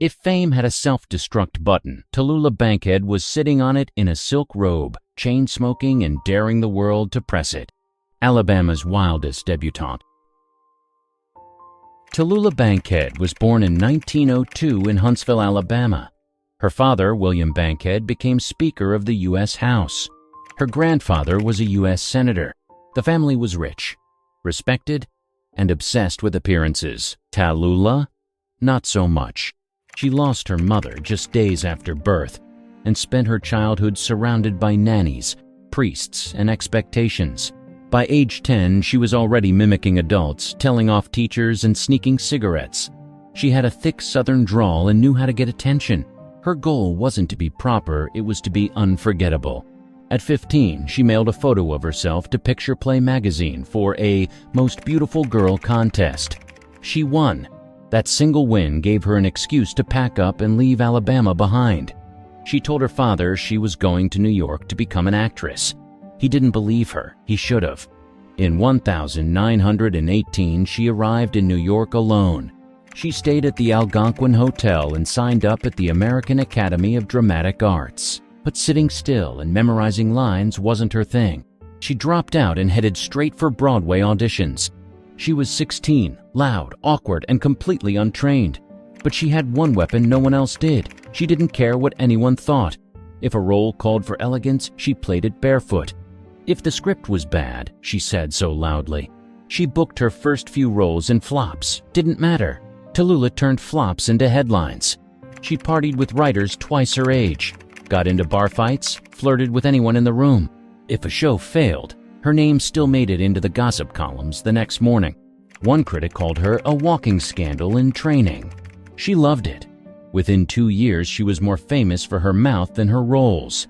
If fame had a self-destruct button, Tallulah Bankhead was sitting on it in a silk robe, chain-smoking and daring the world to press it. Alabama's wildest debutante. Tallulah Bankhead was born in 1902 in Huntsville, Alabama. Her father, William Bankhead, became Speaker of the U.S. House. Her grandfather was a U.S. Senator. The family was rich, respected, and obsessed with appearances. Tallulah, not so much. She lost her mother just days after birth and spent her childhood surrounded by nannies, priests, and expectations. By age 10, she was already mimicking adults, telling off teachers and sneaking cigarettes. She had a thick Southern drawl and knew how to get attention. Her goal wasn't to be proper, it was to be unforgettable. At 15, she mailed a photo of herself to Picture Play magazine for a Most Beautiful Girl contest. She won. That single win gave her an excuse to pack up and leave Alabama behind. She told her father she was going to New York to become an actress. He didn't believe her. He should have. In 1918, she arrived in New York alone. She stayed at the Algonquin Hotel and signed up at the American Academy of Dramatic Arts. But sitting still and memorizing lines wasn't her thing. She dropped out and headed straight for Broadway auditions. She was 16, loud, awkward, and completely untrained. But she had one weapon no one else did. She didn't care what anyone thought. If a role called for elegance, she played it barefoot. If the script was bad, she said so loudly. She booked her first few roles in flops. Didn't matter. Tallulah turned flops into headlines. She partied with writers twice her age, got into bar fights, flirted with anyone in the room. If a show failed, her name still made it into the gossip columns the next morning. One critic called her a walking scandal in training. She loved it. Within 2 years, she was more famous for her mouth than her roles.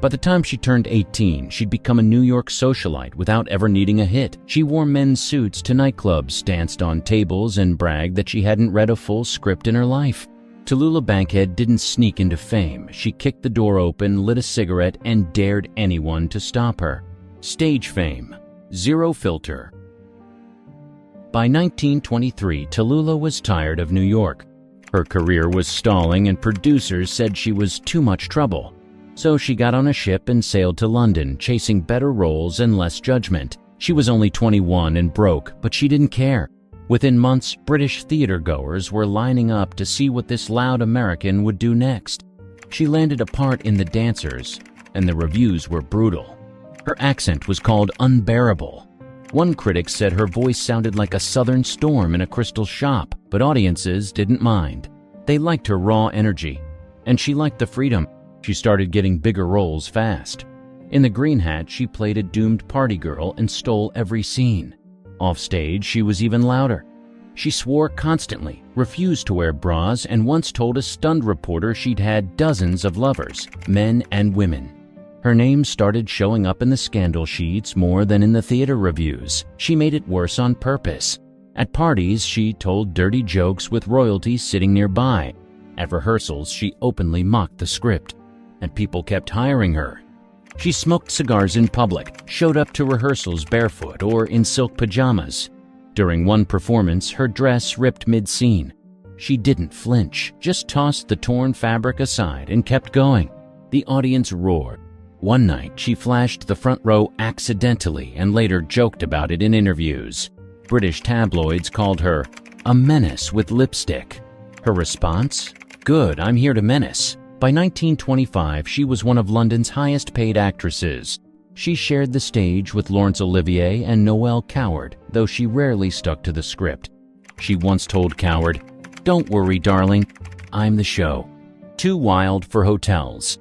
By the time she turned 18, she'd become a New York socialite without ever needing a hit. She wore men's suits to nightclubs, danced on tables, and bragged that she hadn't read a full script in her life. Tallulah Bankhead didn't sneak into fame. She kicked the door open, lit a cigarette, and dared anyone to stop her. Stage fame. Zero filter. By 1923, Tallulah was tired of New York. Her career was stalling and producers said she was too much trouble. So she got on a ship and sailed to London, chasing better roles and less judgment. She was only 21 and broke, but she didn't care. Within months, British theatergoers were lining up to see what this loud American would do next. She landed a part in The Dancers, and the reviews were brutal. Her accent was called unbearable. One critic said her voice sounded like a southern storm in a crystal shop, but audiences didn't mind. They liked her raw energy, and she liked the freedom. She started getting bigger roles fast. In The Green Hat, she played a doomed party girl and stole every scene. Offstage, she was even louder. She swore constantly, refused to wear bras, and once told a stunned reporter she'd had dozens of lovers, men and women. Her name started showing up in the scandal sheets more than in the theater reviews. She made it worse on purpose. At parties, she told dirty jokes with royalty sitting nearby. At rehearsals, she openly mocked the script, and people kept hiring her. She smoked cigars in public, showed up to rehearsals barefoot or in silk pajamas. During one performance, her dress ripped mid-scene. She didn't flinch, just tossed the torn fabric aside and kept going. The audience roared. One night, she flashed the front row accidentally and later joked about it in interviews. British tabloids called her a menace with lipstick. Her response? Good, I'm here to menace. By 1925, she was one of London's highest-paid actresses. She shared the stage with Laurence Olivier and Noel Coward, though she rarely stuck to the script. She once told Coward, "Don't worry, darling, I'm the show." Too wild for hotels.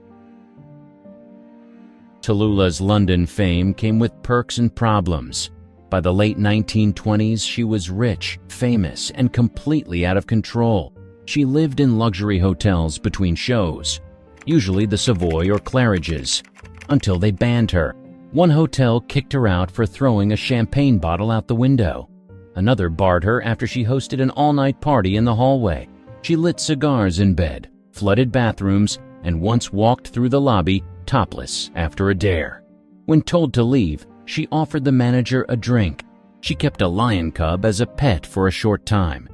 Tallulah's London fame came with perks and problems. By the late 1920s, she was rich, famous, and completely out of control. She lived in luxury hotels between shows, usually the Savoy or Claridge's, until they banned her. One hotel kicked her out for throwing a champagne bottle out the window. Another barred her after she hosted an all-night party in the hallway. She lit cigars in bed, flooded bathrooms, and once walked through the lobby topless after a dare. When told to leave, she offered the manager a drink. She kept a lion cub as a pet for a short time.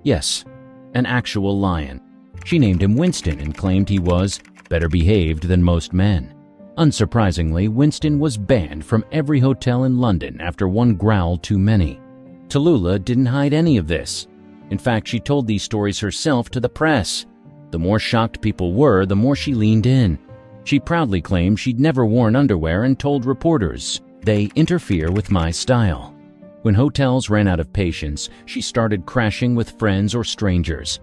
Yes, an actual lion. She named him Winston and claimed he was better behaved than most men. Unsurprisingly, Winston was banned from every hotel in London after one growl too many. Tallulah didn't hide any of this. In fact, she told these stories herself to the press. The more shocked people were, the more she leaned in. She proudly claimed she'd never worn underwear and told reporters, "They interfere with my style." When hotels ran out of patience, she started crashing with friends or strangers.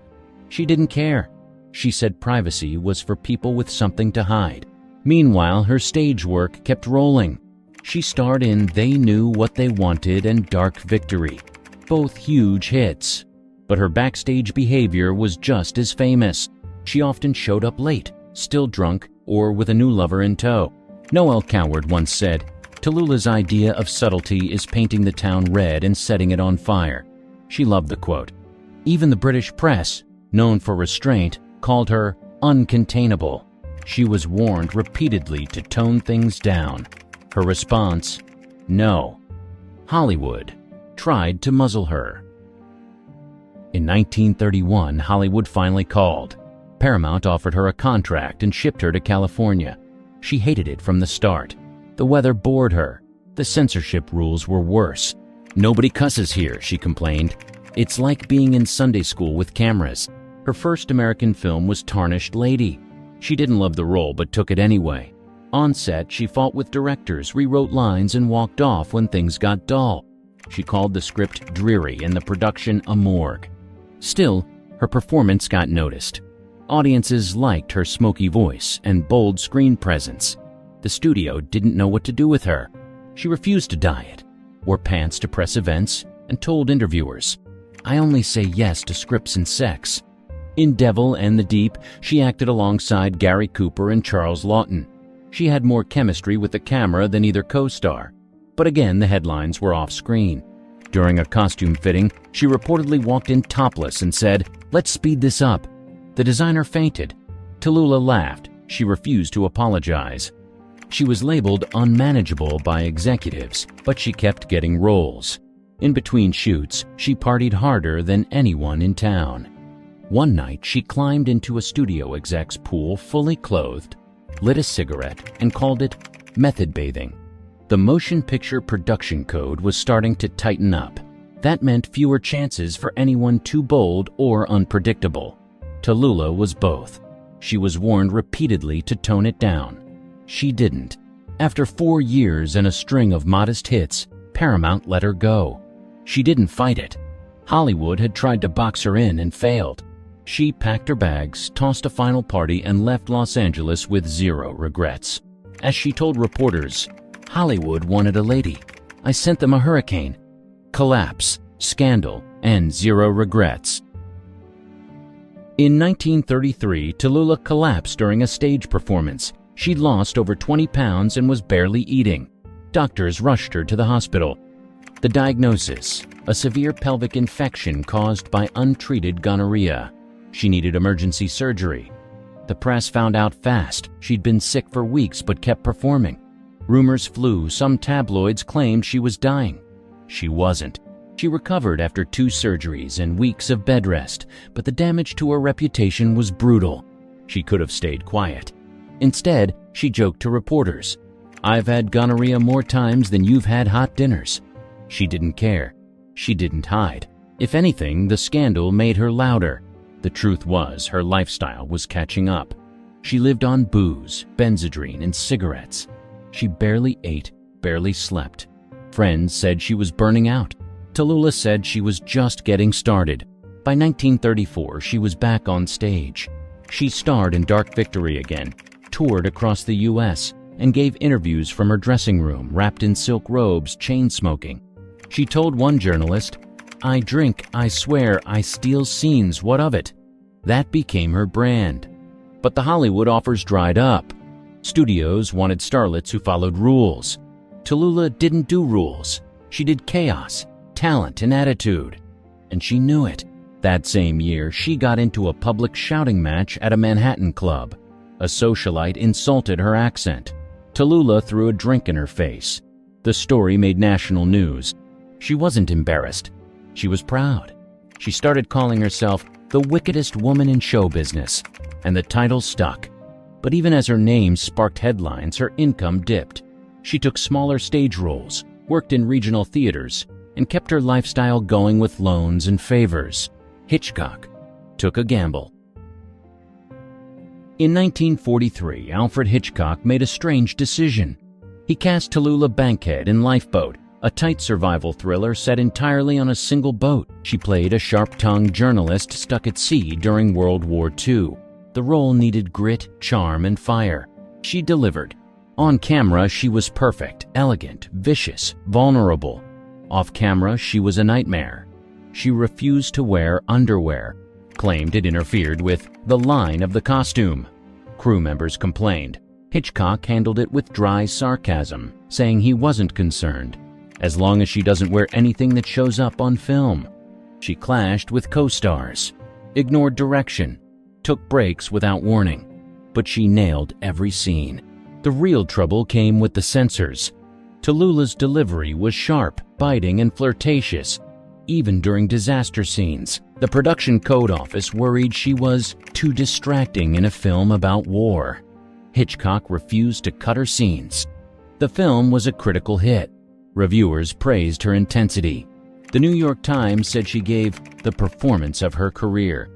She didn't care. She said privacy was for people with something to hide. Meanwhile, her stage work kept rolling. She starred in They Knew What They Wanted and Dark Victory, both huge hits. But her backstage behavior was just as famous. She often showed up late, still drunk, or with a new lover in tow. Noel Coward once said, "Tallulah's idea of subtlety is painting the town red and setting it on fire." She loved the quote. Even the British press, known for restraint, called her uncontainable. She was warned repeatedly to tone things down. Her response, no. Hollywood tried to muzzle her. In 1931, Hollywood finally called. Paramount offered her a contract and shipped her to California. She hated it from the start. The weather bored her. The censorship rules were worse. "Nobody cusses here," she complained. "It's like being in Sunday school with cameras." Her first American film was Tarnished Lady. She didn't love the role but took it anyway. On set, she fought with directors, rewrote lines, and walked off when things got dull. She called the script dreary and the production a morgue. Still, her performance got noticed. Audiences liked her smoky voice and bold screen presence. The studio didn't know what to do with her. She refused to diet, wore pants to press events, and told interviewers, "I only say yes to scripts and sex." In Devil and the Deep, she acted alongside Gary Cooper and Charles Laughton. She had more chemistry with the camera than either co-star. But again, the headlines were off-screen. During a costume fitting, she reportedly walked in topless and said, "Let's speed this up." The designer fainted. Tallulah laughed. She refused to apologize. She was labeled unmanageable by executives, but she kept getting roles. In between shoots, she partied harder than anyone in town. One night, she climbed into a studio exec's pool fully clothed, lit a cigarette, and called it method bathing. The motion picture production code was starting to tighten up. That meant fewer chances for anyone too bold or unpredictable. Tallulah was both. She was warned repeatedly to tone it down. She didn't. After 4 years and a string of modest hits, Paramount let her go. She didn't fight it. Hollywood had tried to box her in and failed. She packed her bags, tossed a final party, and left Los Angeles with zero regrets. As she told reporters, "Hollywood wanted a lady. I sent them a hurricane. Collapse, scandal, and zero regrets." In 1933, Tallulah collapsed during a stage performance. She'd lost over 20 pounds and was barely eating. Doctors rushed her to the hospital. The diagnosis, a severe pelvic infection caused by untreated gonorrhea. She needed emergency surgery. The press found out fast. She'd been sick for weeks but kept performing. Rumors flew. Some tabloids claimed she was dying. She wasn't. She recovered after 2 surgeries and weeks of bed rest, but the damage to her reputation was brutal. She could have stayed quiet. Instead, she joked to reporters, "I've had gonorrhea more times than you've had hot dinners." She didn't care. She didn't hide. If anything, the scandal made her louder. The truth was, her lifestyle was catching up. She lived on booze, Benzedrine, and cigarettes. She barely ate, barely slept. Friends said she was burning out. Tallulah said she was just getting started. By 1934, she was back on stage. She starred in Dark Victory again, toured across the U.S., and gave interviews from her dressing room, wrapped in silk robes, chain-smoking. She told one journalist, "I drink, I swear, I steal scenes, what of it?" That became her brand. But the Hollywood offers dried up. Studios wanted starlets who followed rules. Tallulah didn't do rules. She did chaos, talent, and attitude. And she knew it. That same year, she got into a public shouting match at a Manhattan club. A socialite insulted her accent. Tallulah threw a drink in her face. The story made national news. She wasn't embarrassed. She was proud. She started calling herself the wickedest woman in show business, and the title stuck. But even as her name sparked headlines, her income dipped. She took smaller stage roles, worked in regional theaters, and kept her lifestyle going with loans and favors. Hitchcock took a gamble. In 1943, Alfred Hitchcock made a strange decision. He cast Tallulah Bankhead in Lifeboat, a tight survival thriller set entirely on a single boat. She played a sharp-tongued journalist stuck at sea during World War II. The role needed grit, charm, and fire. She delivered. On camera, she was perfect, elegant, vicious, vulnerable. Off camera, she was a nightmare. She refused to wear underwear, claimed it interfered with the line of the costume. Crew members complained. Hitchcock handled it with dry sarcasm, saying he wasn't concerned, as long as she doesn't wear anything that shows up on film. She clashed with co-stars, ignored direction, took breaks without warning, but she nailed every scene. The real trouble came with the censors. Tallulah's delivery was sharp, biting, and flirtatious. Even during disaster scenes, the production code office worried she was too distracting in a film about war. Hitchcock refused to cut her scenes. The film was a critical hit. Reviewers praised her intensity. The New York Times said she gave the performance of her career.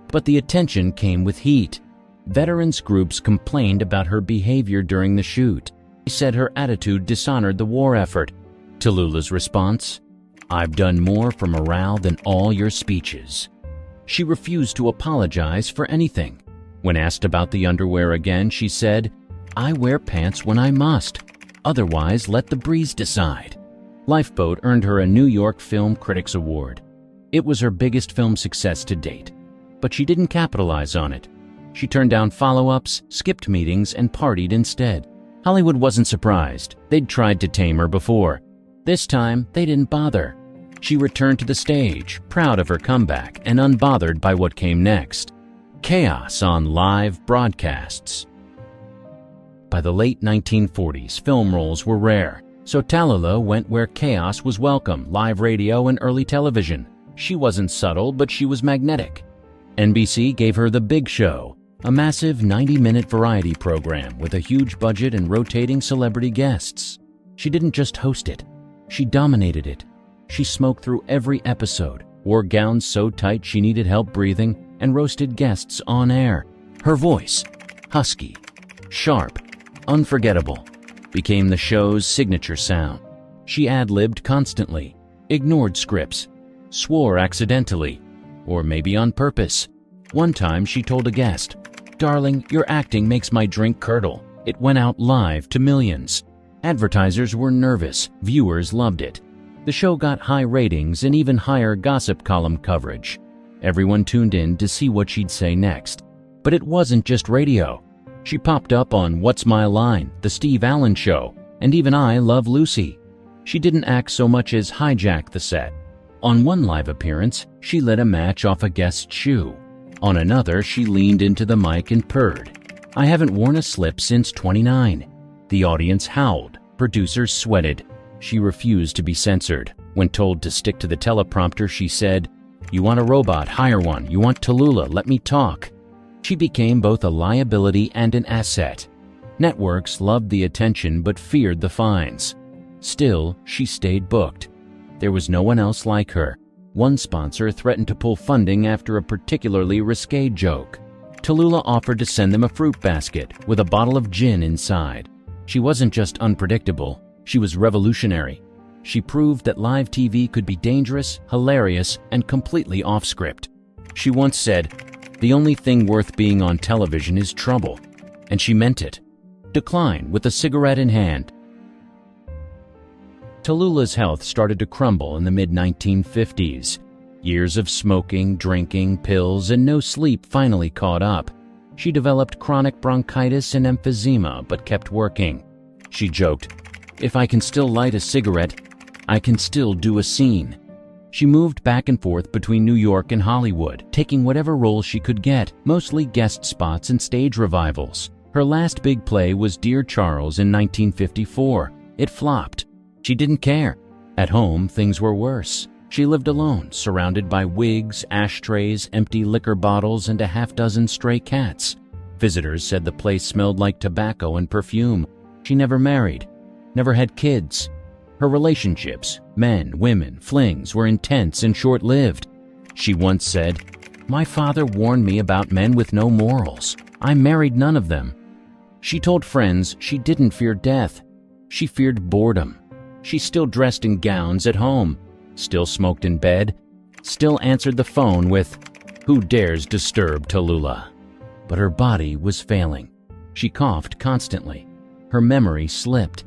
But the attention came with heat. Veterans groups complained about her behavior during the shoot. They said her attitude dishonored the war effort. Tallulah's response: "I've done more for morale than all your speeches." She refused to apologize for anything. When asked about the underwear again, she said, "I wear pants when I must. Otherwise, let the breeze decide." Lifeboat earned her a New York Film Critics Award. It was her biggest film success to date, but she didn't capitalize on it. She turned down follow-ups, skipped meetings, and partied instead. Hollywood wasn't surprised. They'd tried to tame her before. This time, they didn't bother. She returned to the stage, proud of her comeback and unbothered by what came next. Chaos on live broadcasts. By the late 1940s, film roles were rare, so Tallulah went where chaos was welcome: live radio and early television. She wasn't subtle, but she was magnetic. NBC gave her The Big Show, a massive 90-minute variety program with a huge budget and rotating celebrity guests. She didn't just host it, she dominated it. She smoked through every episode, wore gowns so tight she needed help breathing, and roasted guests on air. Her voice, husky, sharp, unforgettable, became the show's signature sound. She ad-libbed constantly, ignored scripts, swore accidentally, or maybe on purpose. One time she told a guest, "Darling, your acting makes my drink curdle." It went out live to millions. Advertisers were nervous, viewers loved it. The show got high ratings and even higher gossip column coverage. Everyone tuned in to see what she'd say next. But it wasn't just radio. She popped up on What's My Line, The Steve Allen Show, and even I Love Lucy. She didn't act so much as hijack the set. On one live appearance, she lit a match off a guest's shoe. On another, she leaned into the mic and purred. "I haven't worn a slip since 29. The audience howled. Producers sweated. She refused to be censored. When told to stick to the teleprompter, she said, "You want a robot? Hire one. You want Tallulah? Let me talk." She became both a liability and an asset. Networks loved the attention but feared the fines. Still, she stayed booked. There was no one else like her. One sponsor threatened to pull funding after a particularly risque joke. Tallulah offered to send them a fruit basket with a bottle of gin inside. She wasn't just unpredictable, she was revolutionary. She proved that live TV could be dangerous, hilarious, and completely off-script. She once said, "The only thing worth being on television is trouble." And she meant it. Decline with a cigarette in hand. Tallulah's health started to crumble in the mid-1950s. Years of smoking, drinking, pills, and no sleep finally caught up. She developed chronic bronchitis and emphysema, but kept working. She joked, "If I can still light a cigarette, I can still do a scene." She moved back and forth between New York and Hollywood, taking whatever roles she could get, mostly guest spots and stage revivals. Her last big play was Dear Charles in 1954. It flopped. She didn't care. At home, things were worse. She lived alone, surrounded by wigs, ashtrays, empty liquor bottles, and a half-dozen stray cats. Visitors said the place smelled like tobacco and perfume. She never married, never had kids. Her relationships, men, women, flings, were intense and short-lived. She once said, "My father warned me about men with no morals. I married none of them." She told friends she didn't fear death. She feared boredom. She still dressed in gowns at home, still smoked in bed, still answered the phone with, "Who dares disturb Tallulah?" But her body was failing. She coughed constantly. Her memory slipped,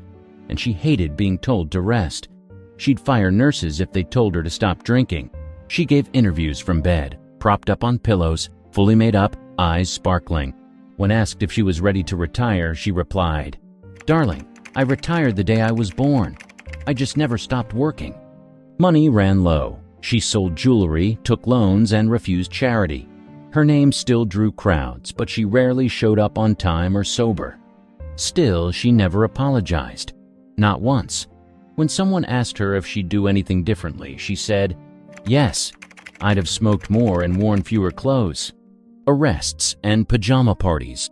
and she hated being told to rest. She'd fire nurses if they told her to stop drinking. She gave interviews from bed, propped up on pillows, fully made up, eyes sparkling. When asked if she was ready to retire, she replied, "Darling, I retired the day I was born. I just never stopped working." Money ran low. She sold jewelry, took loans, and refused charity. Her name still drew crowds, but she rarely showed up on time or sober. Still, she never apologized. Not once. When someone asked her if she'd do anything differently, she said, "Yes, I'd have smoked more and worn fewer clothes." Arrests and pajama parties.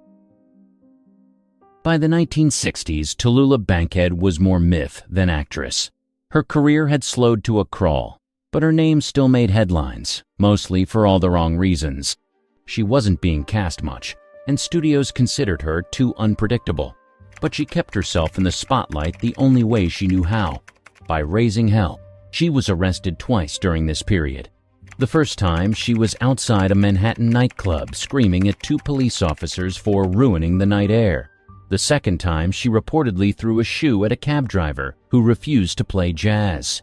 By the 1960s, Tallulah Bankhead was more myth than actress. Her career had slowed to a crawl, but her name still made headlines, mostly for all the wrong reasons. She wasn't being cast much, and studios considered her too unpredictable. But she kept herself in the spotlight the only way she knew how, by raising hell. She was arrested twice during this period. The first time, she was outside a Manhattan nightclub screaming at two police officers for ruining the night air. The second time, she reportedly threw a shoe at a cab driver who refused to play jazz.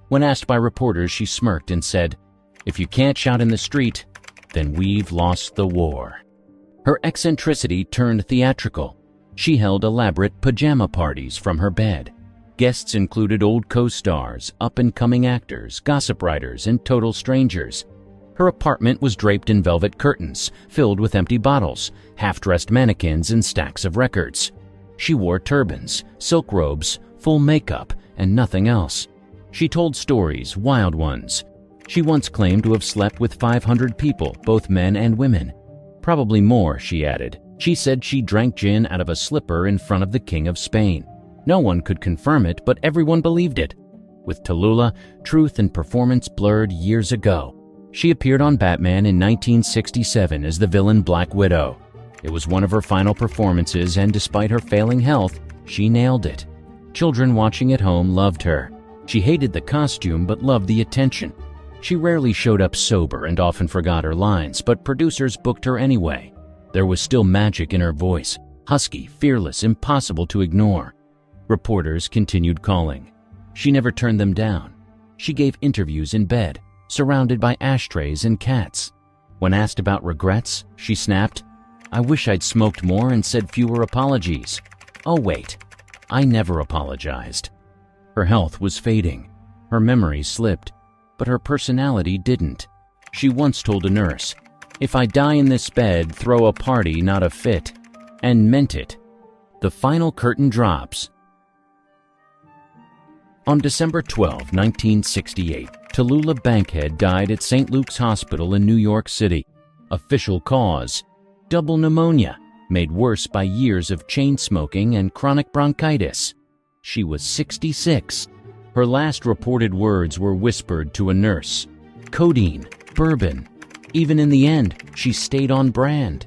When asked by reporters, she smirked and said, "If you can't shout in the street, then we've lost the war." Her eccentricity turned theatrical. She held elaborate pajama parties from her bed. Guests included old co-stars, up-and-coming actors, gossip writers, and total strangers. Her apartment was draped in velvet curtains, filled with empty bottles, half-dressed mannequins, and stacks of records. She wore turbans, silk robes, full makeup, and nothing else. She told stories, wild ones. She once claimed to have slept with 500 people, both men and women. Probably more, she added. She said she drank gin out of a slipper in front of the King of Spain. No one could confirm it, but everyone believed it. With Tallulah, truth and performance blurred years ago. She appeared on Batman in 1967 as the villain Black Widow. It was one of her final performances, and despite her failing health, she nailed it. Children watching at home loved her. She hated the costume but loved the attention. She rarely showed up sober and often forgot her lines, but producers booked her anyway. There was still magic in her voice, husky, fearless, impossible to ignore. Reporters continued calling. She never turned them down. She gave interviews in bed, surrounded by ashtrays and cats. When asked about regrets, she snapped, "I wish I'd smoked more and said fewer apologies. Oh wait, I never apologized." Her health was fading. Her memory slipped, but her personality didn't. She once told a nurse, "If I die in this bed, throw a party, not a fit," and meant it. The final curtain drops. On December 12, 1968, Tallulah Bankhead died at St. Luke's Hospital in New York City. Official cause: double pneumonia, made worse by years of chain smoking and chronic bronchitis. She was 66. Her last reported words were whispered to a nurse. Codeine, bourbon. Even in the end, she stayed on brand.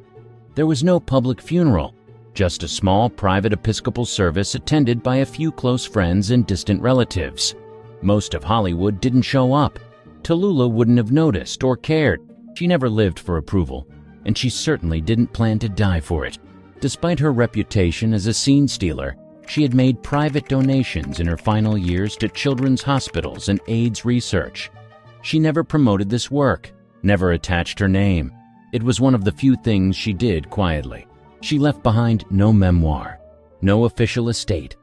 There was no public funeral, just a small private Episcopal service attended by a few close friends and distant relatives. Most of Hollywood didn't show up. Tallulah wouldn't have noticed or cared. She never lived for approval, and she certainly didn't plan to die for it. Despite her reputation as a scene stealer, she had made private donations in her final years to children's hospitals and AIDS research. She never promoted this work, never attached her name. It was one of the few things she did quietly. She left behind no memoir, no official estate,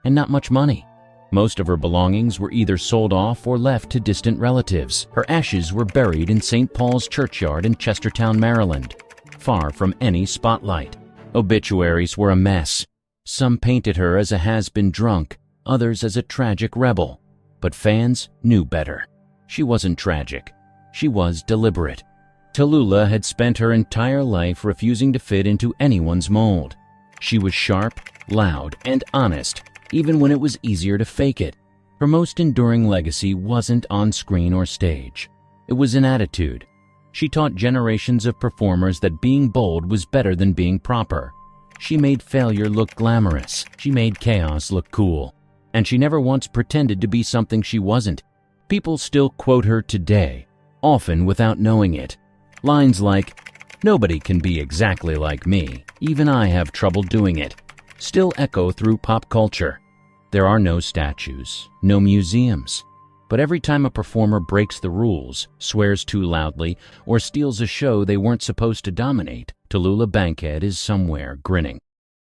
and not much money. Most of her belongings were either sold off or left to distant relatives. Her ashes were buried in St. Paul's Churchyard in Chestertown, Maryland, far from any spotlight. Obituaries were a mess. Some painted her as a has-been drunk, others as a tragic rebel. But fans knew better. She wasn't tragic. She was deliberate. Tallulah had spent her entire life refusing to fit into anyone's mold. She was sharp, loud, and honest, even when it was easier to fake it. Her most enduring legacy wasn't on screen or stage. It was in attitude. She taught generations of performers that being bold was better than being proper. She made failure look glamorous. She made chaos look cool. And she never once pretended to be something she wasn't. People still quote her today, often without knowing it. Lines like, "Nobody can be exactly like me. Even I have trouble doing it," still echo through pop culture. There are no statues, no museums. But every time a performer breaks the rules, swears too loudly, or steals a show they weren't supposed to dominate, Tallulah Bankhead is somewhere grinning.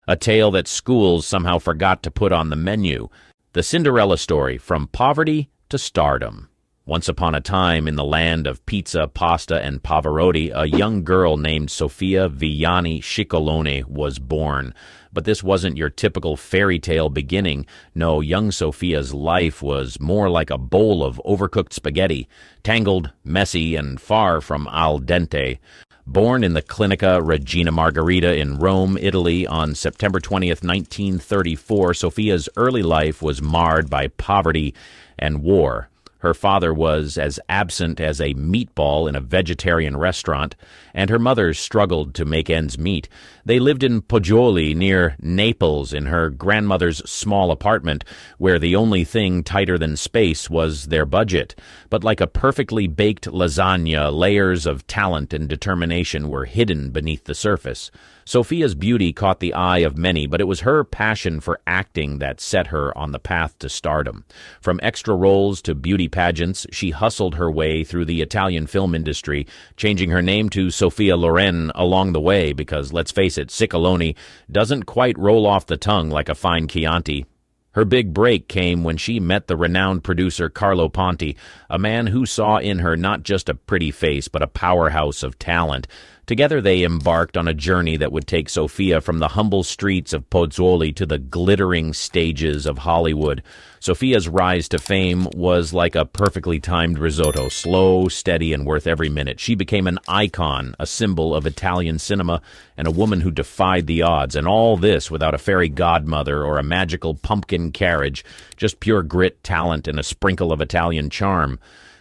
A tale that schools somehow forgot to put on the menu. The Cinderella story, from poverty to stardom. Once upon a time, in the land of pizza, pasta, and Pavarotti, a young girl named Sophia Viviani Ciccolone was born. But this wasn't your typical fairy tale beginning. No, young Sophia's life was more like a bowl of overcooked spaghetti, tangled, messy, and far from al dente. Born in the Clinica Regina Margherita in Rome, Italy, on September 20th, 1934, Sophia's early life was marred by poverty and war. Her father was as absent as a meatball in a vegetarian restaurant, and her mother struggled to make ends meet. They lived in Poggioli, near Naples, in her grandmother's small apartment, where the only thing tighter than space was their budget. But like a perfectly baked lasagna, layers of talent and determination were hidden beneath the surface. Sophia's beauty caught the eye of many, but it was her passion for acting that set her on the path to stardom. From extra roles to beauty pageants, she hustled her way through the Italian film industry, changing her name to Sophia Loren along the way because, let's face it, Ciccolone doesn't quite roll off the tongue like a fine Chianti. Her big break came when she met the renowned producer Carlo Ponti, a man who saw in her not just a pretty face but a powerhouse of talent. Together they embarked on a journey that would take Sophia from the humble streets of Pozzuoli to the glittering stages of Hollywood. Sophia's rise to fame was like a perfectly timed risotto, slow, steady, and worth every minute. She became an icon, a symbol of Italian cinema, and a woman who defied the odds, and all this without a fairy godmother or a magical pumpkin carriage, just pure grit, talent, and a sprinkle of Italian charm.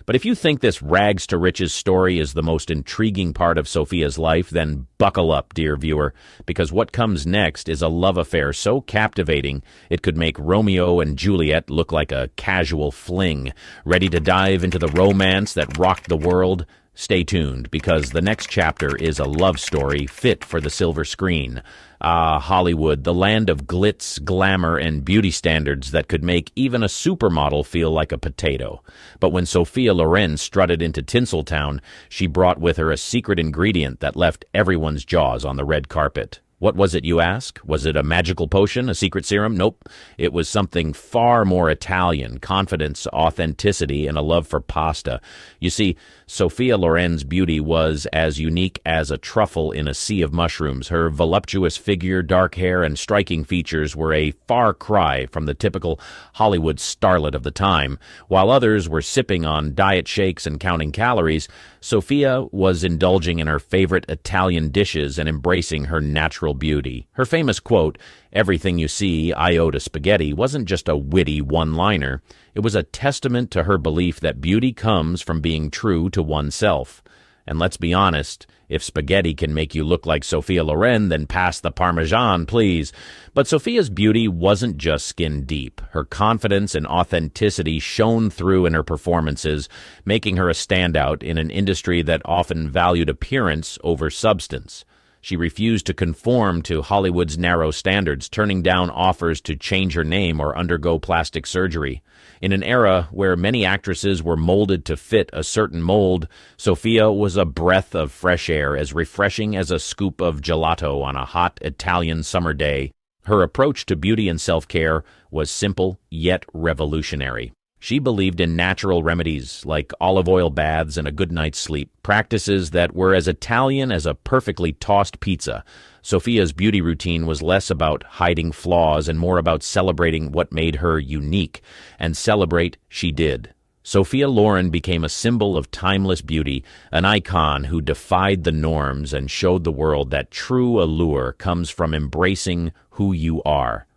But if you think this rags-to-riches story is the most intriguing part of Sophia's life, then buckle up, dear viewer, because what comes next is a love affair so captivating it could make Romeo and Juliet look like a casual fling. Ready to dive into the romance that rocked the world? Stay tuned, because the next chapter is a love story fit for the silver screen. Ah, Hollywood, the land of glitz, glamour, and beauty standards that could make even a supermodel feel like a potato. But when Sophia Loren strutted into Tinseltown, she brought with her a secret ingredient that left everyone's jaws on the red carpet. What was it, you ask? Was it a magical potion, a secret serum? Nope. It was something far more Italian: confidence, authenticity, and a love for pasta. You see, Sophia Loren's beauty was as unique as a truffle in a sea of mushrooms. Her voluptuous figure, dark hair, and striking features were a far cry from the typical Hollywood starlet of the time. While others were sipping on diet shakes and counting calories, Sophia was indulging in her favorite Italian dishes and embracing her natural beauty. Her famous quote, "Everything you see, I owe to spaghetti," wasn't just a witty one-liner. It was a testament to her belief that beauty comes from being true to oneself. And let's be honest, if spaghetti can make you look like Sophia Loren, then pass the Parmesan, please. But Sophia's beauty wasn't just skin deep. Her confidence and authenticity shone through in her performances, making her a standout in an industry that often valued appearance over substance. She refused to conform to Hollywood's narrow standards, turning down offers to change her name or undergo plastic surgery. In an era where many actresses were molded to fit a certain mold, Sophia was a breath of fresh air, as refreshing as a scoop of gelato on a hot Italian summer day. Her approach to beauty and self-care was simple yet revolutionary. She believed in natural remedies like olive oil baths and a good night's sleep, practices that were as Italian as a perfectly tossed pizza. Sophia's beauty routine was less about hiding flaws and more about celebrating what made her unique, and celebrate she did. Sophia Loren became a symbol of timeless beauty, an icon who defied the norms and showed the world that true allure comes from embracing who you are.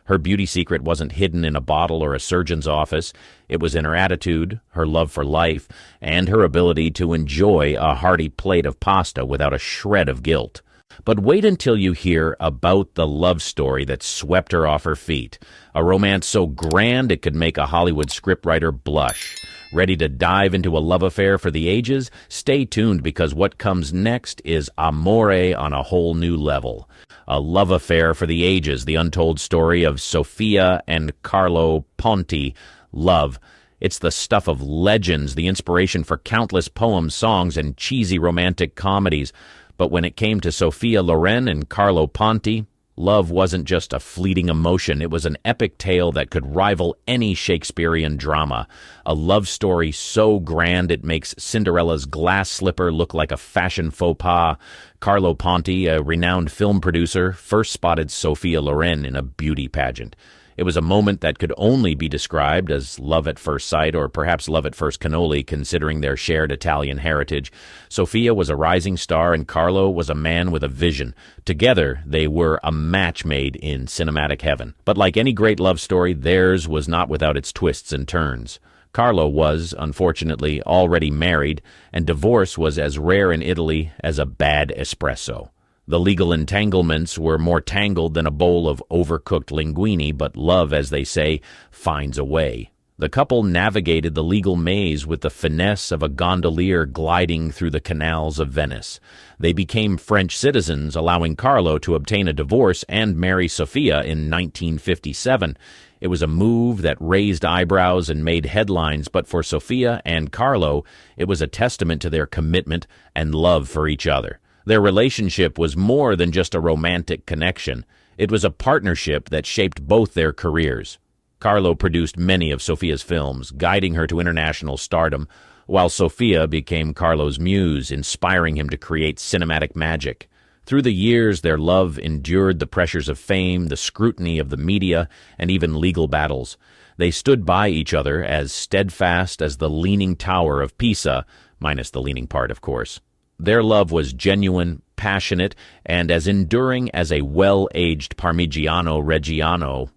Her beauty secret wasn't hidden in a bottle or a surgeon's office. It was in her attitude, her love for life, and her ability to enjoy a hearty plate of pasta without a shred of guilt. But wait until you hear about the love story that swept her off her feet, a romance so grand it could make a Hollywood scriptwriter blush. Ready to dive into a love affair for the ages? Stay tuned, because what comes next is amore on a whole new level. A love affair for the ages, the untold story of Sophia and Carlo Ponti. Love. It's the stuff of legends, the inspiration for countless poems, songs, and cheesy romantic comedies. But when it came to Sophia Loren and Carlo Ponti, love wasn't just a fleeting emotion. It was an epic tale that could rival any Shakespearean drama. A love story so grand it makes Cinderella's glass slipper look like a fashion faux pas. Carlo Ponti, a renowned film producer, first spotted Sophia Loren in a beauty pageant. It was a moment that could only be described as love at first sight, or perhaps love at first cannoli, considering their shared Italian heritage. Sophia was a rising star, and Carlo was a man with a vision. Together, they were a match made in cinematic heaven. But like any great love story, theirs was not without its twists and turns. Carlo was, unfortunately, already married, and divorce was as rare in Italy as a bad espresso. The legal entanglements were more tangled than a bowl of overcooked linguine, but love, as they say, finds a way. The couple navigated the legal maze with the finesse of a gondolier gliding through the canals of Venice. They became French citizens, allowing Carlo to obtain a divorce and marry Sophia in 1957. It was a move that raised eyebrows and made headlines, but for Sophia and Carlo, it was a testament to their commitment and love for each other. Their relationship was more than just a romantic connection. It was a partnership that shaped both their careers. Carlo produced many of Sophia's films, guiding her to international stardom, while Sophia became Carlo's muse, inspiring him to create cinematic magic. Through the years, their love endured the pressures of fame, the scrutiny of the media, and even legal battles. They stood by each other as steadfast as the Leaning Tower of Pisa, minus the leaning part, of course. Their love was genuine, passionate, and as enduring as a well-aged Parmigiano Reggiano.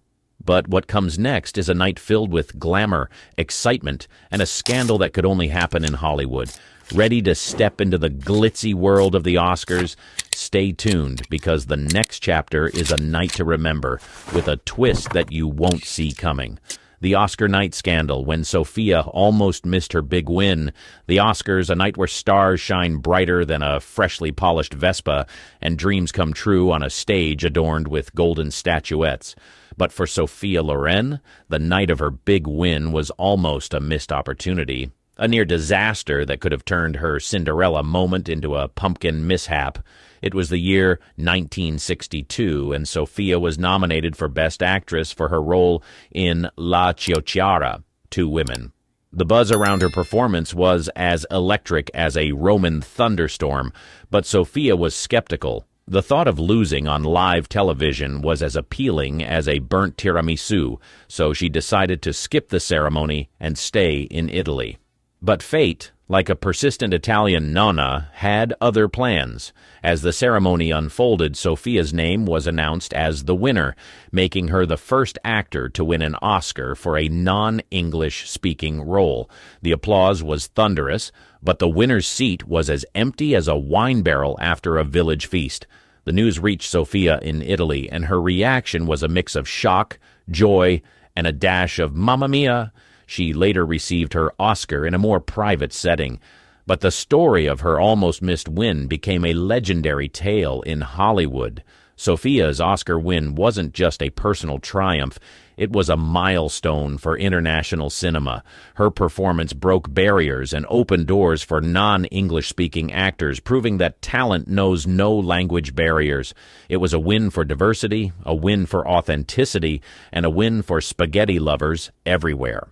But what comes next is a night filled with glamour, excitement, and a scandal that could only happen in Hollywood. Ready to step into the glitzy world of the Oscars? Stay tuned, because the next chapter is a night to remember, with a twist that you won't see coming. The Oscar night scandal, when Sophia almost missed her big win. The Oscars, a night where stars shine brighter than a freshly polished Vespa, and dreams come true on a stage adorned with golden statuettes. But for Sophia Loren, the night of her big win was almost a missed opportunity. A near disaster that could have turned her Cinderella moment into a pumpkin mishap. It was the year 1962, and Sophia was nominated for Best Actress for her role in La Chiocciara, Two Women. The buzz around her performance was as electric as a Roman thunderstorm, but Sophia was skeptical. The thought of losing on live television was as appealing as a burnt tiramisu, so she decided to skip the ceremony and stay in Italy. But fate, like a persistent Italian nonna, had other plans. As the ceremony unfolded, Sophia's name was announced as the winner, making her the first actor to win an Oscar for a non-English speaking role. The applause was thunderous, but the winner's seat was as empty as a wine barrel after a village feast. The news reached Sophia in Italy, and her reaction was a mix of shock, joy, and a dash of "Mamma Mia!" She later received her Oscar in a more private setting. But the story of her almost missed win became a legendary tale in Hollywood. Sophia's Oscar win wasn't just a personal triumph. It was a milestone for international cinema. Her performance broke barriers and opened doors for non-English-speaking actors, proving that talent knows no language barriers. It was a win for diversity, a win for authenticity, and a win for spaghetti lovers everywhere.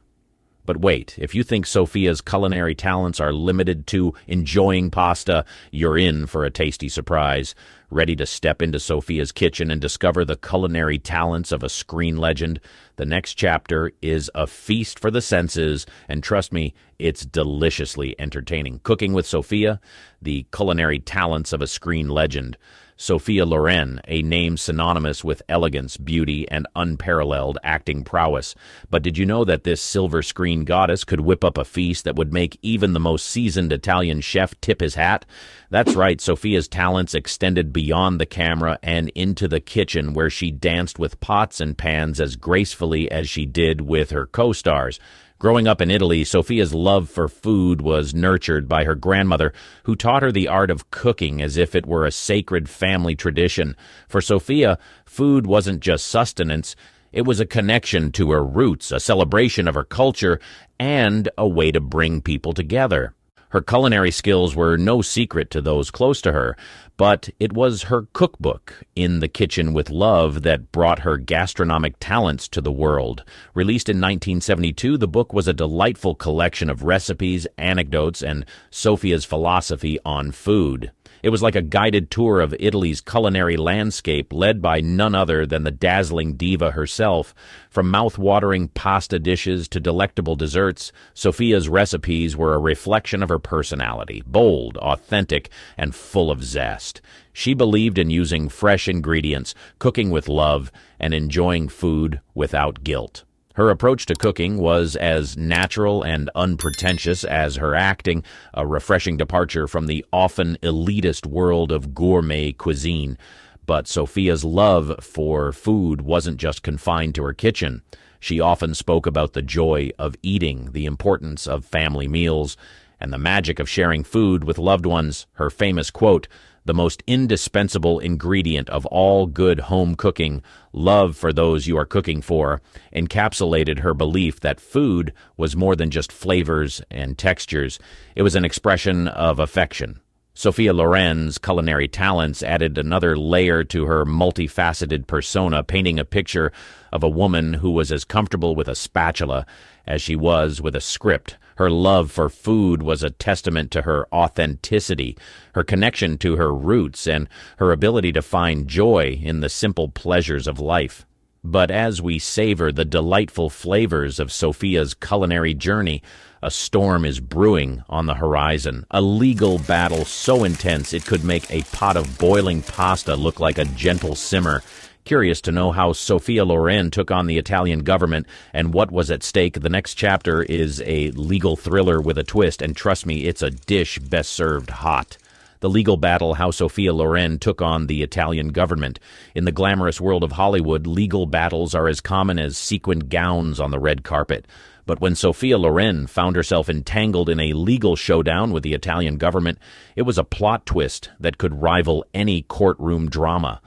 But wait, if you think Sophia's culinary talents are limited to enjoying pasta, you're in for a tasty surprise. Ready to step into Sophia's kitchen and discover the culinary talents of a screen legend? The next chapter is a feast for the senses, and trust me, it's deliciously entertaining. Cooking with Sophia, the culinary talents of a screen legend. Sophia Loren, a name synonymous with elegance, beauty, and unparalleled acting prowess. But did you know that this silver screen goddess could whip up a feast that would make even the most seasoned Italian chef tip his hat? That's right, Sophia's talents extended beyond the camera and into the kitchen, where she danced with pots and pans as gracefully as she did with her co-stars. Growing up in Italy, Sophia's love for food was nurtured by her grandmother, who taught her the art of cooking as if it were a sacred family tradition. For Sophia, food wasn't just sustenance, it was a connection to her roots, a celebration of her culture, and a way to bring people together. Her culinary skills were no secret to those close to her, but it was her cookbook, In the Kitchen with Love, that brought her gastronomic talents to the world. Released in 1972, the book was a delightful collection of recipes, anecdotes, and Sophia's philosophy on food. It was like a guided tour of Italy's culinary landscape, led by none other than the dazzling diva herself. From mouth-watering pasta dishes to delectable desserts, Sophia's recipes were a reflection of her personality, bold, authentic, and full of zest. She believed in using fresh ingredients, cooking with love, and enjoying food without guilt. Her approach to cooking was as natural and unpretentious as her acting, a refreshing departure from the often elitist world of gourmet cuisine. But Sophia's love for food wasn't just confined to her kitchen. She often spoke about the joy of eating, the importance of family meals, and the magic of sharing food with loved ones. Her famous quote, "The most indispensable ingredient of all good home cooking, love for those you are cooking for," encapsulated her belief that food was more than just flavors and textures. It was an expression of affection. Sophia Loren's culinary talents added another layer to her multifaceted persona, painting a picture of a woman who was as comfortable with a spatula as she was with a script. Her love for food was a testament to her authenticity, her connection to her roots, and her ability to find joy in the simple pleasures of life. But as we savor the delightful flavors of Sophia's culinary journey, a storm is brewing on the horizon, a legal battle so intense it could make a pot of boiling pasta look like a gentle simmer. Curious to know how Sophia Loren took on the Italian government and what was at stake, the next chapter is a legal thriller with a twist, and trust me, it's a dish best served hot. The legal battle, how Sophia Loren took on the Italian government. In the glamorous world of Hollywood, legal battles are as common as sequined gowns on the red carpet. But when Sophia Loren found herself entangled in a legal showdown with the Italian government, it was a plot twist that could rival any courtroom drama.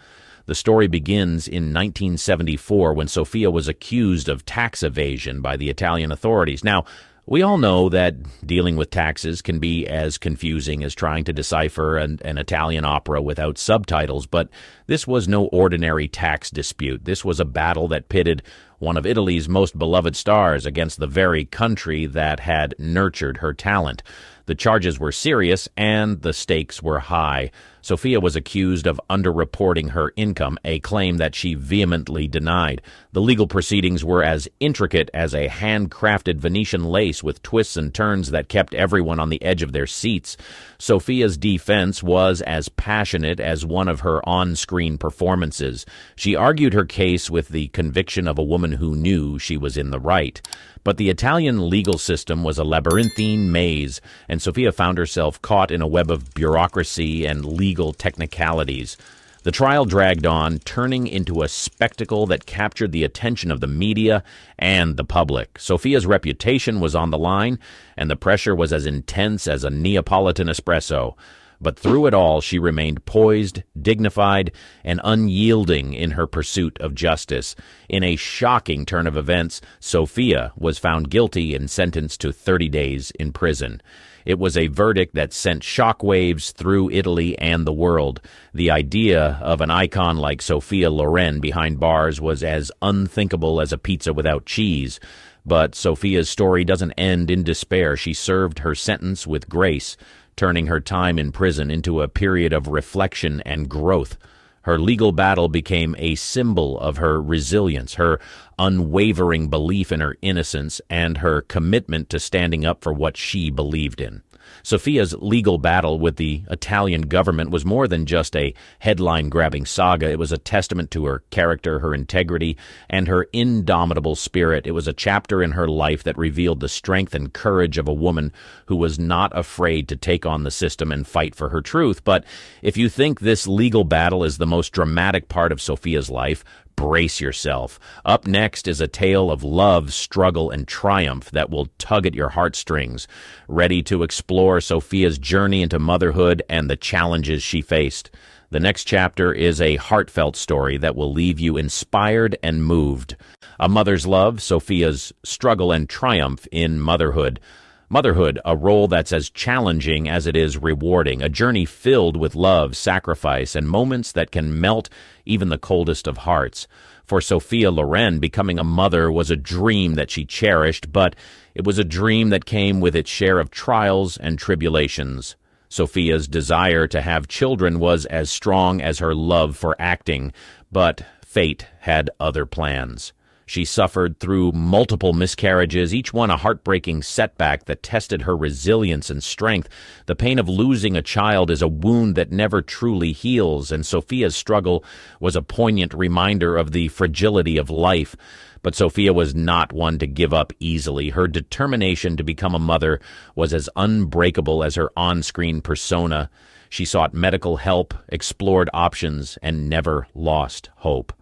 The story begins in 1974 when Sophia was accused of tax evasion by the Italian authorities. Now, we all know that dealing with taxes can be as confusing as trying to decipher an Italian opera without subtitles, but this was no ordinary tax dispute. This was a battle that pitted one of Italy's most beloved stars against the very country that had nurtured her talent. The charges were serious and the stakes were high. Sophia was accused of underreporting her income, a claim that she vehemently denied. The legal proceedings were as intricate as a handcrafted Venetian lace with twists and turns that kept everyone on the edge of their seats. Sophia's defense was as passionate as one of her on-screen performances. She argued her case with the conviction of a woman who knew she was in the right. But the Italian legal system was a labyrinthine maze, and Sophia found herself caught in a web of bureaucracy and legal technicalities. The trial dragged on, turning into a spectacle that captured the attention of the media and the public. Sophia's reputation was on the line, and the pressure was as intense as a Neapolitan espresso. But through it all, she remained poised, dignified, and unyielding in her pursuit of justice. In a shocking turn of events, Sophia was found guilty and sentenced to 30 days in prison. It was a verdict that sent shockwaves through Italy and the world. The idea of an icon like Sophia Loren behind bars was as unthinkable as a pizza without cheese. But Sophia's story doesn't end in despair. She served her sentence with grace, turning her time in prison into a period of reflection and growth. Her legal battle became a symbol of her resilience, her unwavering belief in her innocence, and her commitment to standing up for what she believed in. Sophia's legal battle with the Italian government was more than just a headline-grabbing saga. It was a testament to her character, her integrity, and her indomitable spirit. It was a chapter in her life that revealed the strength and courage of a woman who was not afraid to take on the system and fight for her truth. But if you think this legal battle is the most dramatic part of Sophia's life, brace yourself. Up next is a tale of love, struggle, and triumph that will tug at your heartstrings, ready to explore Sophia's journey into motherhood and the challenges she faced. The next chapter is a heartfelt story that will leave you inspired and moved. A mother's love, Sophia's struggle and triumph in motherhood. Motherhood, a role that's as challenging as it is rewarding, a journey filled with love, sacrifice, and moments that can melt even the coldest of hearts. For Sophia Loren, becoming a mother was a dream that she cherished, but it was a dream that came with its share of trials and tribulations. Sophia's desire to have children was as strong as her love for acting, but fate had other plans. She suffered through multiple miscarriages, each one a heartbreaking setback that tested her resilience and strength. The pain of losing a child is a wound that never truly heals, and Sophia's struggle was a poignant reminder of the fragility of life. But Sophia was not one to give up easily. Her determination to become a mother was as unbreakable as her on-screen persona. She sought medical help, explored options, and never lost hope.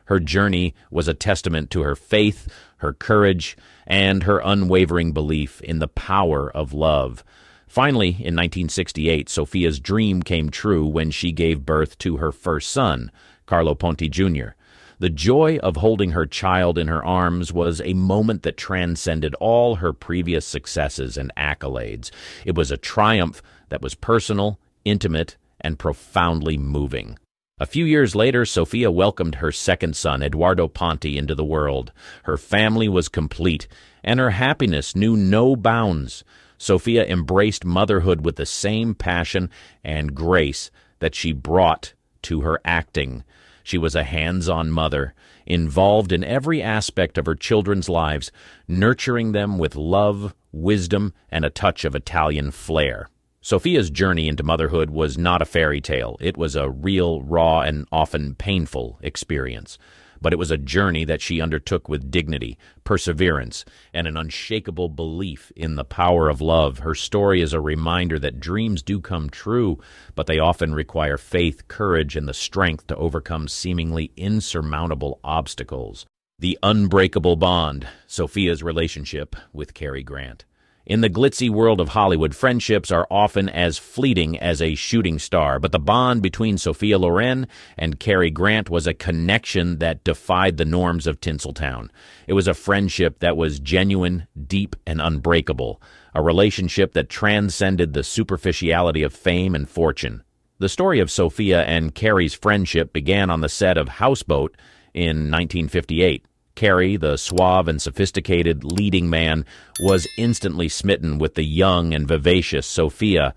Her journey was a testament to her faith, her courage, and her unwavering belief in the power of love. Finally, in 1968, Sophia's dream came true when she gave birth to her first son, Carlo Ponti Jr. The joy of holding her child in her arms was a moment that transcended all her previous successes and accolades. It was a triumph that was personal, intimate, and profoundly moving. A few years later, Sophia welcomed her second son, Eduardo Ponti, into the world. Her family was complete, and her happiness knew no bounds. Sophia embraced motherhood with the same passion and grace that she brought to her acting. She was a hands-on mother, involved in every aspect of her children's lives, nurturing them with love, wisdom, and a touch of Italian flair. Sophia's journey into motherhood was not a fairy tale. It was a real, raw, and often painful experience. But it was a journey that she undertook with dignity, perseverance, and an unshakable belief in the power of love. Her story is a reminder that dreams do come true, but they often require faith, courage, and the strength to overcome seemingly insurmountable obstacles. The unbreakable bond, Sophia's relationship with Cary Grant. In the glitzy world of Hollywood, friendships are often as fleeting as a shooting star, but the bond between Sophia Loren and Cary Grant was a connection that defied the norms of Tinseltown. It was a friendship that was genuine, deep, and unbreakable, a relationship that transcended the superficiality of fame and fortune. The story of Sophia and Cary's friendship began on the set of Houseboat in 1958. Cary, the suave and sophisticated leading man, was instantly smitten with the young and vivacious Sophia.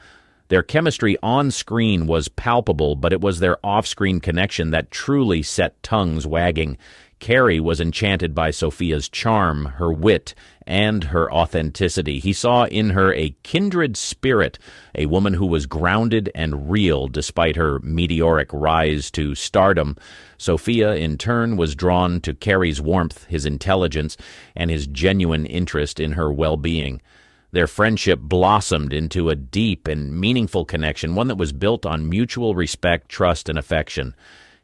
Their chemistry on screen was palpable, but it was their off-screen connection that truly set tongues wagging. Cary was enchanted by Sophia's charm, her wit, and her authenticity. He saw in her a kindred spirit, a woman who was grounded and real despite her meteoric rise to stardom. Sophia, in turn, was drawn to Cary's warmth, his intelligence, and his genuine interest in her well-being. Their friendship blossomed into a deep and meaningful connection, one that was built on mutual respect, trust, and affection.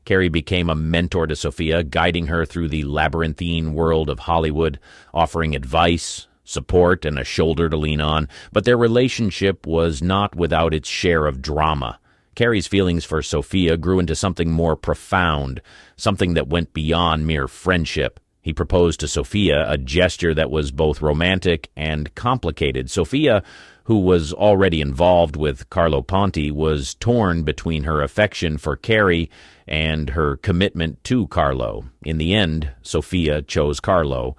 Cary became a mentor to Sophia, guiding her through the labyrinthine world of Hollywood, offering advice, support, and a shoulder to lean on. But their relationship was not without its share of drama. Cary's feelings for Sophia grew into something more profound, something that went beyond mere friendship. He proposed to Sophia a gesture that was both romantic and complicated. Sophia, who was already involved with Carlo Ponti, was torn between her affection for Cary and her commitment to Carlo. In the end, Sophia chose Carlo.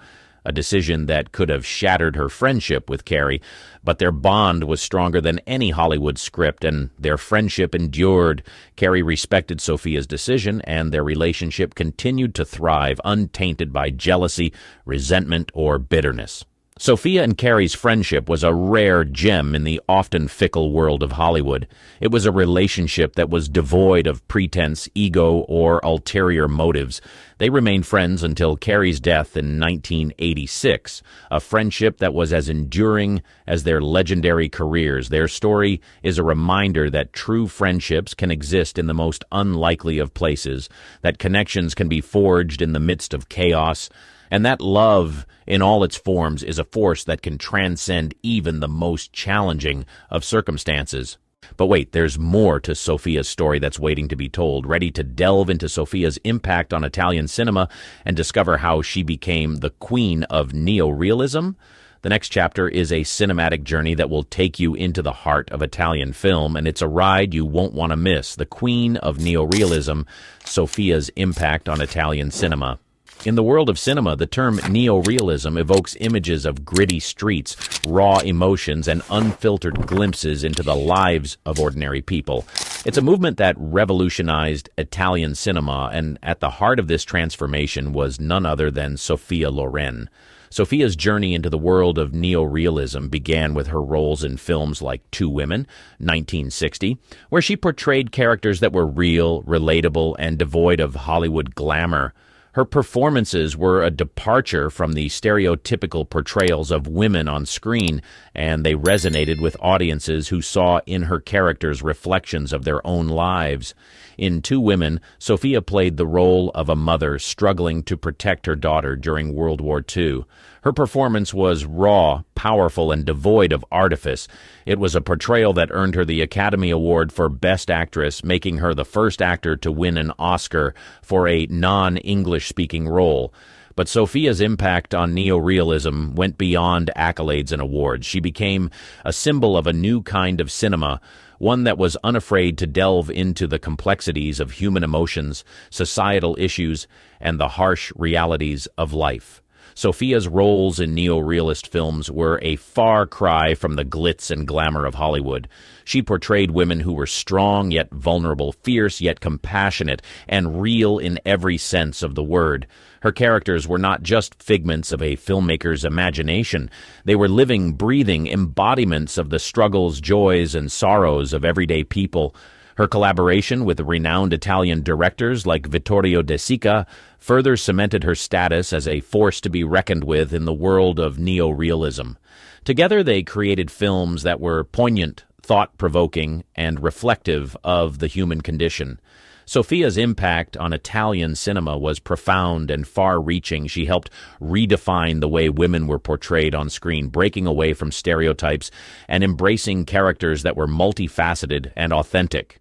a decision that could have shattered her friendship with Carey, but their bond was stronger than any Hollywood script, and their friendship endured. Carey respected Sophia's decision, and their relationship continued to thrive, untainted by jealousy, resentment, or bitterness. Sophia and Carey's friendship was a rare gem in the often fickle world of Hollywood. It was a relationship that was devoid of pretense, ego, or ulterior motives. They remained friends until Carey's death in 1986, a friendship that was as enduring as their legendary careers. Their story is a reminder that true friendships can exist in the most unlikely of places, that connections can be forged in the midst of chaos, and that love, in all its forms, is a force that can transcend even the most challenging of circumstances. But wait, there's more to Sophia's story that's waiting to be told. Ready to delve into Sophia's impact on Italian cinema and discover how she became the queen of neorealism? The next chapter is a cinematic journey that will take you into the heart of Italian film, and it's a ride you won't want to miss. The queen of neorealism, Sophia's impact on Italian cinema. In the world of cinema, the term neorealism evokes images of gritty streets, raw emotions, and unfiltered glimpses into the lives of ordinary people. It's a movement that revolutionized Italian cinema, and at the heart of this transformation was none other than Sophia Loren. Sophia's journey into the world of neorealism began with her roles in films like Two Women, 1960, where she portrayed characters that were real, relatable, and devoid of Hollywood glamour. Her performances were a departure from the stereotypical portrayals of women on screen, and they resonated with audiences who saw in her characters reflections of their own lives. In Two Women, Sophia played the role of a mother struggling to protect her daughter during World War II. Her performance was raw, powerful, and devoid of artifice. It was a portrayal that earned her the Academy Award for Best Actress, making her the first actor to win an Oscar for a non-English-speaking role. But Sophia's impact on neorealism went beyond accolades and awards. She became a symbol of a new kind of cinema, one that was unafraid to delve into the complexities of human emotions, societal issues, and the harsh realities of life. Sophia's roles in neorealist films were a far cry from the glitz and glamour of Hollywood. She portrayed women who were strong yet vulnerable, fierce yet compassionate, and real in every sense of the word. Her characters were not just figments of a filmmaker's imagination. They were living, breathing embodiments of the struggles, joys, and sorrows of everyday people. Her collaboration with renowned Italian directors like Vittorio De Sica further cemented her status as a force to be reckoned with in the world of neorealism. Together they created films that were poignant, thought-provoking, and reflective of the human condition. Sophia's impact on Italian cinema was profound and far-reaching. She helped redefine the way women were portrayed on screen, breaking away from stereotypes and embracing characters that were multifaceted and authentic.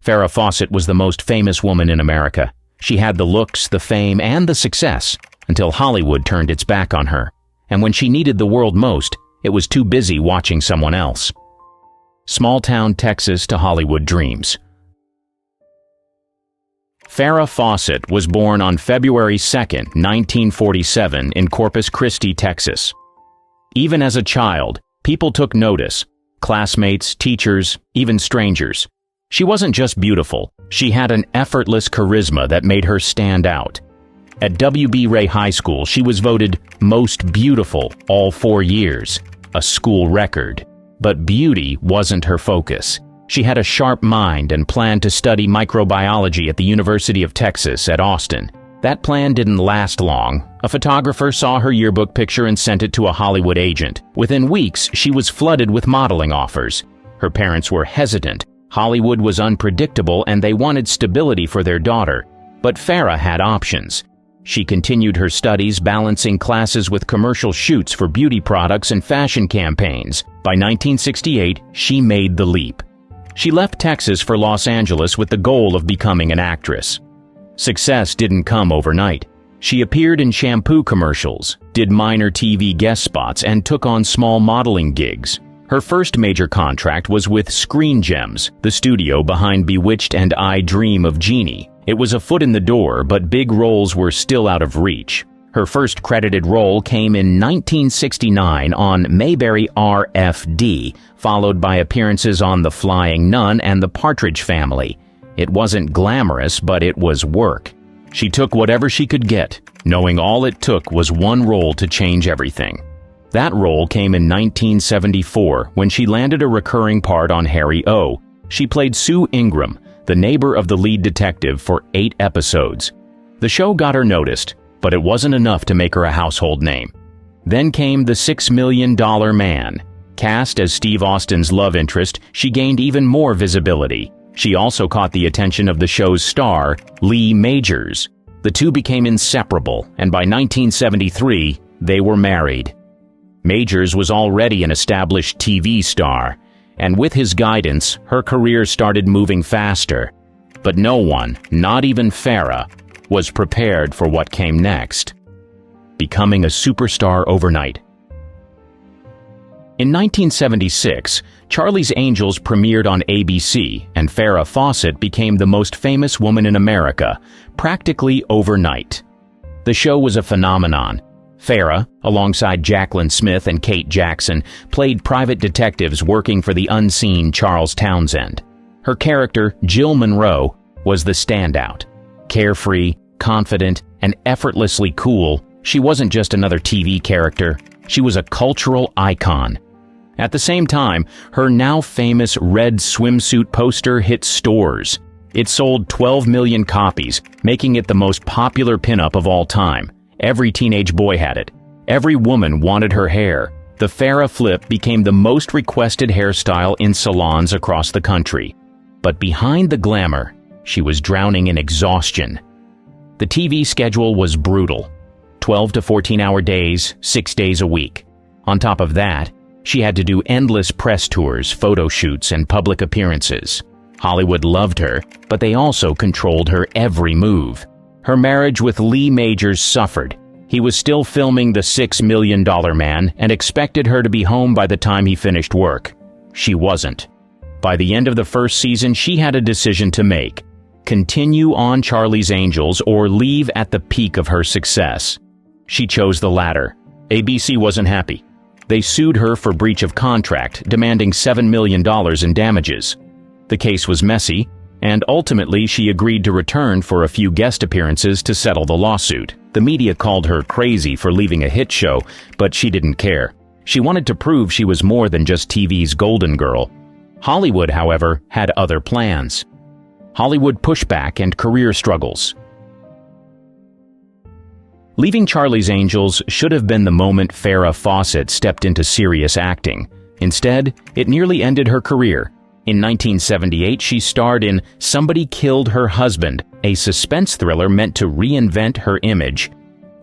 Farah Faucet was the most famous woman in America. She had the looks, the fame, and the success until Hollywood turned its back on her. And when she needed the world most, it was too busy watching someone else. Small-town Texas to Hollywood dreams. Farah Faucet was born on February 2, 1947, in Corpus Christi, Texas. Even as a child, people took notice. Classmates, teachers, even strangers. She wasn't just beautiful, she had an effortless charisma that made her stand out. At W.B. Ray High School, she was voted Most Beautiful all 4 years, a school record. But beauty wasn't her focus. She had a sharp mind and planned to study microbiology at the University of Texas at Austin. That plan didn't last long. A photographer saw her yearbook picture and sent it to a Hollywood agent. Within weeks, she was flooded with modeling offers. Her parents were hesitant. Hollywood was unpredictable and they wanted stability for their daughter. But Farah had options. She continued her studies, balancing classes with commercial shoots for beauty products and fashion campaigns. By 1968, she made the leap. She left Texas for Los Angeles with the goal of becoming an actress. Success didn't come overnight. She appeared in shampoo commercials, did minor TV guest spots, and took on small modeling gigs. Her first major contract was with Screen Gems, the studio behind Bewitched and I Dream of Jeannie. It was a foot in the door, but big roles were still out of reach. Her first credited role came in 1969 on Mayberry RFD, followed by appearances on The Flying Nun and The Partridge Family. It wasn't glamorous, but it was work. She took whatever she could get, knowing all it took was one role to change everything. That role came in 1974 when she landed a recurring part on Harry O. She played Sue Ingram, the neighbor of the lead detective, for 8 episodes. The show got her noticed, but it wasn't enough to make her a household name. Then came The $6 Million Man. Cast as Steve Austin's love interest, she gained even more visibility. She also caught the attention of the show's star, Lee Majors. The two became inseparable, and by 1973, they were married. Majors was already an established TV star, and with his guidance, her career started moving faster. But no one, not even Farah, was prepared for what came next. Becoming a superstar overnight. In 1976, Charlie's Angels premiered on ABC, and Farah Fawcett became the most famous woman in America, practically overnight. The show was a phenomenon. Farah, alongside Jaclyn Smith and Kate Jackson, played private detectives working for the unseen Charles Townsend. Her character, Jill Monroe, was the standout. Carefree, confident, and effortlessly cool, she wasn't just another TV character, she was a cultural icon. At the same time, her now famous red swimsuit poster hit stores. It sold 12 million copies, making it the most popular pinup of all time. Every teenage boy had it. Every woman wanted her hair. The Farah flip became the most requested hairstyle in salons across the country. But behind the glamour, she was drowning in exhaustion. The TV schedule was brutal. 12 to 14-hour days, 6 days a week. On top of that, she had to do endless press tours, photo shoots, and public appearances. Hollywood loved her, but they also controlled her every move. Her marriage with Lee Majors suffered. He was still filming The $6 Million Man and expected her to be home by the time he finished work. She wasn't. By the end of the first season, she had a decision to make: continue on Charlie's Angels or leave at the peak of her success. She chose the latter. ABC wasn't happy. They sued her for breach of contract, demanding $7 million in damages. The case was messy, and ultimately she agreed to return for a few guest appearances to settle the lawsuit. The media called her crazy for leaving a hit show, but she didn't care. She wanted to prove she was more than just TV's golden girl. Hollywood, however, had other plans. Hollywood pushback and career struggles. Leaving Charlie's Angels should have been the moment Farah Fawcett stepped into serious acting. Instead, it nearly ended her career. In 1978, she starred in Somebody Killed Her Husband, a suspense thriller meant to reinvent her image.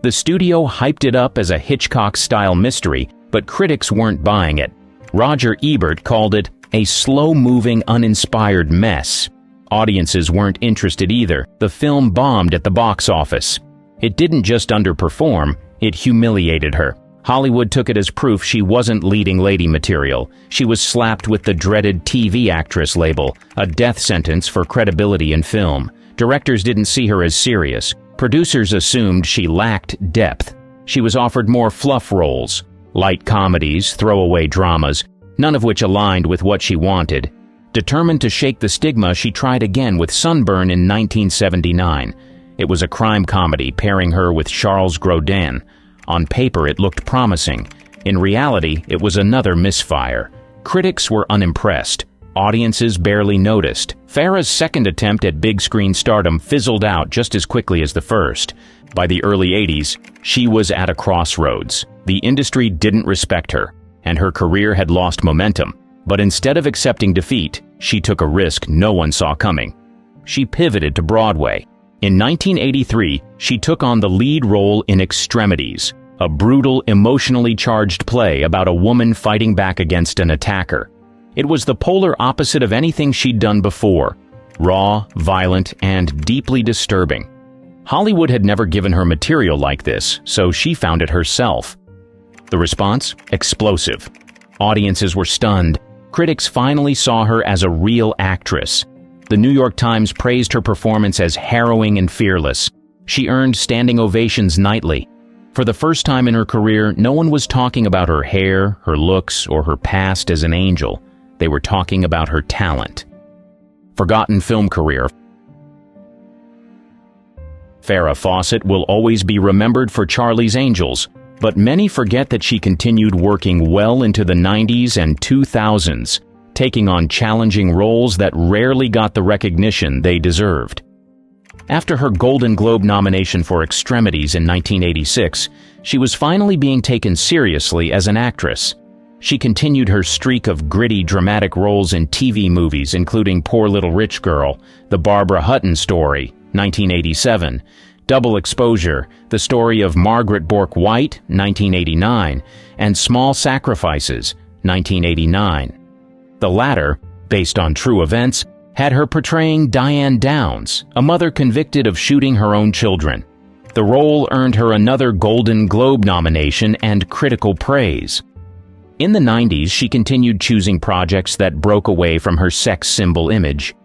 The studio hyped it up as a Hitchcock-style mystery, but critics weren't buying it. Roger Ebert called it a slow-moving, uninspired mess. Audiences weren't interested either. The film bombed at the box office. It didn't just underperform, it humiliated her. Hollywood took it as proof she wasn't leading lady material. She was slapped with the dreaded TV actress label, a death sentence for credibility in film. Directors didn't see her as serious. Producers assumed she lacked depth. She was offered more fluff roles, light comedies, throwaway dramas, none of which aligned with what she wanted. Determined to shake the stigma, she tried again with Sunburn in 1979. It was a crime comedy pairing her with Charles Grodin. On paper, it looked promising. In reality, it was another misfire. Critics were unimpressed. Audiences barely noticed. Farah's second attempt at big screen stardom fizzled out just as quickly as the first. By the early 80s, she was at a crossroads. The industry didn't respect her, and her career had lost momentum. But instead of accepting defeat, she took a risk no one saw coming. She pivoted to Broadway. In 1983, she took on the lead role in Extremities, a brutal, emotionally charged play about a woman fighting back against an attacker. It was the polar opposite of anything she'd done before: raw, violent, and deeply disturbing. Hollywood had never given her material like this, so she found it herself. The response? Explosive. Audiences were stunned. Critics finally saw her as a real actress. The New York Times praised her performance as harrowing and fearless. She earned standing ovations nightly. For the first time in her career, no one was talking about her hair, her looks, or her past as an angel. They were talking about her talent. Forgotten film career. Farah Fawcett will always be remembered for Charlie's Angels, but many forget that she continued working well into the 90s and 2000s, taking on challenging roles that rarely got the recognition they deserved. After her Golden Globe nomination for Extremities in 1986, she was finally being taken seriously as an actress. She continued her streak of gritty, dramatic roles in TV movies, including Poor Little Rich Girl, The Barbara Hutton Story, 1987, Double Exposure, The Story of Margaret Bourke White, 1989, and Small Sacrifices, 1989. The latter, based on true events, had her portraying Diane Downs, a mother convicted of shooting her own children. The role earned her another Golden Globe nomination and critical praise. In the 90s, she continued choosing projects that broke away from her sex symbol image.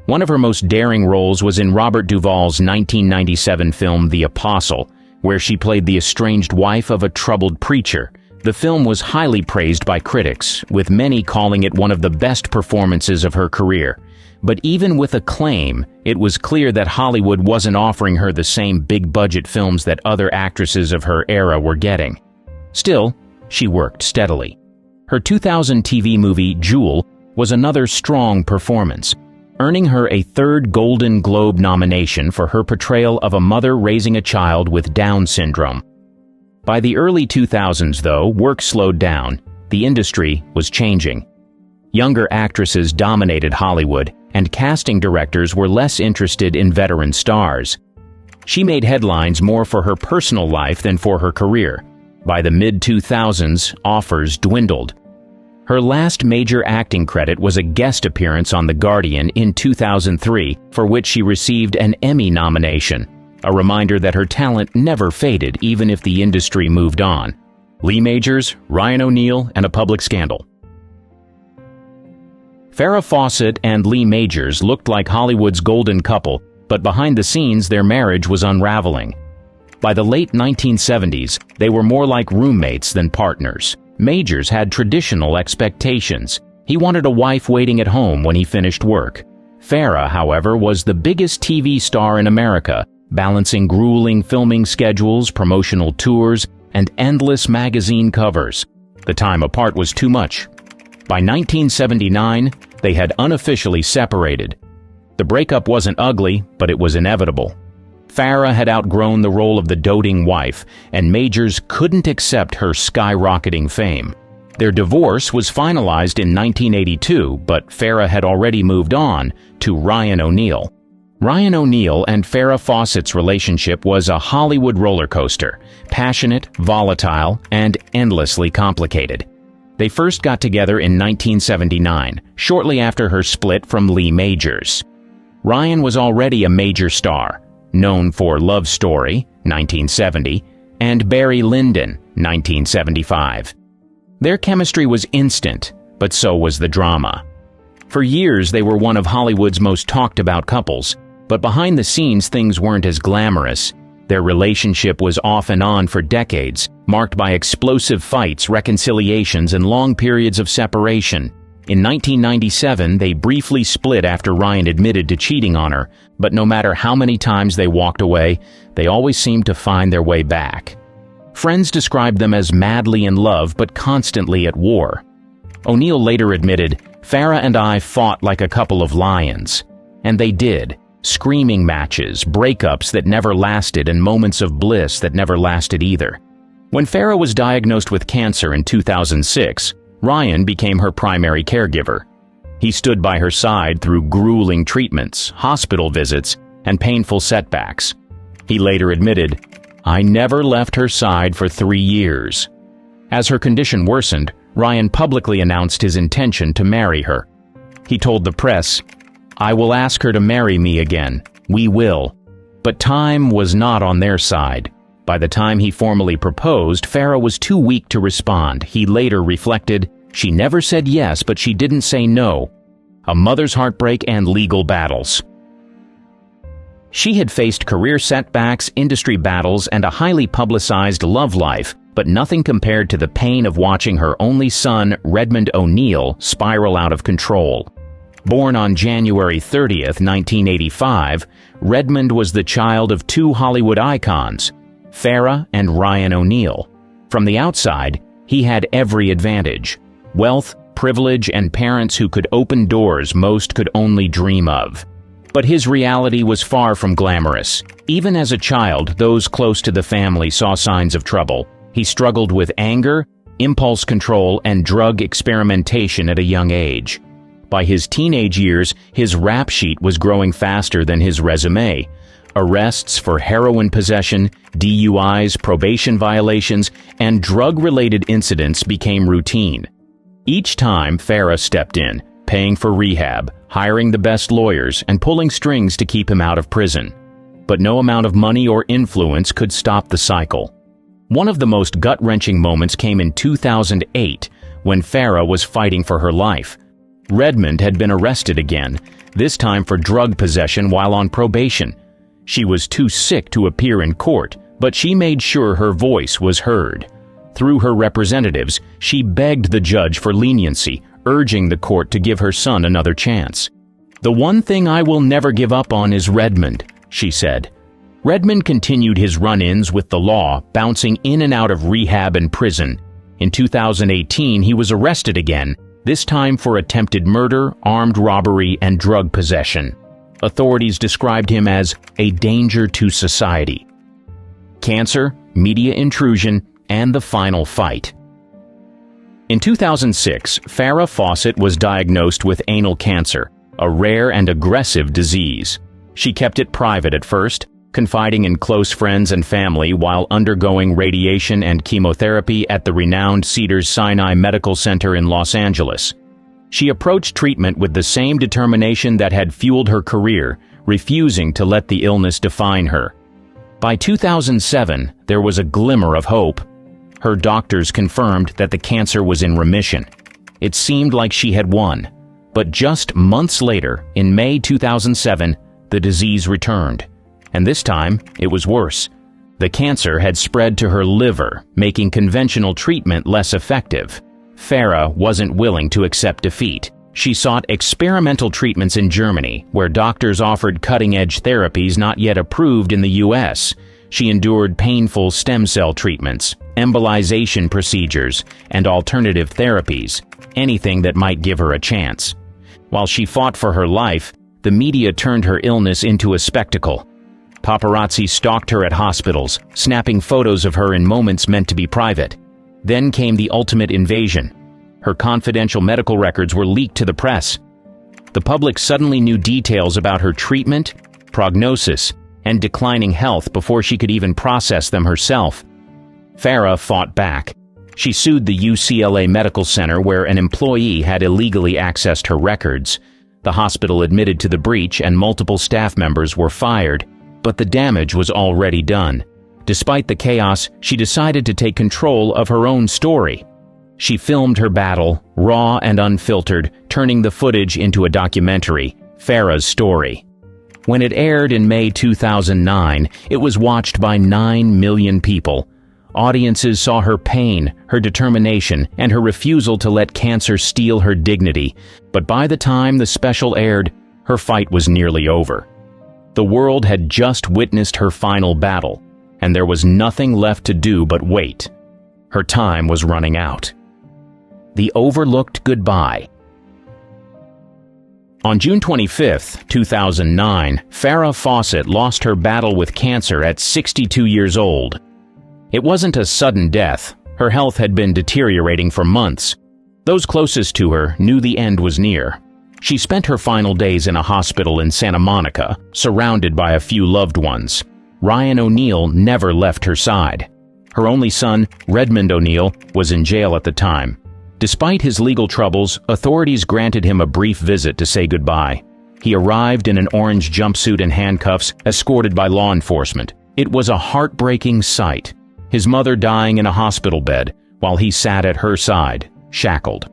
One of her most daring roles was in Robert Duvall's 1997 film The Apostle, where she played the estranged wife of a troubled preacher. The film was highly praised by critics, with many calling it one of the best performances of her career. But even with acclaim, it was clear that Hollywood wasn't offering her the same big-budget films that other actresses of her era were getting. Still, she worked steadily. Her 2000 TV movie, Jewel, was another strong performance, earning her a third Golden Globe nomination for her portrayal of a mother raising a child with Down syndrome. By the early 2000s, though, work slowed down. The industry was changing. Younger actresses dominated Hollywood, and casting directors were less interested in veteran stars. She made headlines more for her personal life than for her career. By the mid-2000s, offers dwindled. Her last major acting credit was a guest appearance on The Guardian in 2003, for which she received an Emmy nomination, a reminder that her talent never faded even if the industry moved on. Lee Majors, Ryan O'Neal, and a public scandal. Farah Fawcett and Lee Majors looked like Hollywood's golden couple, but behind the scenes their marriage was unraveling. By the late 1970s, they were more like roommates than partners. Majors had traditional expectations. He wanted a wife waiting at home when he finished work. Farah, however, was the biggest TV star in America, balancing grueling filming schedules, promotional tours, and endless magazine covers. The time apart was too much. By 1979, they had unofficially separated. The breakup wasn't ugly, but it was inevitable. Farah had outgrown the role of the doting wife, and Majors couldn't accept her skyrocketing fame. Their divorce was finalized in 1982, but Farah had already moved on to Ryan O'Neal. Ryan O'Neal and Farah Fawcett's relationship was a Hollywood roller coaster, passionate, volatile, and endlessly complicated. They first got together in 1979, shortly after her split from Lee Majors. Ryan was already a major star, known for Love Story, 1970, and Barry Lyndon, 1975. Their chemistry was instant, but so was the drama. For years, they were one of Hollywood's most talked-about couples, but behind the scenes things weren't as glamorous. Their relationship was off and on for decades, marked by explosive fights, reconciliations, and long periods of separation. In 1997, they briefly split after Ryan admitted to cheating on her, but no matter how many times they walked away, they always seemed to find their way back. Friends described them as madly in love but constantly at war. O'Neal later admitted, "Farah and I fought like a couple of lions." And they did. Screaming matches, breakups that never lasted, and moments of bliss that never lasted either. When Farah was diagnosed with cancer in 2006, Ryan became her primary caregiver. He stood by her side through grueling treatments, hospital visits, and painful setbacks. He later admitted, "I never left her side for 3 years." As her condition worsened, Ryan publicly announced his intention to marry her. He told the press, "I will ask her to marry me again. We will." But time was not on their side. By the time he formally proposed, Farah was too weak to respond. He later reflected, "She never said yes, but she didn't say no." A mother's heartbreak and legal battles. She had faced career setbacks, industry battles, and a highly publicized love life, but nothing compared to the pain of watching her only son, Redmond O'Neill, spiral out of control. Born on January 30th, 1985, Redmond was the child of two Hollywood icons, Farah and Ryan O'Neill. From the outside, he had every advantage: wealth, privilege, and parents who could open doors most could only dream of. But his reality was far from glamorous. Even as a child, those close to the family saw signs of trouble. He struggled with anger, impulse control, and drug experimentation at a young age. By his teenage years, his rap sheet was growing faster than his resume. Arrests for heroin possession, DUIs, probation violations, and drug-related incidents became routine. Each time, Farah stepped in, paying for rehab, hiring the best lawyers, and pulling strings to keep him out of prison. But no amount of money or influence could stop the cycle. One of the most gut-wrenching moments came in 2008, when Farah was fighting for her life. Redmond had been arrested again, this time for drug possession while on probation. She was too sick to appear in court, but she made sure her voice was heard. Through her representatives, she begged the judge for leniency, urging the court to give her son another chance. "The one thing I will never give up on is Redmond," she said. Redmond continued his run-ins with the law, bouncing in and out of rehab and prison. In 2018, he was arrested again, this time for attempted murder, armed robbery, and drug possession. Authorities described him as a danger to society. Cancer, media intrusion, and the final fight. In 2006, Farah Faucet was diagnosed with anal cancer, a rare and aggressive disease. She kept it private at first, confiding in close friends and family while undergoing radiation and chemotherapy at the renowned Cedars-Sinai Medical Center in Los Angeles. She approached treatment with the same determination that had fueled her career, refusing to let the illness define her. By 2007, there was a glimmer of hope. Her doctors confirmed that the cancer was in remission. It seemed like she had won. But just months later, in May 2007, the disease returned. And this time, it was worse. The cancer had spread to her liver, making conventional treatment less effective. Farah wasn't willing to accept defeat. She sought experimental treatments in Germany, where doctors offered cutting-edge therapies not yet approved in the US. She endured painful stem cell treatments, embolization procedures, and alternative therapies, anything that might give her a chance. While she fought for her life, the media turned her illness into a spectacle. Paparazzi stalked her at hospitals, snapping photos of her in moments meant to be private. Then came the ultimate invasion. Her confidential medical records were leaked to the press. The public suddenly knew details about her treatment, prognosis, and declining health before she could even process them herself. Farah fought back. She sued the UCLA Medical Center where an employee had illegally accessed her records. The hospital admitted to the breach and multiple staff members were fired. But the damage was already done. Despite the chaos, she decided to take control of her own story. She filmed her battle, raw and unfiltered, turning the footage into a documentary, Farah's Story. When it aired in May 2009, it was watched by 9 million people. Audiences saw her pain, her determination, and her refusal to let cancer steal her dignity. But by the time the special aired, her fight was nearly over. The world had just witnessed her final battle, and there was nothing left to do but wait. Her time was running out. The overlooked goodbye. On June 25, 2009, Farah Faucet lost her battle with cancer at 62 years old. It wasn't a sudden death. Her health had been deteriorating for months. Those closest to her knew the end was near. She spent her final days in a hospital in Santa Monica, surrounded by a few loved ones. Ryan O'Neill never left her side. Her only son, Redmond O'Neill, was in jail at the time. Despite his legal troubles, authorities granted him a brief visit to say goodbye. He arrived in an orange jumpsuit and handcuffs, escorted by law enforcement. It was a heartbreaking sight. His mother dying in a hospital bed, while he sat at her side, shackled.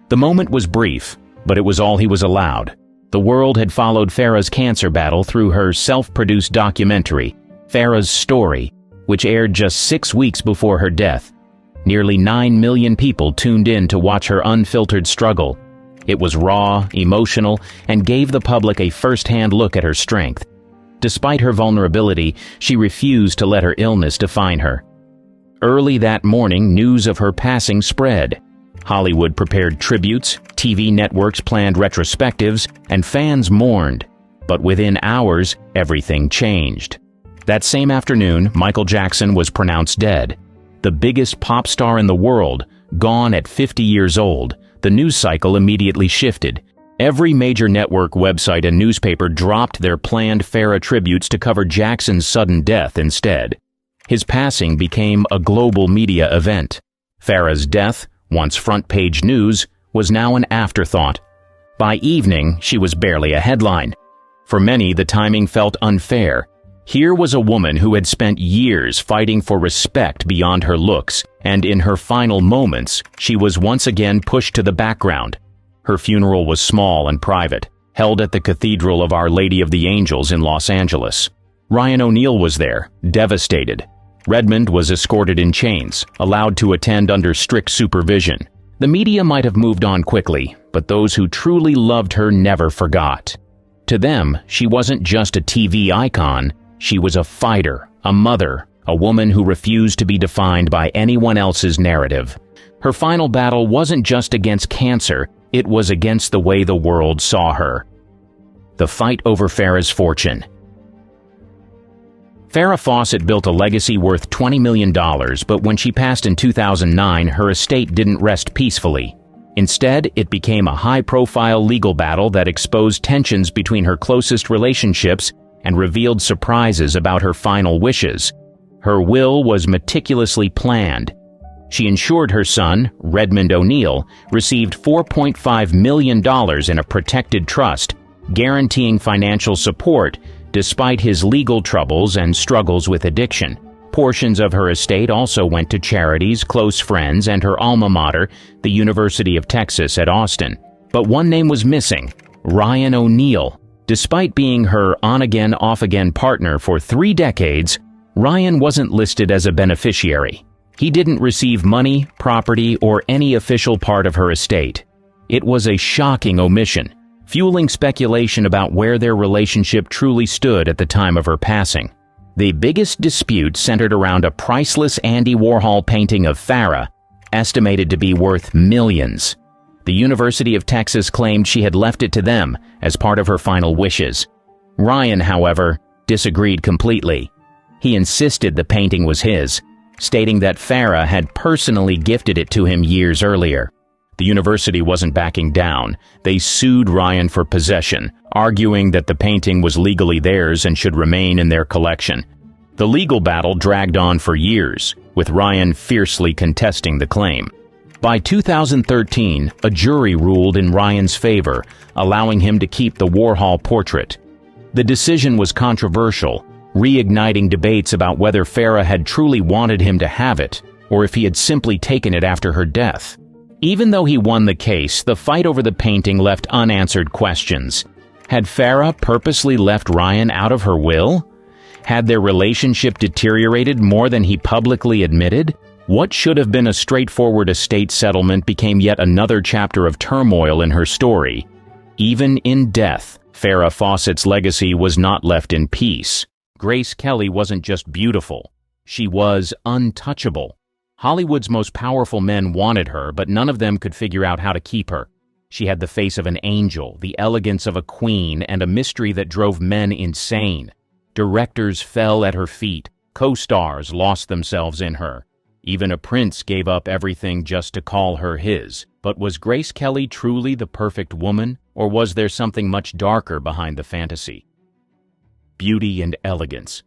The moment was brief, but it was all he was allowed. The world had followed Farah's cancer battle through her self-produced documentary, Farah's Story, which aired just 6 weeks before her death. Nearly 9 million people tuned in to watch her unfiltered struggle. It was raw, emotional, and gave the public a first-hand look at her strength. Despite her vulnerability, she refused to let her illness define her. Early that morning, news of her passing spread. Hollywood prepared tributes, TV networks planned retrospectives, and fans mourned. But within hours, everything changed. That same afternoon, Michael Jackson was pronounced dead. The biggest pop star in the world, gone at 50 years old. The news cycle immediately shifted. Every major network, website, and newspaper dropped their planned Farah tributes to cover Jackson's sudden death instead. His passing became a global media event. Farah's death, once front-page news, was now an afterthought. By evening, she was barely a headline. For many, the timing felt unfair. Here was a woman who had spent years fighting for respect beyond her looks, and in her final moments, she was once again pushed to the background. Her funeral was small and private, held at the Cathedral of Our Lady of the Angels in Los Angeles. Ryan O'Neal was there, devastated. Redmond was escorted in chains, allowed to attend under strict supervision. The media might have moved on quickly, but those who truly loved her never forgot. To them, she wasn't just a TV icon. She was a fighter, a mother, a woman who refused to be defined by anyone else's narrative. Her final battle wasn't just against cancer, it was against the way the world saw her. The fight over Farah's fortune. Farah Faucet built a legacy worth $20 million, but when she passed in 2009, her estate didn't rest peacefully. Instead, it became a high-profile legal battle that exposed tensions between her closest relationships and revealed surprises about her final wishes. Her will was meticulously planned. She ensured her son, Redmond O'Neal, received $4.5 million in a protected trust, guaranteeing financial support despite his legal troubles and struggles with addiction. Portions of her estate also went to charities, close friends, and her alma mater, the University of Texas at Austin. But one name was missing: Ryan O'Neal. Despite being her on-again, off-again partner for 3 decades, Ryan wasn't listed as a beneficiary. He didn't receive money, property, or any official part of her estate. It was a shocking omission, fueling speculation about where their relationship truly stood at the time of her passing. The biggest dispute centered around a priceless Andy Warhol painting of Farah, estimated to be worth millions. The University of Texas claimed she had left it to them as part of her final wishes. Ryan, however, disagreed completely. He insisted the painting was his, stating that Farah had personally gifted it to him years earlier. The university wasn't backing down. They sued Ryan for possession, arguing that the painting was legally theirs and should remain in their collection. The legal battle dragged on for years, with Ryan fiercely contesting the claim. By 2013, a jury ruled in Ryan's favor, allowing him to keep the Warhol portrait. The decision was controversial, reigniting debates about whether Farah had truly wanted him to have it, or if he had simply taken it after her death. Even though he won the case, the fight over the painting left unanswered questions. Had Farah purposely left Ryan out of her will? Had their relationship deteriorated more than he publicly admitted? What should have been a straightforward estate settlement became yet another chapter of turmoil in her story. Even in death, Farah Fawcet's legacy was not left in peace. Grace Kelly wasn't just beautiful. She was untouchable. Hollywood's most powerful men wanted her, but none of them could figure out how to keep her. She had the face of an angel, the elegance of a queen, and a mystery that drove men insane. Directors fell at her feet. Co-stars lost themselves in her. Even a prince gave up everything just to call her his. But was Grace Kelly truly the perfect woman, or was there something much darker behind the fantasy? Beauty and elegance.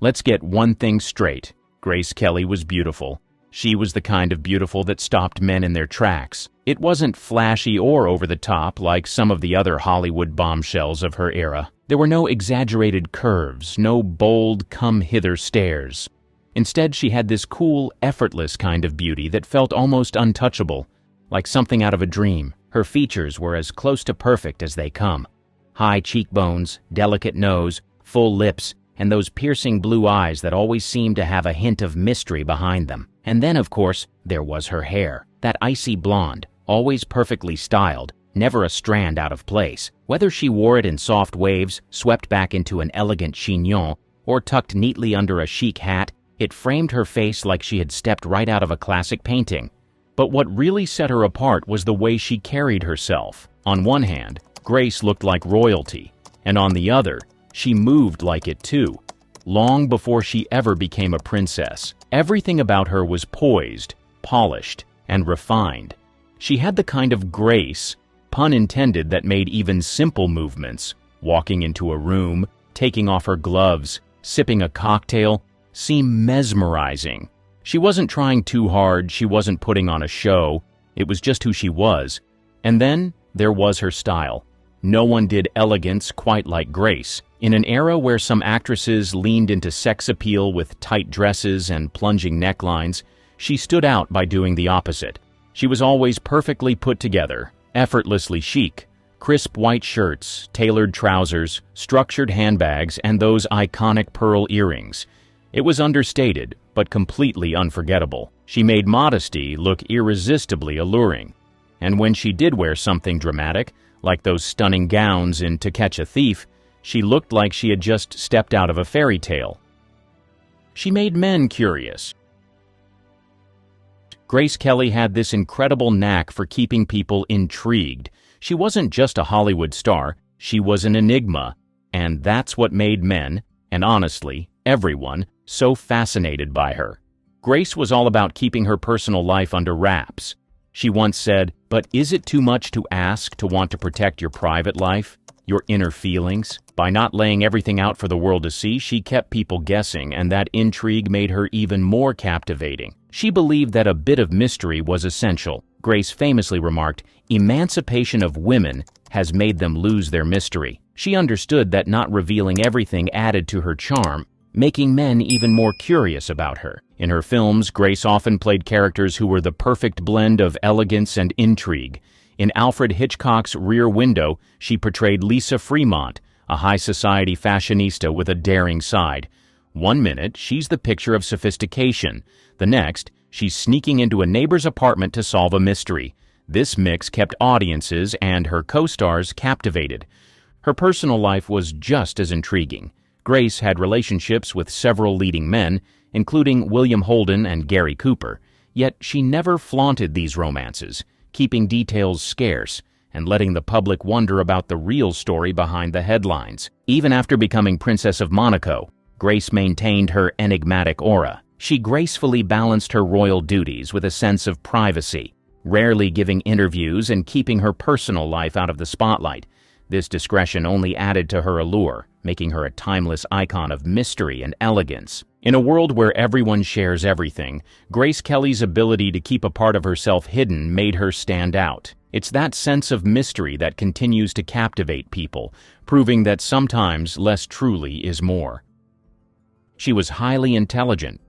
Let's get one thing straight. Grace Kelly was beautiful. She was the kind of beautiful that stopped men in their tracks. It wasn't flashy or over the top like some of the other Hollywood bombshells of her era. There were no exaggerated curves, no bold come-hither stares. Instead, she had this cool, effortless kind of beauty that felt almost untouchable, like something out of a dream. Her features were as close to perfect as they come. High cheekbones, delicate nose, full lips, and those piercing blue eyes that always seemed to have a hint of mystery behind them. And then, of course, there was her hair, that icy blonde, always perfectly styled, never a strand out of place. Whether she wore it in soft waves, swept back into an elegant chignon, or tucked neatly under a chic hat, it framed her face like she had stepped right out of a classic painting. But what really set her apart was the way she carried herself. On one hand, Grace looked like royalty, and on the other, she moved like it too. Long before she ever became a princess, everything about her was poised, polished, and refined. She had the kind of grace, pun intended, that made even simple movements, walking into a room, taking off her gloves, sipping a cocktail, seem mesmerizing. She wasn't trying too hard, she wasn't putting on a show, it was just who she was. And then there was her style. No one did elegance quite like Grace. In an era where some actresses leaned into sex appeal with tight dresses and plunging necklines, she stood out by doing the opposite. She was always perfectly put together, effortlessly chic. Crisp white shirts, tailored trousers, structured handbags, and those iconic pearl earrings. It was understated, but completely unforgettable. She made modesty look irresistibly alluring. And when she did wear something dramatic, like those stunning gowns in To Catch a Thief, she looked like she had just stepped out of a fairy tale. She made men curious. Grace Kelly had this incredible knack for keeping people intrigued. She wasn't just a Hollywood star, she was an enigma, and that's what made men, and honestly, everyone, so fascinated by her. Grace was all about keeping her personal life under wraps. She once said, "But is it too much to ask to want to protect your private life, your inner feelings?" By not laying everything out for the world to see, she kept people guessing, and that intrigue made her even more captivating. She believed that a bit of mystery was essential. Grace famously remarked, "Emancipation of women has made them lose their mystery." She understood that not revealing everything added to her charm, making men even more curious about her. In her films, Grace often played characters who were the perfect blend of elegance and intrigue. In Alfred Hitchcock's Rear Window, she portrayed Lisa Fremont, a high-society fashionista with a daring side. One minute, she's the picture of sophistication. The next, she's sneaking into a neighbor's apartment to solve a mystery. This mix kept audiences and her co-stars captivated. Her personal life was just as intriguing. Grace had relationships with several leading men, including William Holden and Gary Cooper, yet she never flaunted these romances, keeping details scarce and letting the public wonder about the real story behind the headlines. Even after becoming Princess of Monaco, Grace maintained her enigmatic aura. She gracefully balanced her royal duties with a sense of privacy, rarely giving interviews and keeping her personal life out of the spotlight. This discretion only added to her allure, making her a timeless icon of mystery and elegance. In a world where everyone shares everything, Grace Kelly's ability to keep a part of herself hidden made her stand out. It's that sense of mystery that continues to captivate people, proving that sometimes less truly is more. She was highly intelligent.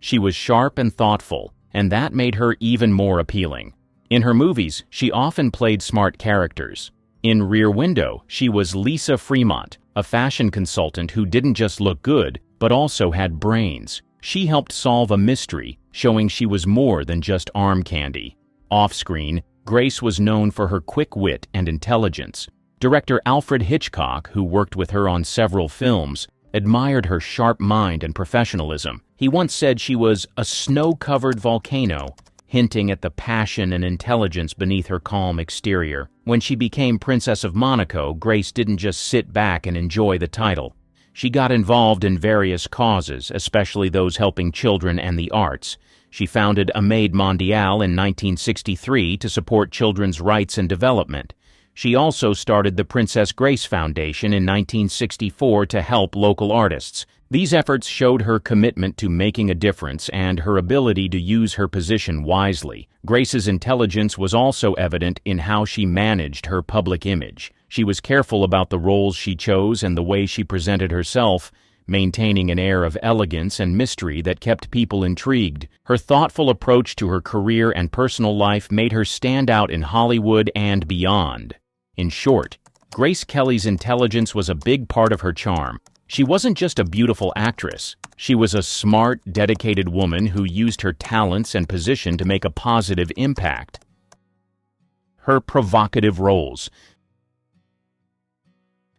She was sharp and thoughtful, and that made her even more appealing. In her movies, she often played smart characters. In Rear Window, she was Lisa Fremont, a fashion consultant who didn't just look good, but also had brains. She helped solve a mystery, showing she was more than just arm candy. Off-screen, Grace was known for her quick wit and intelligence. Director Alfred Hitchcock, who worked with her on several films, admired her sharp mind and professionalism. He once said she was a snow-covered volcano, hinting at the passion and intelligence beneath her calm exterior. When she became Princess of Monaco, Grace didn't just sit back and enjoy the title. She got involved in various causes, especially those helping children and the arts. She founded Aide Mondiale in 1963 to support children's rights and development. She also started the Princess Grace Foundation in 1964 to help local artists. These efforts showed her commitment to making a difference and her ability to use her position wisely. Grace's intelligence was also evident in how she managed her public image. She was careful about the roles she chose and the way she presented herself, maintaining an air of elegance and mystery that kept people intrigued. Her thoughtful approach to her career and personal life made her stand out in Hollywood and beyond. In short, Grace Kelly's intelligence was a big part of her charm. She wasn't just a beautiful actress. She was a smart, dedicated woman who used her talents and position to make a positive impact. Her provocative roles.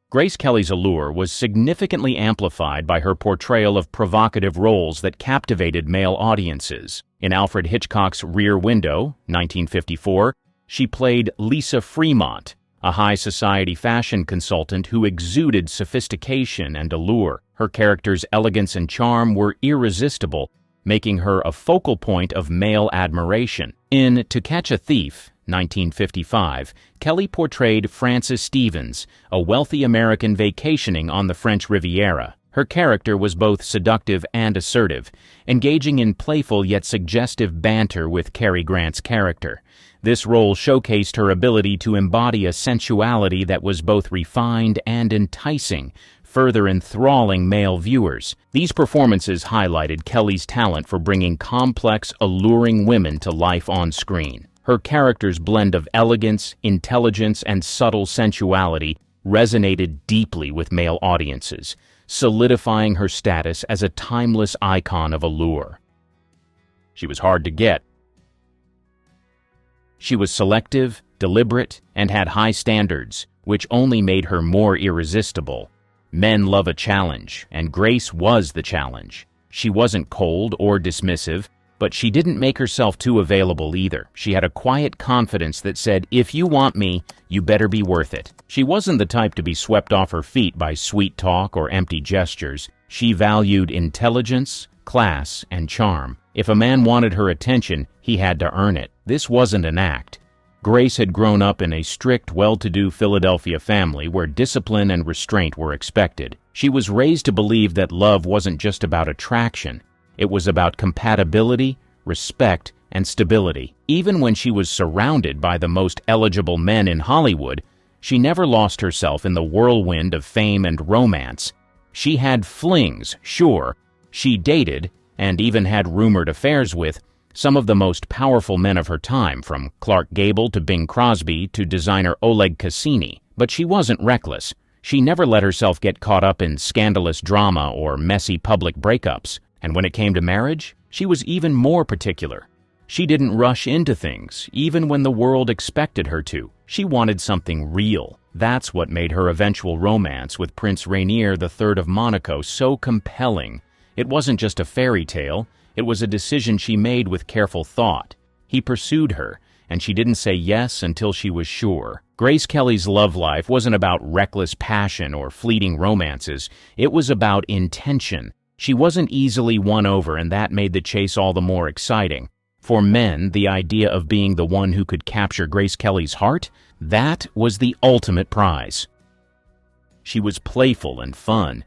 Grace Kelly's allure was significantly amplified by her portrayal of provocative roles that captivated male audiences. In Alfred Hitchcock's Rear Window, 1954, she played Lisa Fremont, a high-society fashion consultant who exuded sophistication and allure. Her character's elegance and charm were irresistible, making her a focal point of male admiration. In To Catch a Thief, 1955, Kelly portrayed Frances Stevens, a wealthy American vacationing on the French Riviera. Her character was both seductive and assertive, engaging in playful yet suggestive banter with Cary Grant's character. This role showcased her ability to embody a sensuality that was both refined and enticing, further enthralling male viewers. These performances highlighted Kelly's talent for bringing complex, alluring women to life on screen. Her character's blend of elegance, intelligence, and subtle sensuality resonated deeply with male audiences, solidifying her status as a timeless icon of allure. She was hard to get. She was selective, deliberate, and had high standards, which only made her more irresistible. Men love a challenge, and Grace was the challenge. She wasn't cold or dismissive, but she didn't make herself too available either. She had a quiet confidence that said, "If you want me, you better be worth it." She wasn't the type to be swept off her feet by sweet talk or empty gestures. She valued intelligence, class, and charm. If a man wanted her attention, he had to earn it. This wasn't an act. Grace had grown up in a strict, well-to-do Philadelphia family where discipline and restraint were expected. She was raised to believe that love wasn't just about attraction. It was about compatibility, respect, and stability. Even when she was surrounded by the most eligible men in Hollywood, she never lost herself in the whirlwind of fame and romance. She had flings, sure. She dated, and even had rumored affairs with, some of the most powerful men of her time, from Clark Gable to Bing Crosby to designer Oleg Cassini. But she wasn't reckless. She never let herself get caught up in scandalous drama or messy public breakups. And when it came to marriage, she was even more particular. She didn't rush into things, even when the world expected her to. She wanted something real. That's what made her eventual romance with Prince Rainier III of Monaco so compelling. It wasn't just a fairy tale. It was a decision she made with careful thought. He pursued her, and she didn't say yes until she was sure. Grace Kelly's love life wasn't about reckless passion or fleeting romances. It was about intention. She wasn't easily won over, and that made the chase all the more exciting. For men, the idea of being the one who could capture Grace Kelly's heart, that was the ultimate prize. She was playful and fun.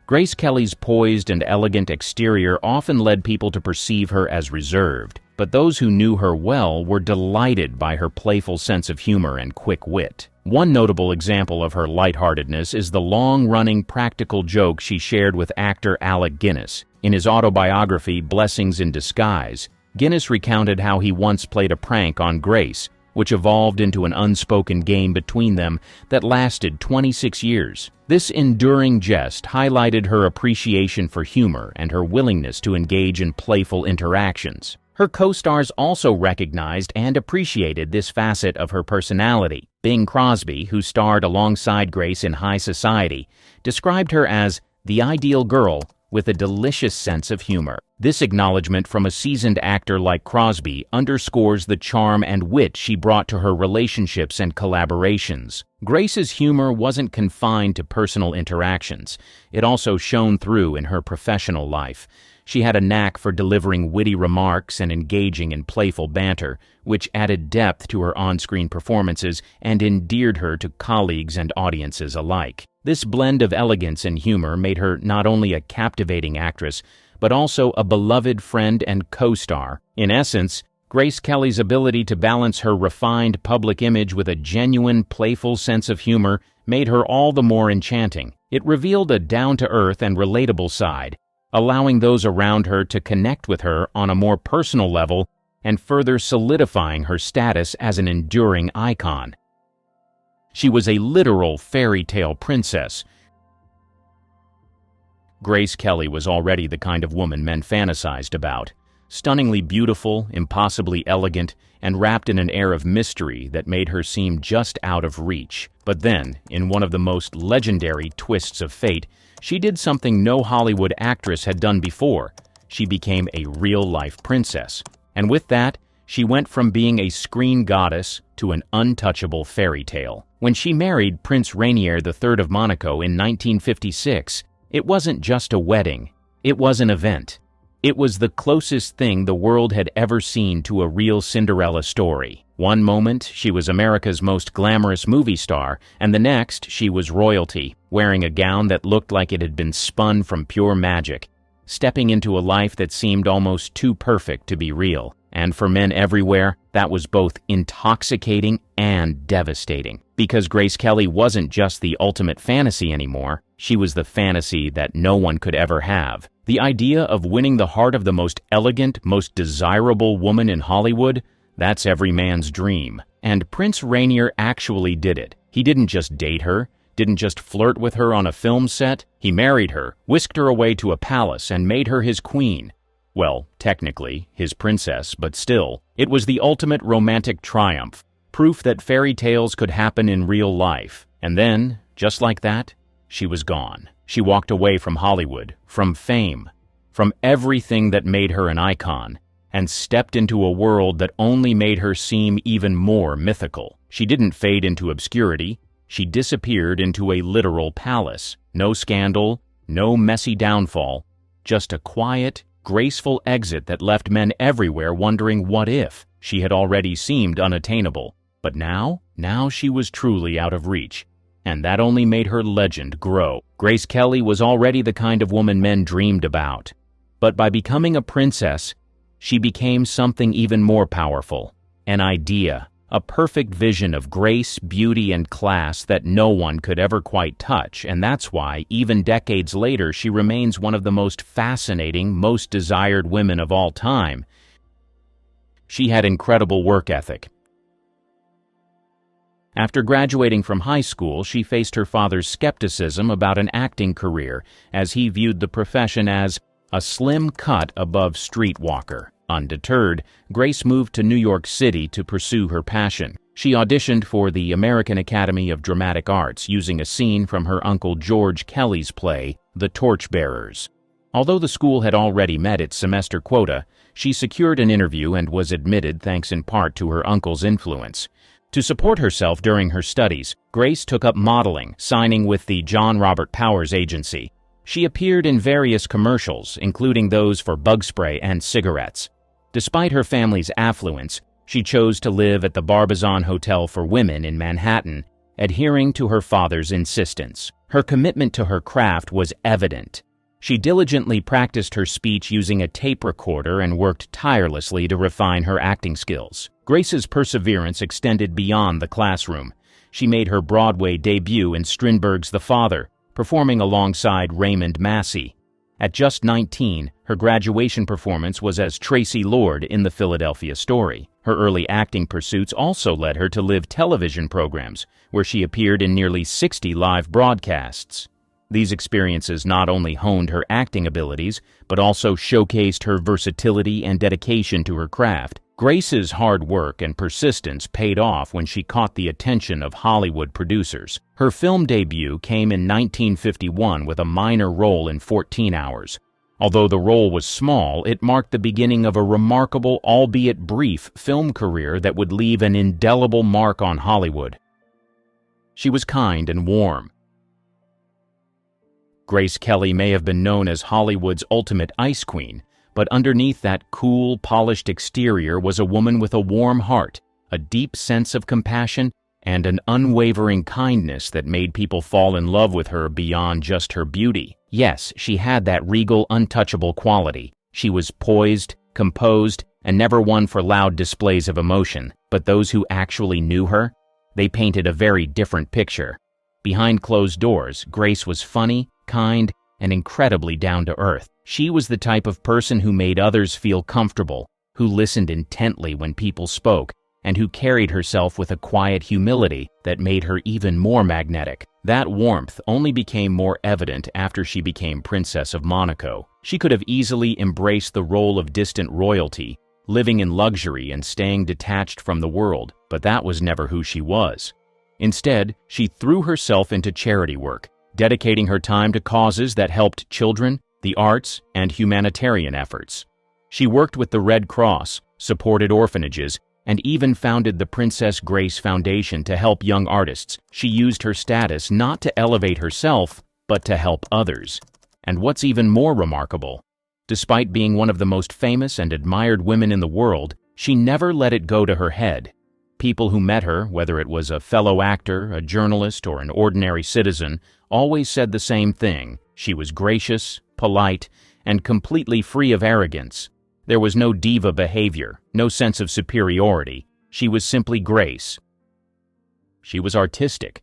Grace Kelly's poised and elegant exterior often led people to perceive her as reserved, but those who knew her well were delighted by her playful sense of humor and quick wit. One notable example of her lightheartedness is the long-running practical joke she shared with actor Alec Guinness. In his autobiography, Blessings in Disguise, Guinness recounted how he once played a prank on Grace, which evolved into an unspoken game between them that lasted 26 years. This enduring jest highlighted her appreciation for humor and her willingness to engage in playful interactions. Her co-stars also recognized and appreciated this facet of her personality. Bing Crosby, who starred alongside Grace in High Society, described her as the ideal girl with a delicious sense of humor. This acknowledgement from a seasoned actor like Crosby underscores the charm and wit she brought to her relationships and collaborations. Grace's humor wasn't confined to personal interactions. It also shone through in her professional life. She had a knack for delivering witty remarks and engaging in playful banter, which added depth to her on-screen performances and endeared her to colleagues and audiences alike. This blend of elegance and humor made her not only a captivating actress, but also a beloved friend and co-star. In essence, Grace Kelly's ability to balance her refined public image with a genuine, playful sense of humor made her all the more enchanting. It revealed a down-to-earth and relatable side, allowing those around her to connect with her on a more personal level and further solidifying her status as an enduring icon. She was a literal fairy tale princess. Grace Kelly was already the kind of woman men fantasized about. Stunningly beautiful, impossibly elegant, and wrapped in an air of mystery that made her seem just out of reach. But then, in one of the most legendary twists of fate, she did something no Hollywood actress had done before. She became a real-life princess. And with that, she went from being a screen goddess to an untouchable fairy tale. When she married Prince Rainier III of Monaco in 1956, it wasn't just a wedding, it was an event. It was the closest thing the world had ever seen to a real Cinderella story. One moment, she was America's most glamorous movie star, and the next, she was royalty, wearing a gown that looked like it had been spun from pure magic, stepping into a life that seemed almost too perfect to be real. And for men everywhere, that was both intoxicating and devastating. Because Grace Kelly wasn't just the ultimate fantasy anymore, she was the fantasy that no one could ever have. The idea of winning the heart of the most elegant, most desirable woman in Hollywood, that's every man's dream. And Prince Rainier actually did it. He didn't just date her, didn't just flirt with her on a film set. He married her, whisked her away to a palace, and made her his queen. Well, technically, his princess, but still, it was the ultimate romantic triumph, proof that fairy tales could happen in real life. And then, just like that, she was gone. She walked away from Hollywood, from fame, from everything that made her an icon, and stepped into a world that only made her seem even more mythical. She didn't fade into obscurity. She disappeared into a literal palace. No scandal, no messy downfall, just a quiet, graceful exit that left men everywhere wondering what if. She had already seemed unattainable, but now she was truly out of reach. And that only made her legend grow. Grace Kelly was already the kind of woman men dreamed about. But by becoming a princess, she became something even more powerful. An idea, a perfect vision of grace, beauty, and class that no one could ever quite touch. And that's why, even decades later, she remains one of the most fascinating, most desired women of all time. She had incredible work ethic. After graduating from high school, she faced her father's skepticism about an acting career, as he viewed the profession as a slim cut above streetwalker. Undeterred, Grace moved to New York City to pursue her passion. She auditioned for the American Academy of Dramatic Arts using a scene from her uncle George Kelly's play, The Torchbearers. Although the school had already met its semester quota, she secured an interview and was admitted thanks in part to her uncle's influence. To support herself during her studies, Grace took up modeling, signing with the John Robert Powers Agency. She appeared in various commercials, including those for bug spray and cigarettes. Despite her family's affluence, she chose to live at the Barbizon Hotel for Women in Manhattan, adhering to her father's insistence. Her commitment to her craft was evident. She diligently practiced her speech using a tape recorder and worked tirelessly to refine her acting skills. Grace's perseverance extended beyond the classroom. She made her Broadway debut in Strindberg's The Father, performing alongside Raymond Massey. At just 19, her graduation performance was as Tracy Lord in The Philadelphia Story. Her early acting pursuits also led her to live television programs, where she appeared in nearly 60 live broadcasts. These experiences not only honed her acting abilities, but also showcased her versatility and dedication to her craft. Grace's hard work and persistence paid off when she caught the attention of Hollywood producers. Her film debut came in 1951 with a minor role in 14 Hours. Although the role was small, it marked the beginning of a remarkable, albeit brief, film career that would leave an indelible mark on Hollywood. She was kind and warm. Grace Kelly may have been known as Hollywood's ultimate ice queen, but underneath that cool, polished exterior was a woman with a warm heart, a deep sense of compassion, and an unwavering kindness that made people fall in love with her beyond just her beauty. Yes, she had that regal, untouchable quality. She was poised, composed, and never one for loud displays of emotion. But those who actually knew her, they painted a very different picture. Behind closed doors, Grace was funny, kind, and incredibly down-to-earth. She was the type of person who made others feel comfortable, who listened intently when people spoke, and who carried herself with a quiet humility that made her even more magnetic. That warmth only became more evident after she became Princess of Monaco. She could have easily embraced the role of distant royalty, living in luxury and staying detached from the world, but that was never who she was. Instead, she threw herself into charity work, dedicating her time to causes that helped children, the arts, and humanitarian efforts. She worked with the Red Cross, supported orphanages, and even founded the Princess Grace Foundation to help young artists. She used her status not to elevate herself, but to help others. And what's even more remarkable, despite being one of the most famous and admired women in the world, she never let it go to her head. People who met her, whether it was a fellow actor, a journalist, or an ordinary citizen, always said the same thing. She was gracious, polite, and completely free of arrogance. There was no diva behavior, no sense of superiority. She was simply Grace. She was artistic.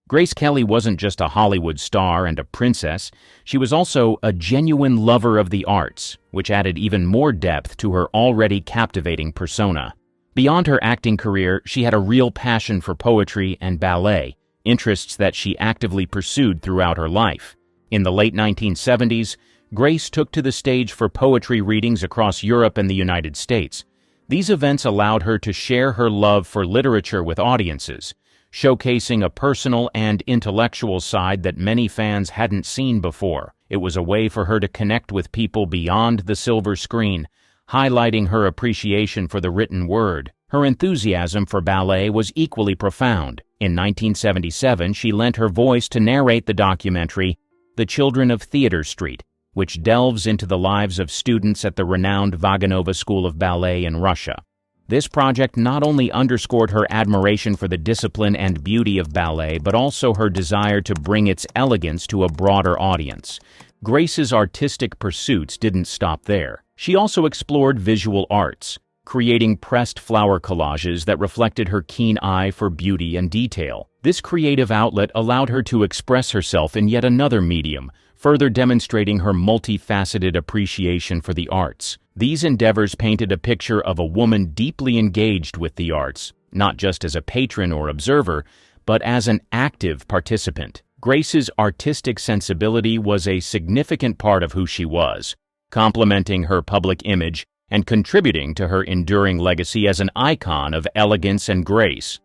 Grace Kelly wasn't just a Hollywood star and a princess, she was also a genuine lover of the arts, which added even more depth to her already captivating persona. Beyond her acting career, she had a real passion for poetry and ballet, interests that she actively pursued throughout her life. In the late 1970s, Grace took to the stage for poetry readings across Europe and the United States. These events allowed her to share her love for literature with audiences, showcasing a personal and intellectual side that many fans hadn't seen before. It was a way for her to connect with people beyond the silver screen, highlighting her appreciation for the written word. Her enthusiasm for ballet was equally profound. In 1977, she lent her voice to narrate the documentary The Children of Theatre Street, which delves into the lives of students at the renowned Vaganova School of Ballet in Russia. This project not only underscored her admiration for the discipline and beauty of ballet, but also her desire to bring its elegance to a broader audience. Grace's artistic pursuits didn't stop there. She also explored visual arts, creating pressed flower collages that reflected her keen eye for beauty and detail. This creative outlet allowed her to express herself in yet another medium, further demonstrating her multifaceted appreciation for the arts. These endeavors painted a picture of a woman deeply engaged with the arts, not just as a patron or observer, but as an active participant. Grace's artistic sensibility was a significant part of who she was, complementing her public image and contributing to her enduring legacy as an icon of elegance and grace.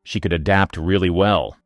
She could adapt really well.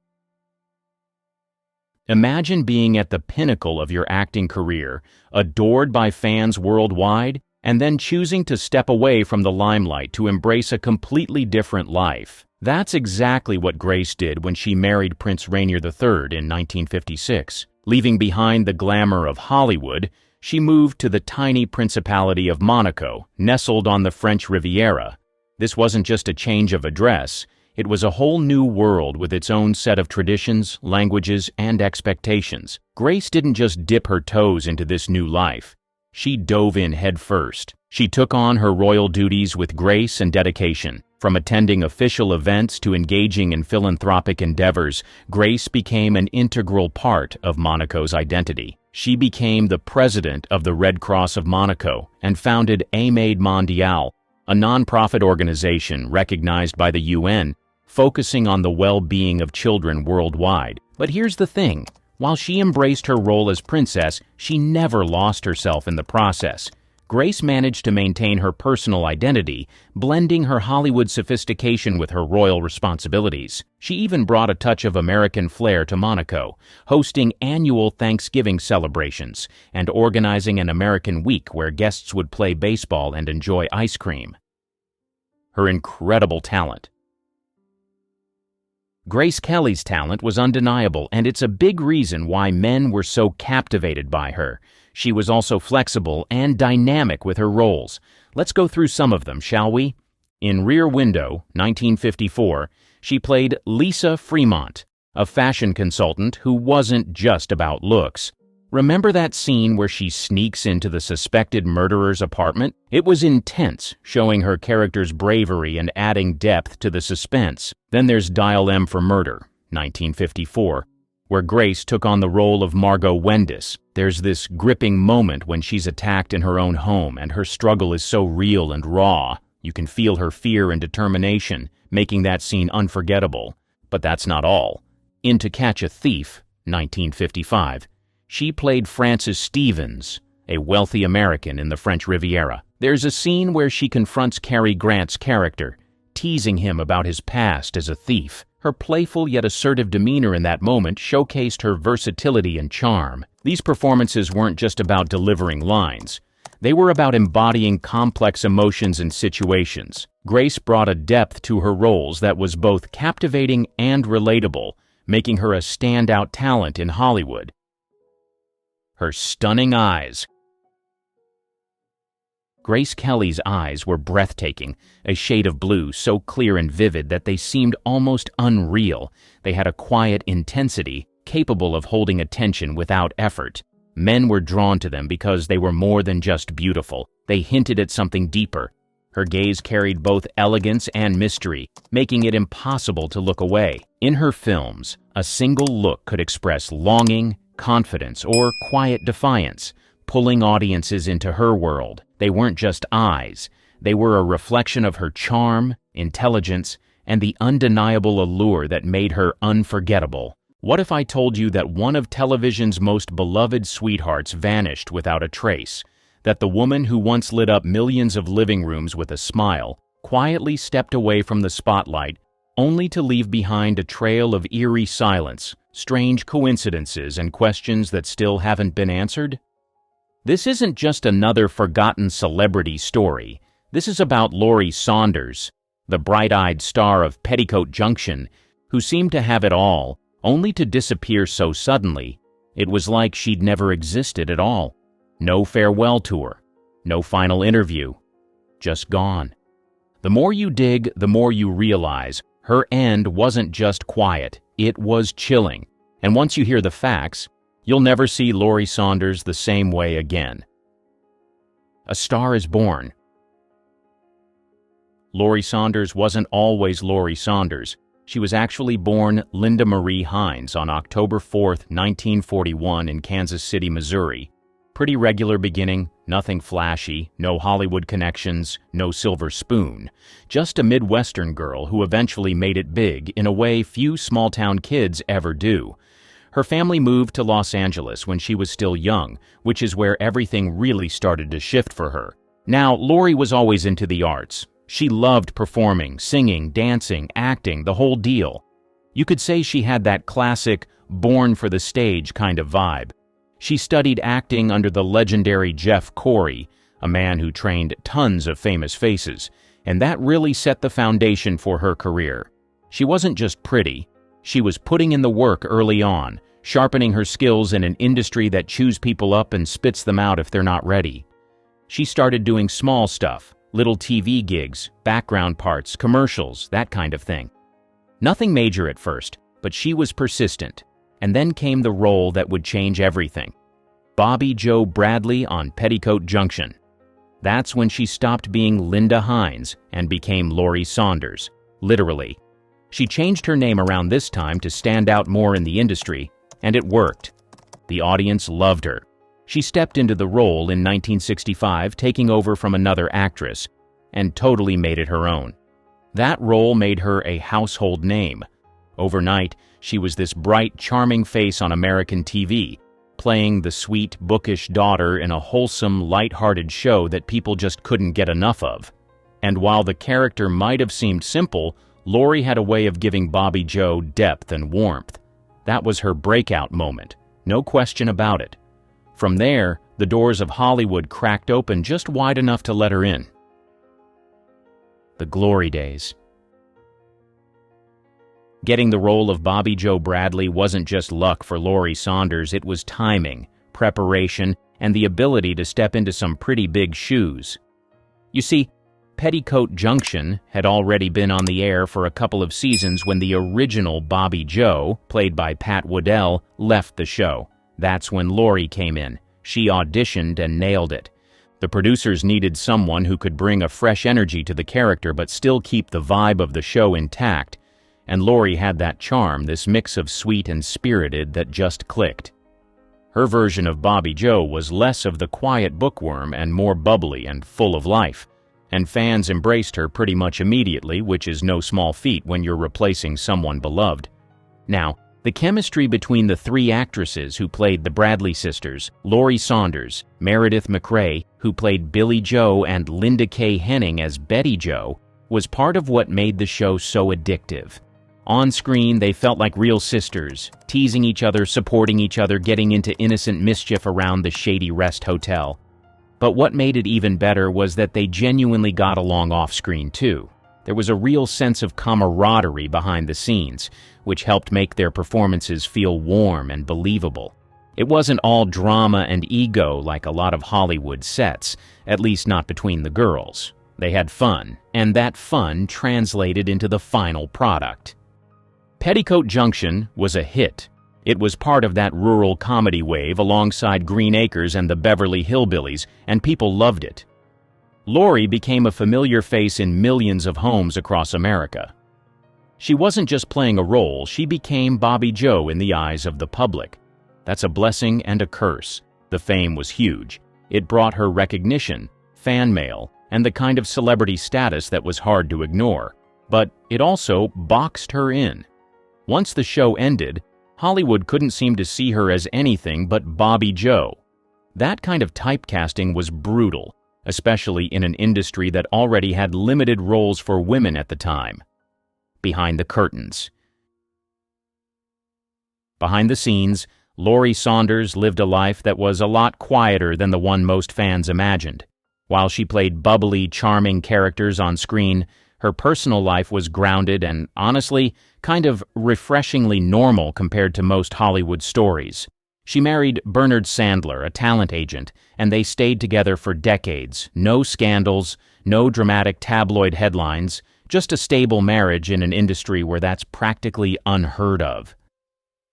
Imagine being at the pinnacle of your acting career, adored by fans worldwide, and then choosing to step away from the limelight to embrace a completely different life. That's exactly what Grace did when she married Prince Rainier III in 1956. Leaving behind the glamour of Hollywood, she moved to the tiny Principality of Monaco, nestled on the French Riviera. This wasn't just a change of address. It was a whole new world with its own set of traditions, languages, and expectations. Grace didn't just dip her toes into this new life. She dove in head first. She took on her royal duties with grace and dedication. From attending official events to engaging in philanthropic endeavors, Grace became an integral part of Monaco's identity. She became the president of the Red Cross of Monaco and founded Aide Mondiale, a non-profit organization recognized by the UN, focusing on the well-being of children worldwide. But here's the thing. While she embraced her role as princess, she never lost herself in the process. Grace managed to maintain her personal identity, blending her Hollywood sophistication with her royal responsibilities. She even brought a touch of American flair to Monaco, hosting annual Thanksgiving celebrations and organizing an American week where guests would play baseball and enjoy ice cream. Her incredible talent. Grace Kelly's talent was undeniable, and it's a big reason why men were so captivated by her. She was also flexible and dynamic with her roles. Let's go through some of them, shall we? In Rear Window, 1954, she played Lisa Fremont, a fashion consultant who wasn't just about looks. Remember that scene where she sneaks into the suspected murderer's apartment? It was intense, showing her character's bravery and adding depth to the suspense. Then there's Dial M for Murder, 1954, where Grace took on the role of Margot Wendis. There's this gripping moment when she's attacked in her own home, and her struggle is so real and raw. You can feel her fear and determination, making that scene unforgettable. But that's not all. In To Catch a Thief, 1955, she played Frances Stevens, a wealthy American in the French Riviera. There's a scene where she confronts Cary Grant's character, teasing him about his past as a thief. Her playful yet assertive demeanor in that moment showcased her versatility and charm. These performances weren't just about delivering lines. They were about embodying complex emotions and situations. Grace brought a depth to her roles that was both captivating and relatable, making her a standout talent in Hollywood. Her stunning eyes. Grace Kelly's eyes were breathtaking, a shade of blue so clear and vivid that they seemed almost unreal. They had a quiet intensity, capable of holding attention without effort. Men were drawn to them because they were more than just beautiful. They hinted at something deeper. Her gaze carried both elegance and mystery, making it impossible to look away. In her films, a single look could express longing, confidence, or quiet defiance, pulling audiences into her world. They weren't just eyes. They were a reflection of her charm, intelligence, and the undeniable allure that made her unforgettable. What if I told you that one of television's most beloved sweethearts vanished without a trace? That the woman who once lit up millions of living rooms with a smile quietly stepped away from the spotlight, only to leave behind a trail of eerie silence, strange coincidences, and questions that still haven't been answered? This isn't just another forgotten celebrity story. This is about Laurie Saunders, the bright-eyed star of Petticoat Junction, who seemed to have it all, only to disappear so suddenly. It was like she'd never existed at all. No farewell tour, no final interview, just gone. The more you dig, the more you realize her end wasn't just quiet, it was chilling. And once you hear the facts, you'll never see Laurie Saunders the same way again. A Star is Born. Laurie Saunders wasn't always Laurie Saunders. She was actually born Linda Marie Hines on October 4th, 1941 in Kansas City, Missouri. Pretty regular beginning, nothing flashy, no Hollywood connections, no silver spoon. Just a Midwestern girl who eventually made it big in a way few small-town kids ever do. Her family moved to Los Angeles when she was still young, which is where everything really started to shift for her. Now, Laurie was always into the arts. She loved performing, singing, dancing, acting, the whole deal. You could say she had that classic, born for the stage kind of vibe. She studied acting under the legendary Jeff Corey, a man who trained tons of famous faces, and that really set the foundation for her career. She wasn't just pretty. She was putting in the work early on, sharpening her skills in an industry that chews people up and spits them out if they're not ready. She started doing small stuff, little TV gigs, background parts, commercials, that kind of thing. Nothing major at first, but she was persistent. And then came the role that would change everything. Bobby Jo Bradley on Petticoat Junction. That's when she stopped being Linda Hines and became Laurie Saunders, literally. She changed her name around this time to stand out more in the industry, and it worked. The audience loved her. She stepped into the role in 1965, taking over from another actress, and totally made it her own. That role made her a household name. Overnight, she was this bright, charming face on American TV, playing the sweet, bookish daughter in a wholesome, light-hearted show that people just couldn't get enough of. And while the character might have seemed simple, Laurie had a way of giving Bobby Jo depth and warmth. That was her breakout moment, no question about it. From there, the doors of Hollywood cracked open just wide enough to let her in. The glory days. Getting the role of Bobby Jo Bradley wasn't just luck for Laurie Saunders, it was timing, preparation, and the ability to step into some pretty big shoes. You see, Petticoat Junction had already been on the air for a couple of seasons when the original Bobby Jo, played by Pat Woodell, left the show. That's when Laurie came in. She auditioned and nailed it. The producers needed someone who could bring a fresh energy to the character but still keep the vibe of the show intact. And Laurie had that charm, this mix of sweet and spirited that just clicked. Her version of Bobby Joe was less of the quiet bookworm and more bubbly and full of life. And fans embraced her pretty much immediately, which is no small feat when you're replacing someone beloved. Now, the chemistry between the three actresses who played the Bradley sisters, Laurie Saunders, Meredith McRae, who played Billy Joe, and Linda Kay Henning as Betty Joe, was part of what made the show so addictive. On screen, they felt like real sisters, teasing each other, supporting each other, getting into innocent mischief around the shady rest hotel. But what made it even better was that they genuinely got along off-screen too. There was a real sense of camaraderie behind the scenes, which helped make their performances feel warm and believable. It wasn't all drama and ego like a lot of Hollywood sets, at least not between the girls. They had fun, and that fun translated into the final product. Petticoat Junction was a hit. It was part of that rural comedy wave alongside Green Acres and the Beverly Hillbillies, and people loved it. Laurie became a familiar face in millions of homes across America. She wasn't just playing a role, she became Bobby Joe in the eyes of the public. That's a blessing and a curse. The fame was huge. It brought her recognition, fan mail, and the kind of celebrity status that was hard to ignore. But it also boxed her in. Once the show ended, Hollywood couldn't seem to see her as anything but Bobby Joe. That kind of typecasting was brutal, especially in an industry that already had limited roles for women at the time. Behind the curtains. Behind the scenes, Laurie Saunders lived a life that was a lot quieter than the one most fans imagined. While she played bubbly, charming characters on screen, her personal life was grounded and, honestly, kind of refreshingly normal compared to most Hollywood stories. She married Bernard Sandler, a talent agent, and they stayed together for decades. No scandals, no dramatic tabloid headlines, just a stable marriage in an industry where that's practically unheard of.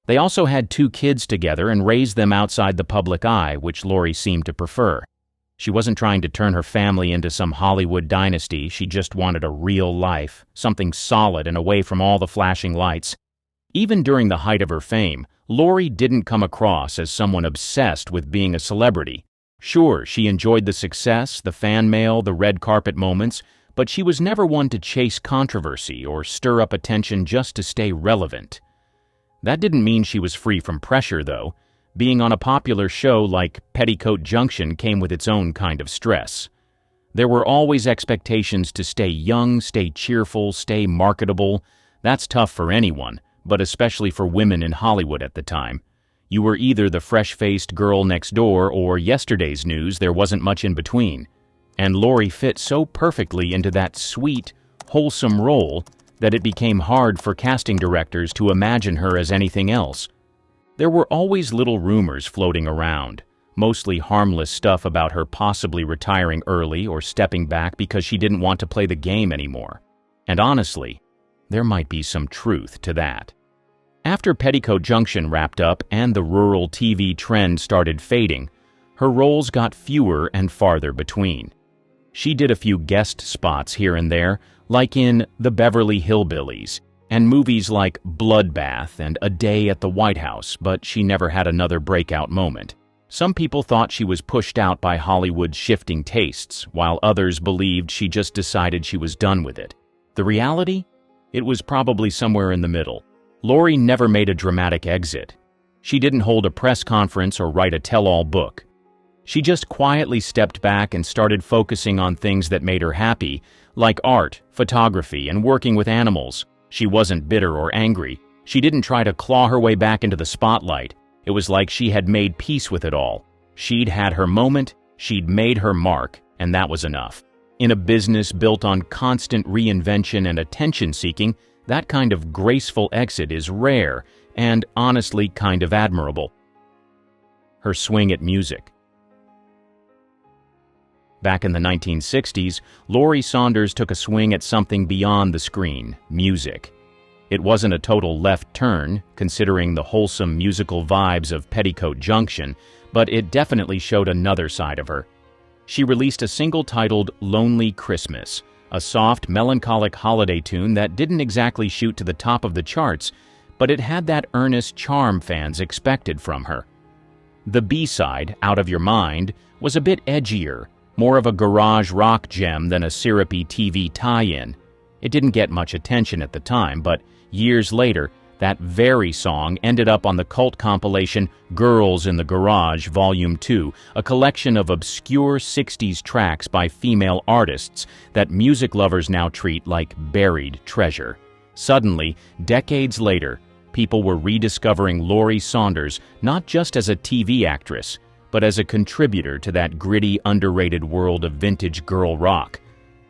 They also had 2 kids together and raised them outside the public eye, which Laurie seemed to prefer. She wasn't trying to turn her family into some Hollywood dynasty, she just wanted a real life, something solid and away from all the flashing lights. Even during the height of her fame, Laurie didn't come across as someone obsessed with being a celebrity. Sure, she enjoyed the success, the fan mail, the red carpet moments, but she was never one to chase controversy or stir up attention just to stay relevant. That didn't mean she was free from pressure, though. Being on a popular show like Petticoat Junction came with its own kind of stress. There were always expectations to stay young, stay cheerful, stay marketable. That's tough for anyone, but especially for women in Hollywood at the time. You were either the fresh-faced girl next door or yesterday's news, there wasn't much in between. And Laurie fit so perfectly into that sweet, wholesome role that it became hard for casting directors to imagine her as anything else. There were always little rumors floating around, mostly harmless stuff about her possibly retiring early or stepping back because she didn't want to play the game anymore. And honestly, there might be some truth to that. After Petticoat Junction wrapped up and the rural TV trend started fading, her roles got fewer and farther between. She did a few guest spots here and there, like in The Beverly Hillbillies, and movies like Bloodbath and A Day at the White House, but she never had another breakout moment. Some people thought she was pushed out by Hollywood's shifting tastes, while others believed she just decided she was done with it. The reality? It was probably somewhere in the middle. Laurie never made a dramatic exit. She didn't hold a press conference or write a tell-all book. She just quietly stepped back and started focusing on things that made her happy, like art, photography, and working with animals. She wasn't bitter or angry. She didn't try to claw her way back into the spotlight. It was like she had made peace with it all. She'd had her moment, she'd made her mark, and that was enough. In a business built on constant reinvention and attention-seeking, that kind of graceful exit is rare and, honestly, kind of admirable. Her swing at music. Back in the 1960s, Laurie Saunders took a swing at something beyond the screen, music. It wasn't a total left turn, considering the wholesome musical vibes of Petticoat Junction, but it definitely showed another side of her. She released a single titled Lonely Christmas, a soft, melancholic holiday tune that didn't exactly shoot to the top of the charts, but it had that earnest charm fans expected from her. The B-side, Out of Your Mind, was a bit edgier, more of a garage rock gem than a syrupy TV tie-in. It didn't get much attention at the time, but years later, that very song ended up on the cult compilation Girls in the Garage Volume 2, a collection of obscure 60s tracks by female artists that music lovers now treat like buried treasure. Suddenly, decades later, people were rediscovering Laurie Saunders not just as a TV actress, but as a contributor to that gritty, underrated world of vintage girl rock.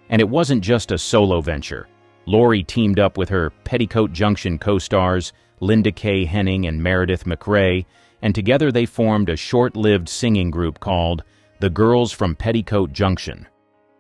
And it wasn't just a solo venture. Laurie teamed up with her Petticoat Junction co-stars, Linda Kay Henning and Meredith McRae, and together they formed a short-lived singing group called The Girls from Petticoat Junction.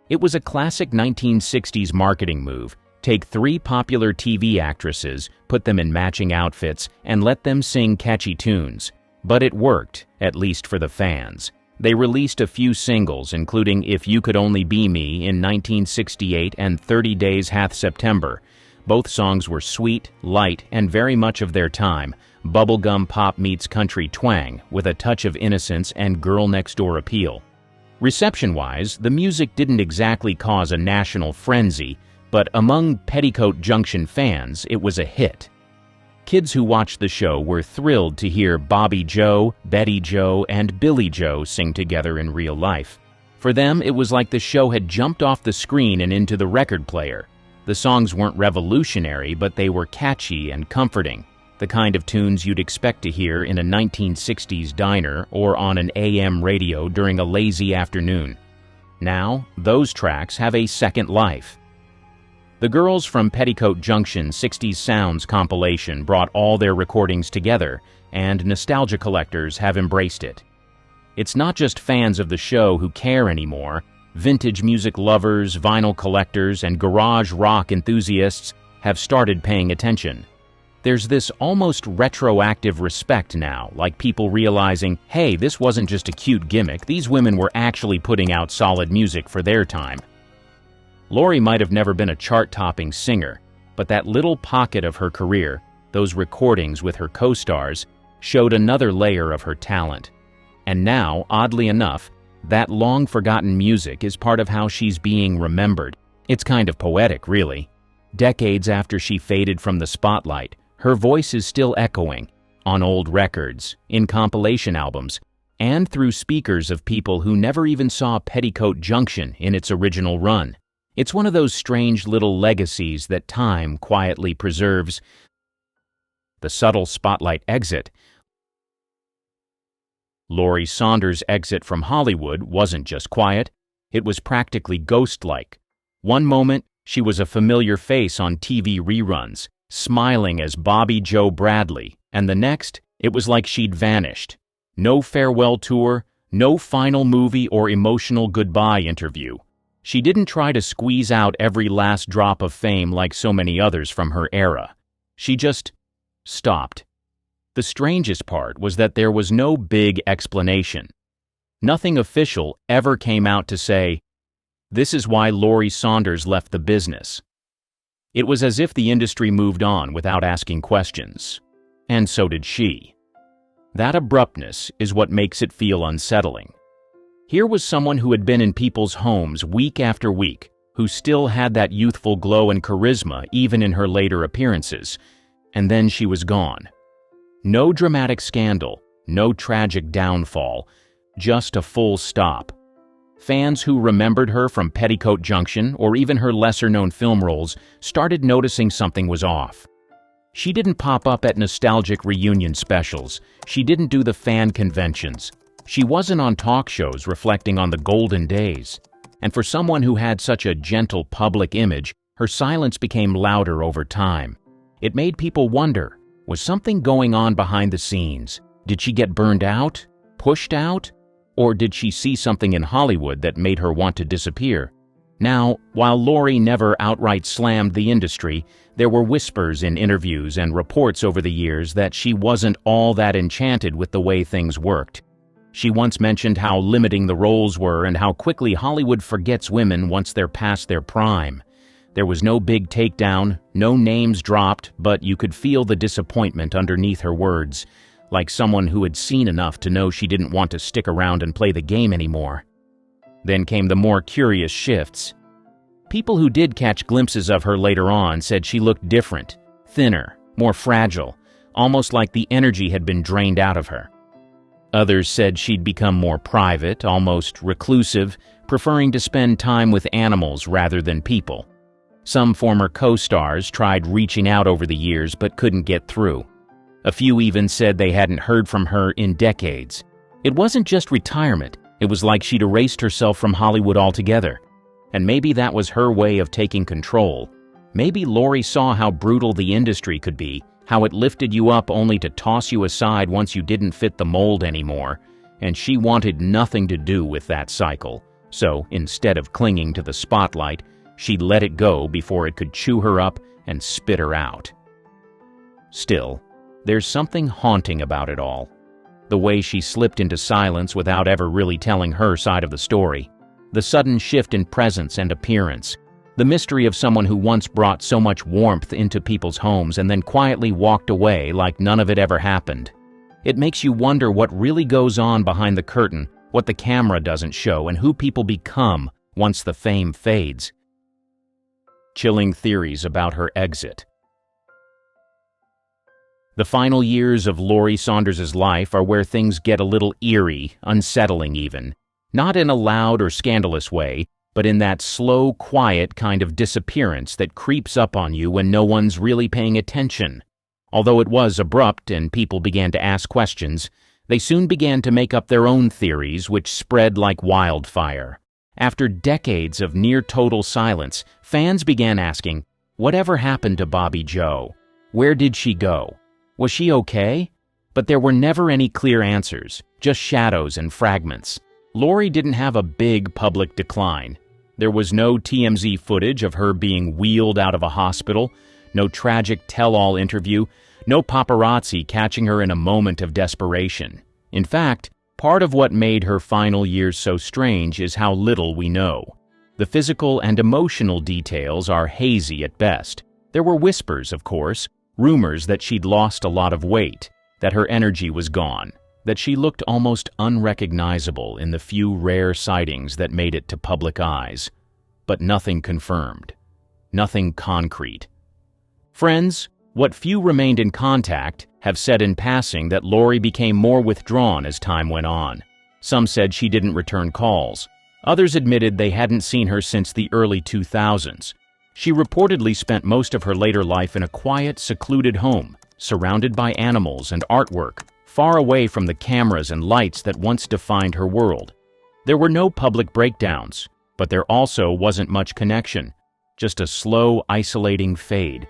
It was a classic 1960s marketing move. Take 3 popular TV actresses, put them in matching outfits, and let them sing catchy tunes. But it worked, at least for the fans. They released a few singles, including If You Could Only Be Me in 1968 and 30 Days Hath September. Both songs were sweet, light, and very much of their time, bubblegum pop meets country twang, with a touch of innocence and girl-next-door appeal. Reception-wise, the music didn't exactly cause a national frenzy, but among Petticoat Junction fans, it was a hit. Kids who watched the show were thrilled to hear Bobby Joe, Betty Joe, and Billy Joe sing together in real life. For them, it was like the show had jumped off the screen and into the record player. The songs weren't revolutionary, but they were catchy and comforting, the kind of tunes you'd expect to hear in a 1960s diner or on an AM radio during a lazy afternoon. Now, those tracks have a second life. The Girls from Petticoat Junction 60s Sounds compilation brought all their recordings together, and nostalgia collectors have embraced it. It's not just fans of the show who care anymore. Vintage music lovers, vinyl collectors, and garage rock enthusiasts have started paying attention. There's this almost retroactive respect now, like people realizing, hey, this wasn't just a cute gimmick, these women were actually putting out solid music for their time. Laurie might have never been a chart-topping singer, but that little pocket of her career, those recordings with her co-stars, showed another layer of her talent. And now, oddly enough, that long-forgotten music is part of how she's being remembered. It's kind of poetic, really. Decades after she faded from the spotlight, her voice is still echoing, on old records, in compilation albums, and through speakers of people who never even saw Petticoat Junction in its original run. It's one of those strange little legacies that time quietly preserves. The subtle spotlight exit. Laurie Saunders' exit from Hollywood wasn't just quiet, it was practically ghost-like. One moment, she was a familiar face on TV reruns, smiling as Bobby Joe Bradley, and the next, it was like she'd vanished. No farewell tour, no final movie or emotional goodbye interview. She didn't try to squeeze out every last drop of fame like so many others from her era. She just stopped. The strangest part was that there was no big explanation. Nothing official ever came out to say, this is why Laurie Saunders left the business. It was as if the industry moved on without asking questions. And so did she. That abruptness is what makes it feel unsettling. Here was someone who had been in people's homes week after week, who still had that youthful glow and charisma even in her later appearances, and then she was gone. No dramatic scandal, no tragic downfall, just a full stop. Fans who remembered her from Petticoat Junction or even her lesser-known film roles started noticing something was off. She didn't pop up at nostalgic reunion specials. She didn't do the fan conventions. She wasn't on talk shows reflecting on the golden days. And for someone who had such a gentle public image, her silence became louder over time. It made people wonder, was something going on behind the scenes? Did she get burned out? Pushed out? Or did she see something in Hollywood that made her want to disappear? Now, while Lori never outright slammed the industry, there were whispers in interviews and reports over the years that she wasn't all that enchanted with the way things worked. She once mentioned how limiting the roles were and how quickly Hollywood forgets women once they're past their prime. There was no big takedown, no names dropped, but you could feel the disappointment underneath her words, like someone who had seen enough to know she didn't want to stick around and play the game anymore. Then came the more curious shifts. People who did catch glimpses of her later on said she looked different, thinner, more fragile, almost like the energy had been drained out of her. Others said she'd become more private, almost reclusive, preferring to spend time with animals rather than people. Some former co-stars tried reaching out over the years but couldn't get through. A few even said they hadn't heard from her in decades. It wasn't just retirement, it was like she'd erased herself from Hollywood altogether. And maybe that was her way of taking control. Maybe Lori saw how brutal the industry could be, how it lifted you up only to toss you aside once you didn't fit the mold anymore, and she wanted nothing to do with that cycle. So, instead of clinging to the spotlight, she let it go before it could chew her up and spit her out. Still, there's something haunting about it all. The way she slipped into silence without ever really telling her side of the story. The sudden shift in presence and appearance. The mystery of someone who once brought so much warmth into people's homes and then quietly walked away like none of it ever happened. It makes you wonder what really goes on behind the curtain, what the camera doesn't show, and who people become once the fame fades. Chilling theories about her exit. The final years of Lori Saunders's life are where things get a little eerie, unsettling even. Not in a loud or scandalous way, but in that slow, quiet kind of disappearance that creeps up on you when no one's really paying attention. Although it was abrupt and people began to ask questions, they soon began to make up their own theories, which spread like wildfire. After decades of near-total silence, fans began asking, whatever happened to Bobby Joe? Where did she go? Was she okay? But there were never any clear answers, just shadows and fragments. Lori didn't have a big public decline. There was no TMZ footage of her being wheeled out of a hospital, no tragic tell-all interview, no paparazzi catching her in a moment of desperation. In fact, part of what made her final years so strange is how little we know. The physical and emotional details are hazy at best. There were whispers, of course, rumors that she'd lost a lot of weight, that her energy was gone, that she looked almost unrecognizable in the few rare sightings that made it to public eyes. But nothing confirmed. Nothing concrete. Friends, what few remained in contact, have said in passing that Lori became more withdrawn as time went on. Some said she didn't return calls. Others admitted they hadn't seen her since the early 2000s. She reportedly spent most of her later life in a quiet, secluded home, surrounded by animals and artwork, far away from the cameras and lights that once defined her world. There were no public breakdowns, but there also wasn't much connection, just a slow, isolating fade.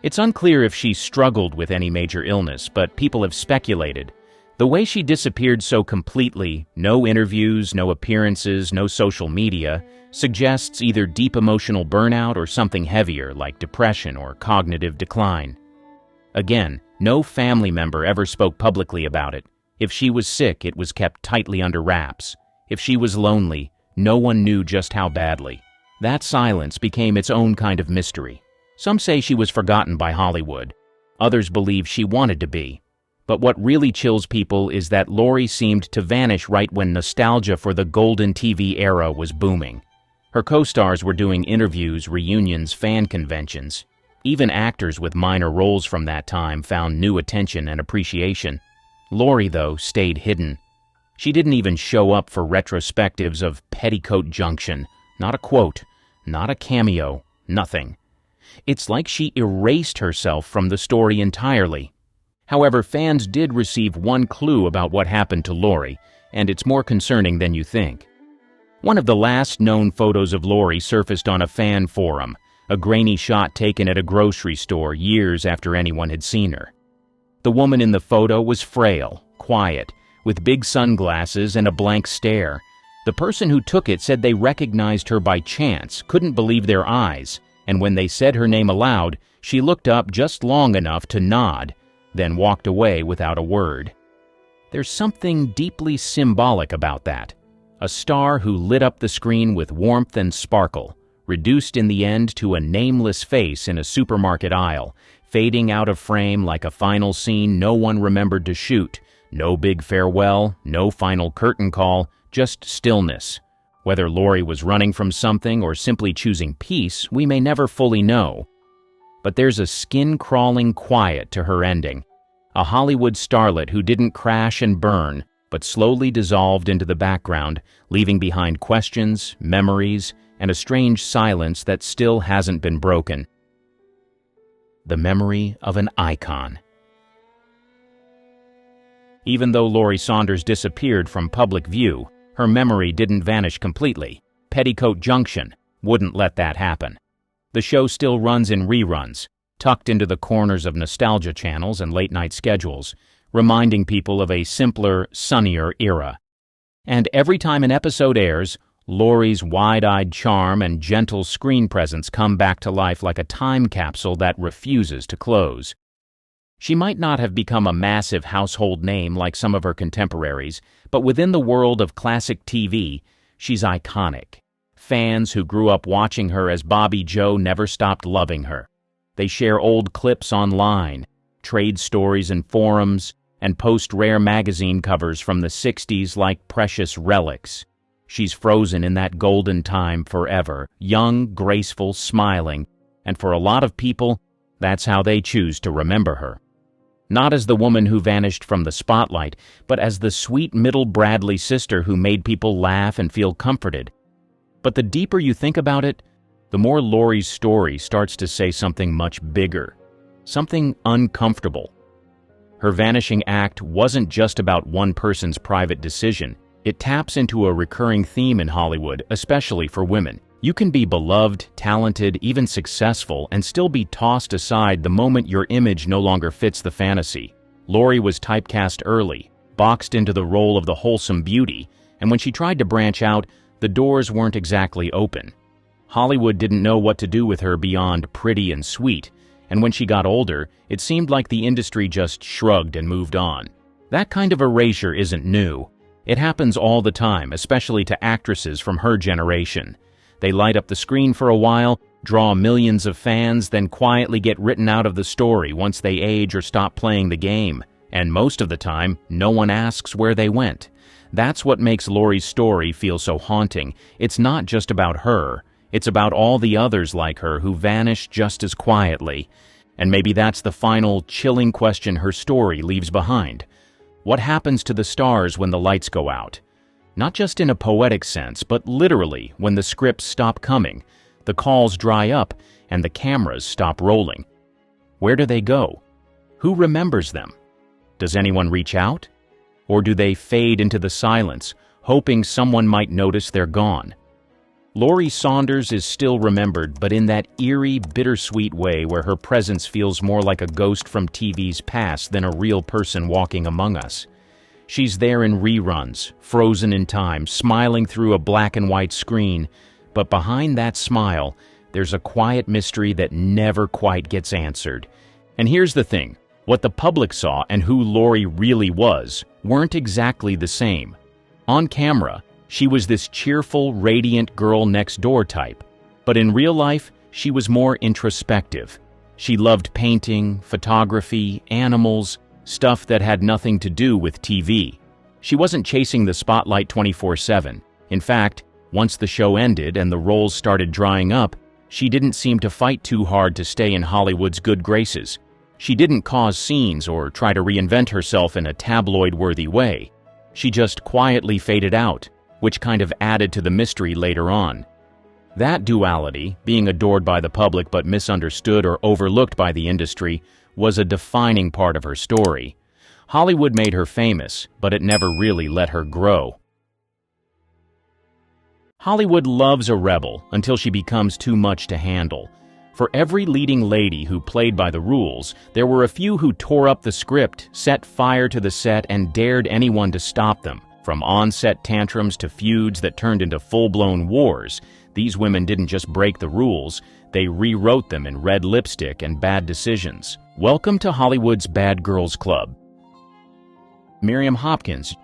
It's unclear if she struggled with any major illness, but people have speculated. The way she disappeared so completely, no interviews, no appearances, no social media, suggests either deep emotional burnout or something heavier like depression or cognitive decline. Again, no family member ever spoke publicly about it. If she was sick, it was kept tightly under wraps. If she was lonely, no one knew just how badly. That silence became its own kind of mystery. Some say she was forgotten by Hollywood. Others believe she wanted to be. But what really chills people is that Lori seemed to vanish right when nostalgia for the golden TV era was booming. Her co-stars were doing interviews, reunions, fan conventions. Even actors with minor roles from that time found new attention and appreciation. Lori, though, stayed hidden. She didn't even show up for retrospectives of Petticoat Junction. Not a quote, not a cameo, nothing. It's like she erased herself from the story entirely. However, fans did receive one clue about what happened to Lori, and it's more concerning than you think. One of the last known photos of Lori surfaced on a fan forum, a grainy shot taken at a grocery store years after anyone had seen her. The woman in the photo was frail, quiet, with big sunglasses and a blank stare. The person who took it said they recognized her by chance, couldn't believe their eyes, and when they said her name aloud, she looked up just long enough to nod, then walked away without a word. There's something deeply symbolic about that. A star who lit up the screen with warmth and sparkle, reduced in the end to a nameless face in a supermarket aisle, fading out of frame like a final scene no one remembered to shoot. No big farewell, no final curtain call, just stillness. Whether Laurie was running from something or simply choosing peace, we may never fully know. But there's a skin-crawling quiet to her ending. A Hollywood starlet who didn't crash and burn, but slowly dissolved into the background, leaving behind questions, memories, and a strange silence that still hasn't been broken. The memory of an icon. Even though Laurie Saunders disappeared from public view, her memory didn't vanish completely. Petticoat Junction wouldn't let that happen. The show still runs in reruns, tucked into the corners of nostalgia channels and late-night schedules, reminding people of a simpler, sunnier era. And every time an episode airs, Laurie's wide-eyed charm and gentle screen presence come back to life like a time capsule that refuses to close. She might not have become a massive household name like some of her contemporaries, but within the world of classic TV, she's iconic. Fans who grew up watching her as Bobby Joe never stopped loving her. They share old clips online, trade stories in forums, and post rare magazine covers from the 60s like precious relics. She's frozen in that golden time forever, young, graceful, smiling, and for a lot of people, that's how they choose to remember her. Not as the woman who vanished from the spotlight, but as the sweet middle Bradley sister who made people laugh and feel comforted. But the deeper you think about it, the more Laurie's story starts to say something much bigger, something uncomfortable. Her vanishing act wasn't just about one person's private decision. It taps into a recurring theme in Hollywood, especially for women. You can be beloved, talented, even successful, and still be tossed aside the moment your image no longer fits the fantasy. Laurie was typecast early, boxed into the role of the wholesome beauty, and when she tried to branch out, the doors weren't exactly open. Hollywood didn't know what to do with her beyond pretty and sweet, and when she got older, it seemed like the industry just shrugged and moved on. That kind of erasure isn't new. It happens all the time, especially to actresses from her generation. They light up the screen for a while, draw millions of fans, then quietly get written out of the story once they age or stop playing the game. And most of the time, no one asks where they went. That's what makes Laurie's story feel so haunting. It's not just about her. It's about all the others like her who vanish just as quietly. And maybe that's the final, chilling question her story leaves behind. What happens to the stars when the lights go out? Not just in a poetic sense, but literally when the scripts stop coming, the calls dry up, and the cameras stop rolling. Where do they go? Who remembers them? Does anyone reach out? Or do they fade into the silence, hoping someone might notice they're gone? Laurie Saunders is still remembered, but in that eerie, bittersweet way where her presence feels more like a ghost from TV's past than a real person walking among us. She's there in reruns, frozen in time, smiling through a black and white screen, but behind that smile, there's a quiet mystery that never quite gets answered. And here's the thing, what the public saw and who Laurie really was weren't exactly the same. On camera, she was this cheerful, radiant girl next door type, but in real life, she was more introspective. She loved painting, photography, animals, stuff that had nothing to do with TV. She wasn't chasing the spotlight 24/7. In fact, once the show ended and the roles started drying up, she didn't seem to fight too hard to stay in Hollywood's good graces. She didn't cause scenes or try to reinvent herself in a tabloid-worthy way. She just quietly faded out, which kind of added to the mystery later on. That duality, being adored by the public but misunderstood or overlooked by the industry, was a defining part of her story. Hollywood made her famous, but it never really let her grow. Hollywood loves a rebel until she becomes too much to handle. For every leading lady who played by the rules, there were a few who tore up the script, set fire to the set, and dared anyone to stop them. From on-set tantrums to feuds that turned into full-blown wars, these women didn't just break the rules, they rewrote them in red lipstick and bad decisions. Welcome to Hollywood's Bad Girls Club. Miriam Hopkins.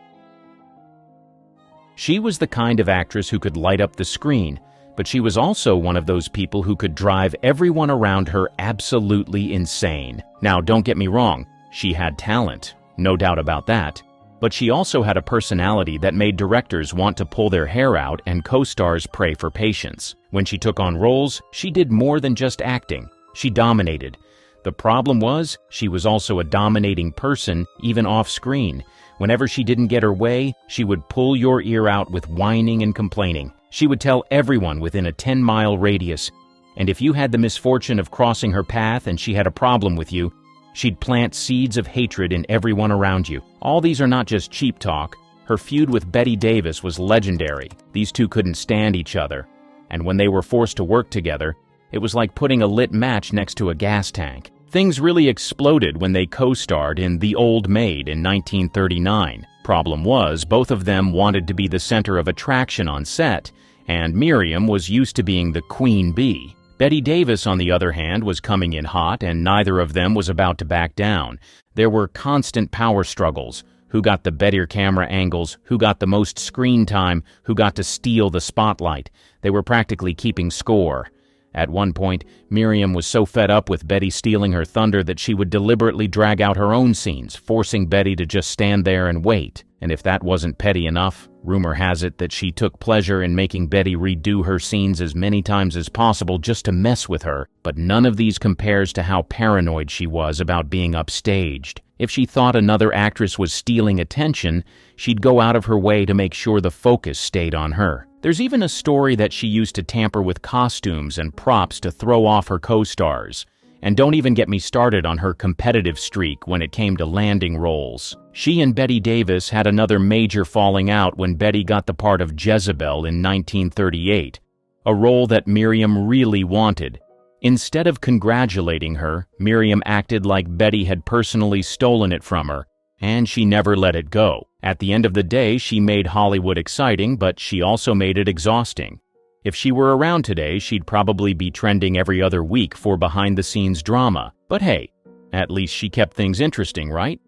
She was the kind of actress who could light up the screen, but she was also one of those people who could drive everyone around her absolutely insane. Now, don't get me wrong, she had talent, no doubt about that. But she also had a personality that made directors want to pull their hair out and co-stars pray for patience. When she took on roles, she did more than just acting. She dominated. The problem was, she was also a dominating person, even off-screen. Whenever she didn't get her way, she would pull your ear out with whining and complaining. She would tell everyone within a 10-mile radius. And if you had the misfortune of crossing her path and she had a problem with you, she'd plant seeds of hatred in everyone around you. All these are not just cheap talk. Her feud with Bette Davis was legendary. These two couldn't stand each other. And when they were forced to work together, it was like putting a lit match next to a gas tank. Things really exploded when they co-starred in The Old Maid in 1939. Problem was, both of them wanted to be the center of attraction on set, and Miriam was used to being the queen bee. Bette Davis, on the other hand, was coming in hot, and neither of them was about to back down. There were constant power struggles. Who got the better camera angles? Who got the most screen time? Who got to steal the spotlight? They were practically keeping score. At one point, Miriam was so fed up with Bette stealing her thunder that she would deliberately drag out her own scenes, forcing Bette to just stand there and wait. And if that wasn't petty enough, rumor has it that she took pleasure in making Bette redo her scenes as many times as possible just to mess with her. But none of these compares to how paranoid she was about being upstaged. If she thought another actress was stealing attention, she'd go out of her way to make sure the focus stayed on her. There's even a story that she used to tamper with costumes and props to throw off her co-stars. And don't even get me started on her competitive streak when it came to landing roles. She and Bette Davis had another major falling out when Bette got the part of Jezebel in 1938, a role that Miriam really wanted. Instead of congratulating her, Miriam acted like Bette had personally stolen it from her, and she never let it go. At the end of the day, she made Hollywood exciting, but she also made it exhausting. If she were around today, she'd probably be trending every other week for behind-the-scenes drama. But hey, at least she kept things interesting, right?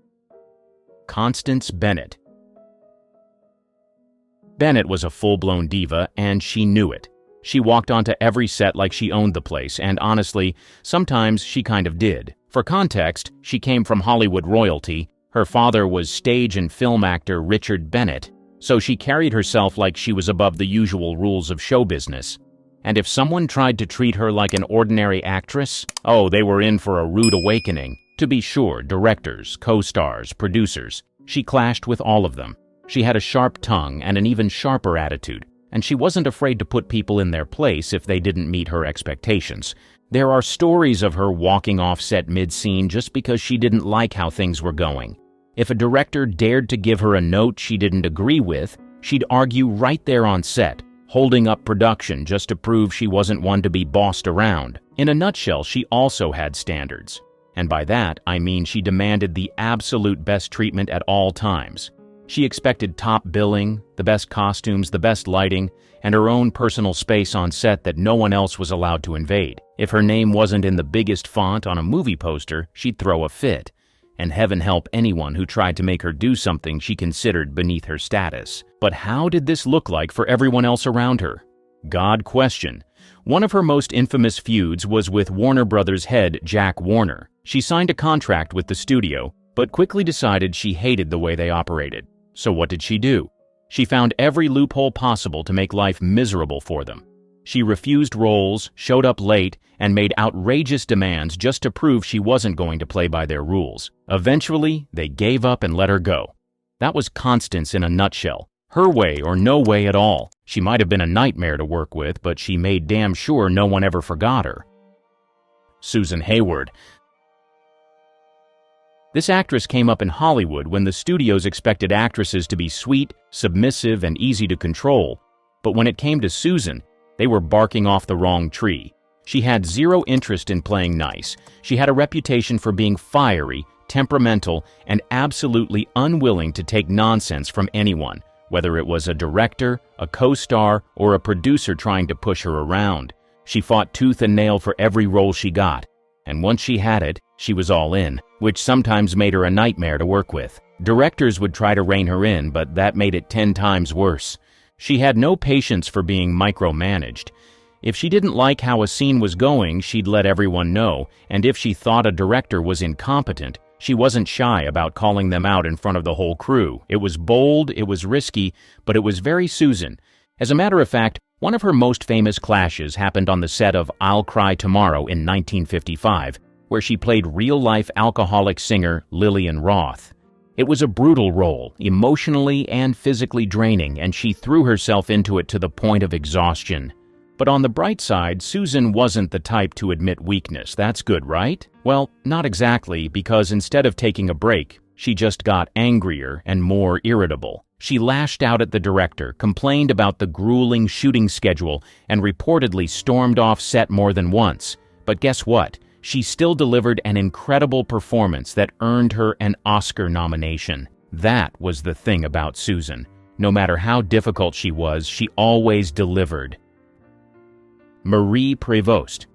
Constance Bennett. Bennett was a full-blown diva, and she knew it. She walked onto every set like she owned the place, and honestly, sometimes she kind of did. For context, she came from Hollywood royalty. Her father was stage and film actor Richard Bennett, so she carried herself like she was above the usual rules of show business. And if someone tried to treat her like an ordinary actress, oh, they were in for a rude awakening. To be sure, directors, co-stars, producers, she clashed with all of them. She had a sharp tongue and an even sharper attitude, and she wasn't afraid to put people in their place if they didn't meet her expectations. There are stories of her walking off set mid-scene just because she didn't like how things were going. If a director dared to give her a note she didn't agree with, she'd argue right there on set, holding up production just to prove she wasn't one to be bossed around. In a nutshell, she also had standards. And by that, I mean she demanded the absolute best treatment at all times. She expected top billing, the best costumes, the best lighting, and her own personal space on set that no one else was allowed to invade. If her name wasn't in the biggest font on a movie poster, she'd throw a fit. And heaven help anyone who tried to make her do something she considered beneath her status. But how did this look like for everyone else around her? God question. One of her most infamous feuds was with Warner Brothers head Jack Warner. She signed a contract with the studio, but quickly decided she hated the way they operated. So what did she do? She found every loophole possible to make life miserable for them. She refused roles, showed up late, and made outrageous demands just to prove she wasn't going to play by their rules. Eventually, they gave up and let her go. That was Constance in a nutshell. Her way or no way at all. She might have been a nightmare to work with, but she made damn sure no one ever forgot her. Susan Hayward. This actress came up in Hollywood when the studios expected actresses to be sweet, submissive, and easy to control. But when it came to Susan, they were barking off the wrong tree. She had zero interest in playing nice. She had a reputation for being fiery, temperamental, and absolutely unwilling to take nonsense from anyone, whether it was a director, a co-star, or a producer trying to push her around. She fought tooth and nail for every role she got, and once she had it, she was all in, which sometimes made her a nightmare to work with. Directors would try to rein her in, but that made it 10 times worse. She had no patience for being micromanaged. If she didn't like how a scene was going, she'd let everyone know, and if she thought a director was incompetent, she wasn't shy about calling them out in front of the whole crew. It was bold, it was risky, but it was very Susan. As a matter of fact, one of her most famous clashes happened on the set of I'll Cry Tomorrow in 1955, where she played real-life alcoholic singer Lillian Roth. It was a brutal role, emotionally and physically draining, and she threw herself into it to the point of exhaustion. But on the bright side, Susan wasn't the type to admit weakness. That's good, right? Well, not exactly, because instead of taking a break, she just got angrier and more irritable. She lashed out at the director, complained about the grueling shooting schedule, and reportedly stormed off set more than once. But guess what? She still delivered an incredible performance that earned her an Oscar nomination. That was the thing about Susan. No matter how difficult she was, she always delivered. Marie Prevost.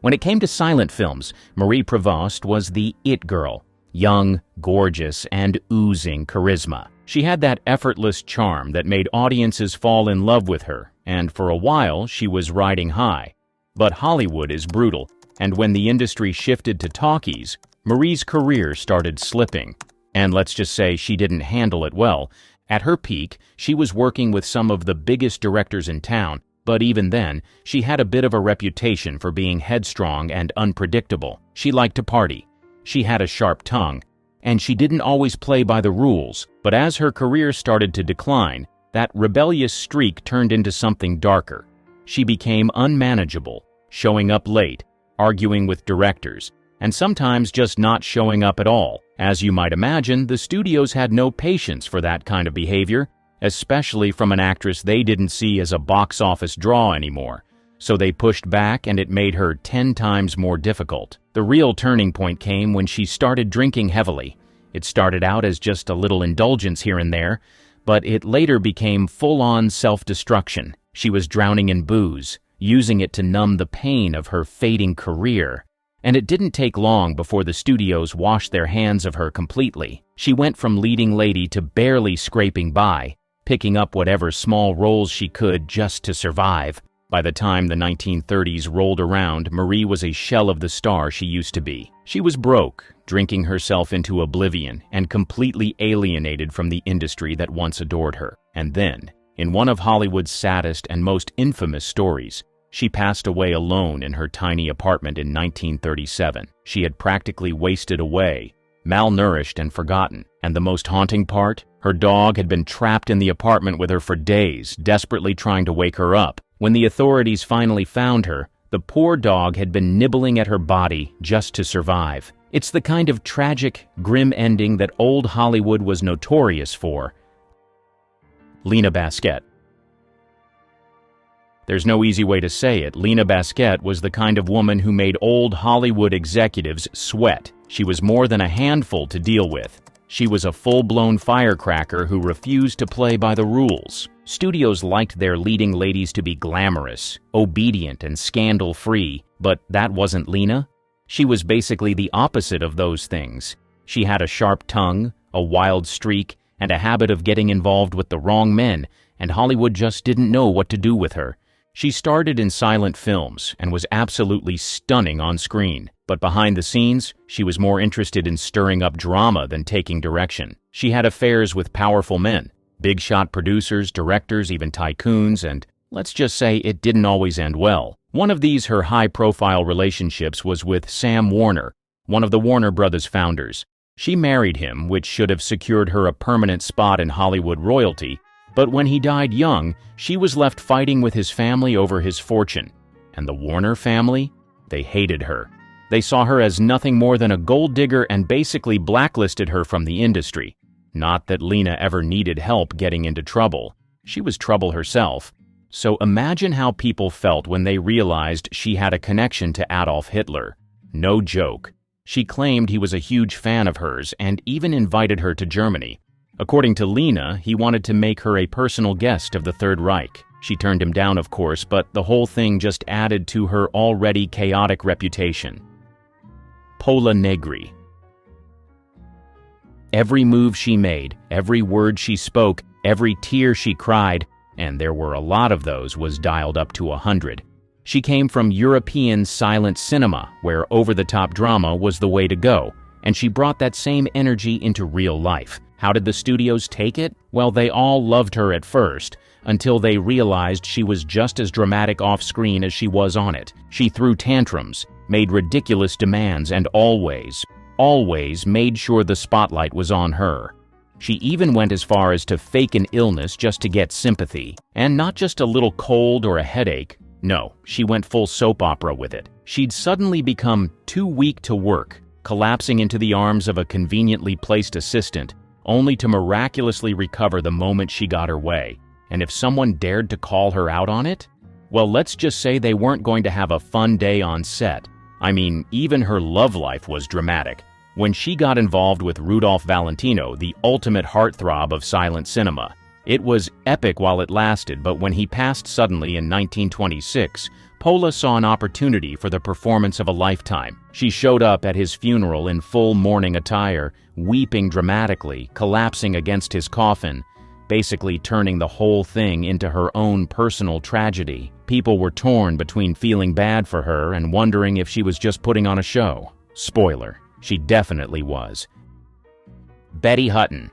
When it came to silent films, Marie Prevost was the it girl. Young, gorgeous, and oozing charisma. She had that effortless charm that made audiences fall in love with her, and for a while she was riding high. But Hollywood is brutal, and when the industry shifted to talkies, Marie's career started slipping. And let's just say she didn't handle it well. At her peak, she was working with some of the biggest directors in town, but even then, she had a bit of a reputation for being headstrong and unpredictable. She liked to party. She had a sharp tongue, and she didn't always play by the rules. But as her career started to decline, that rebellious streak turned into something darker. She became unmanageable, showing up late, arguing with directors, and sometimes just not showing up at all. As you might imagine, the studios had no patience for that kind of behavior, especially from an actress they didn't see as a box office draw anymore. So they pushed back, and it made her 10 times more difficult. The real turning point came when she started drinking heavily. It started out as just a little indulgence here and there, but it later became full-on self-destruction. She was drowning in booze, using it to numb the pain of her fading career. And it didn't take long before the studios washed their hands of her completely. She went from leading lady to barely scraping by, picking up whatever small roles she could just to survive. By the time the 1930s rolled around, Marie was a shell of the star she used to be. She was broke, drinking herself into oblivion, and completely alienated from the industry that once adored her. And then, in one of Hollywood's saddest and most infamous stories, she passed away alone in her tiny apartment in 1937. She had practically wasted away, malnourished and forgotten. And the most haunting part? Her dog had been trapped in the apartment with her for days, desperately trying to wake her up. When the authorities finally found her, the poor dog had been nibbling at her body just to survive. It's the kind of tragic, grim ending that old Hollywood was notorious for. Lena Basquette. There's no easy way to say it. Lena Basquette was the kind of woman who made old Hollywood executives sweat. She was more than a handful to deal with. She was a full-blown firecracker who refused to play by the rules. Studios liked their leading ladies to be glamorous, obedient, and scandal-free, but that wasn't Lena. She was basically the opposite of those things. She had a sharp tongue, a wild streak, and a habit of getting involved with the wrong men, and Hollywood just didn't know what to do with her. She started in silent films and was absolutely stunning on screen, but behind the scenes, she was more interested in stirring up drama than taking direction. She had affairs with powerful men, big-shot producers, directors, even tycoons, and let's just say it didn't always end well. One of these her high-profile relationships was with Sam Warner, one of the Warner Brothers founders. She married him, which should have secured her a permanent spot in Hollywood royalty, but when he died young, she was left fighting with his family over his fortune. And the Warner family? They hated her. They saw her as nothing more than a gold digger and basically blacklisted her from the industry. Not that Lena ever needed help getting into trouble. She was trouble herself. So imagine how people felt when they realized she had a connection to Adolf Hitler. No joke. She claimed he was a huge fan of hers and even invited her to Germany. According to Lena, he wanted to make her a personal guest of the Third Reich. She turned him down, of course, but the whole thing just added to her already chaotic reputation. Pola Negri. Every move she made, every word she spoke, every tear she cried, and there were a lot of those, was dialed up to 100. She came from European silent cinema, where over-the-top drama was the way to go, and she brought that same energy into real life. How did the studios take it? Well, they all loved her at first, until they realized she was just as dramatic off-screen as she was on it. She threw tantrums, made ridiculous demands, and always made sure the spotlight was on her. She even went as far as to fake an illness just to get sympathy. And not just a little cold or a headache. No, she went full soap opera with it. She'd suddenly become too weak to work, collapsing into the arms of a conveniently placed assistant, only to miraculously recover the moment she got her way. And if someone dared to call her out on it, well, let's just say they weren't going to have a fun day on set. I mean, even her love life was dramatic. When she got involved with Rudolph Valentino, the ultimate heartthrob of silent cinema, it was epic while it lasted, but when he passed suddenly in 1926, Pola saw an opportunity for the performance of a lifetime. She showed up at his funeral in full mourning attire, weeping dramatically, collapsing against his coffin, basically turning the whole thing into her own personal tragedy. People were torn between feeling bad for her and wondering if she was just putting on a show. Spoiler, she definitely was. Betty Hutton.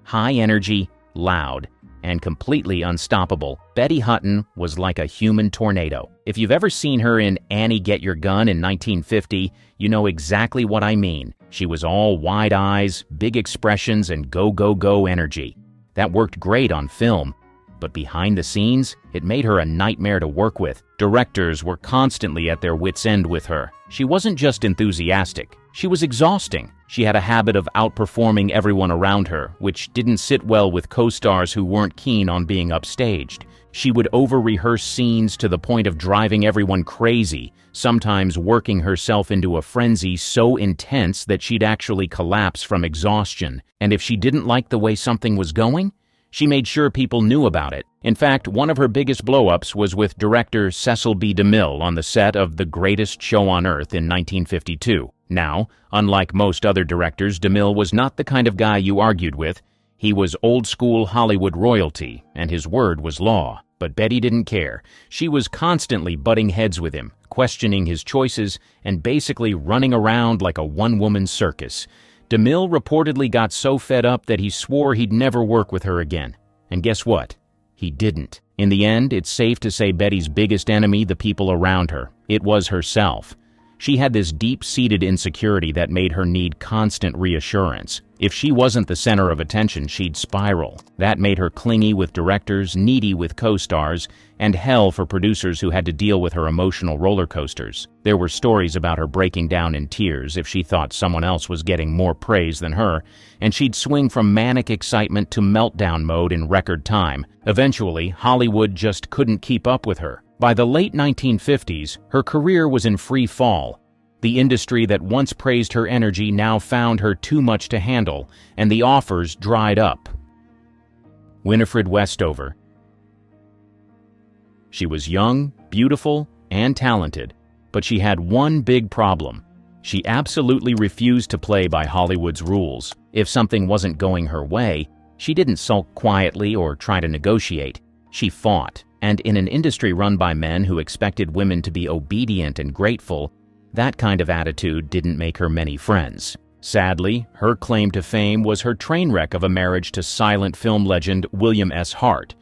High energy, loud, and completely unstoppable, Betty Hutton was like a human tornado. If you've ever seen her in Annie Get Your Gun in 1950, you know exactly what I mean. She was all wide eyes, big expressions, and go, go, go energy. That worked great on film, but behind the scenes, it made her a nightmare to work with. Directors were constantly at their wits' end with her. She wasn't just enthusiastic, she was exhausting. She had a habit of outperforming everyone around her, which didn't sit well with co-stars who weren't keen on being upstaged. She would over-rehearse scenes to the point of driving everyone crazy, sometimes working herself into a frenzy so intense that she'd actually collapse from exhaustion. And if she didn't like the way something was going, she made sure people knew about it. In fact, one of her biggest blow-ups was with director Cecil B. DeMille on the set of The Greatest Show on Earth in 1952. Now, unlike most other directors, DeMille was not the kind of guy you argued with. He was old-school Hollywood royalty, and his word was law. But Betty didn't care. She was constantly butting heads with him, questioning his choices, and basically running around like a one-woman circus. DeMille reportedly got so fed up that he swore he'd never work with her again. And guess what? He didn't. In the end, it's safe to say Betty's biggest enemy, the people around her. It was herself. She had this deep-seated insecurity that made her need constant reassurance. If she wasn't the center of attention, she'd spiral. That made her clingy with directors, needy with co-stars, and hell for producers who had to deal with her emotional roller coasters. There were stories about her breaking down in tears if she thought someone else was getting more praise than her, and she'd swing from manic excitement to meltdown mode in record time. Eventually, Hollywood just couldn't keep up with her. By the late 1950s, her career was in free fall. The industry that once praised her energy now found her too much to handle, and the offers dried up. Winifred Westover. She was young, beautiful, and talented, but she had one big problem. She absolutely refused to play by Hollywood's rules. If something wasn't going her way, she didn't sulk quietly or try to negotiate. She fought. And in an industry run by men who expected women to be obedient and grateful, that kind of attitude didn't make her many friends. Sadly, her claim to fame was her train wreck of a marriage to silent film legend William S. Hart.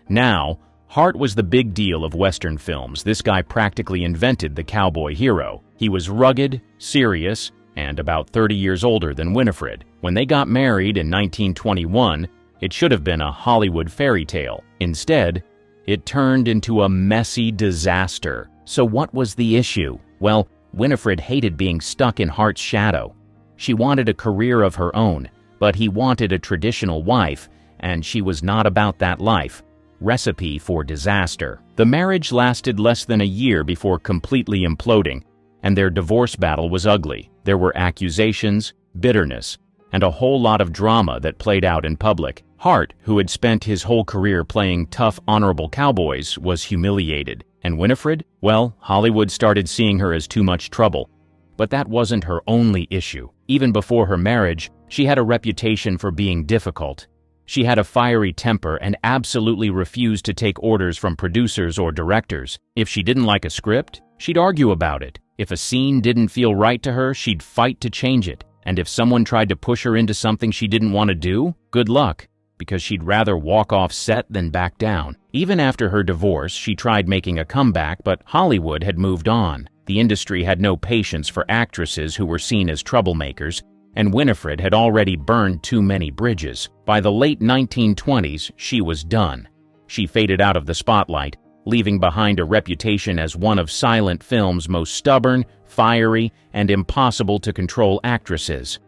Now, Hart was the big deal of Western films. This guy practically invented the cowboy hero. He was rugged, serious, and about 30 years older than Winifred. When they got married in 1921, it should have been a Hollywood fairy tale. Instead, it turned into a messy disaster. So what was the issue? Well, Winifred hated being stuck in Hart's shadow. She wanted a career of her own, but he wanted a traditional wife, and she was not about that life. Recipe for disaster. The marriage lasted less than a year before completely imploding, and their divorce battle was ugly. There were accusations, bitterness, and a whole lot of drama that played out in public. Hart, who had spent his whole career playing tough, honorable cowboys, was humiliated. And Winifred? Well, Hollywood started seeing her as too much trouble. But that wasn't her only issue. Even before her marriage, she had a reputation for being difficult. She had a fiery temper and absolutely refused to take orders from producers or directors. If she didn't like a script, she'd argue about it. If a scene didn't feel right to her, she'd fight to change it. And if someone tried to push her into something she didn't want to do, good luck, because she'd rather walk off set than back down. Even after her divorce, she tried making a comeback, but Hollywood had moved on. The industry had no patience for actresses who were seen as troublemakers, and Winifred had already burned too many bridges. By the late 1920s, she was done. She faded out of the spotlight, leaving behind a reputation as one of silent film's most stubborn, fiery, and impossible to control actresses.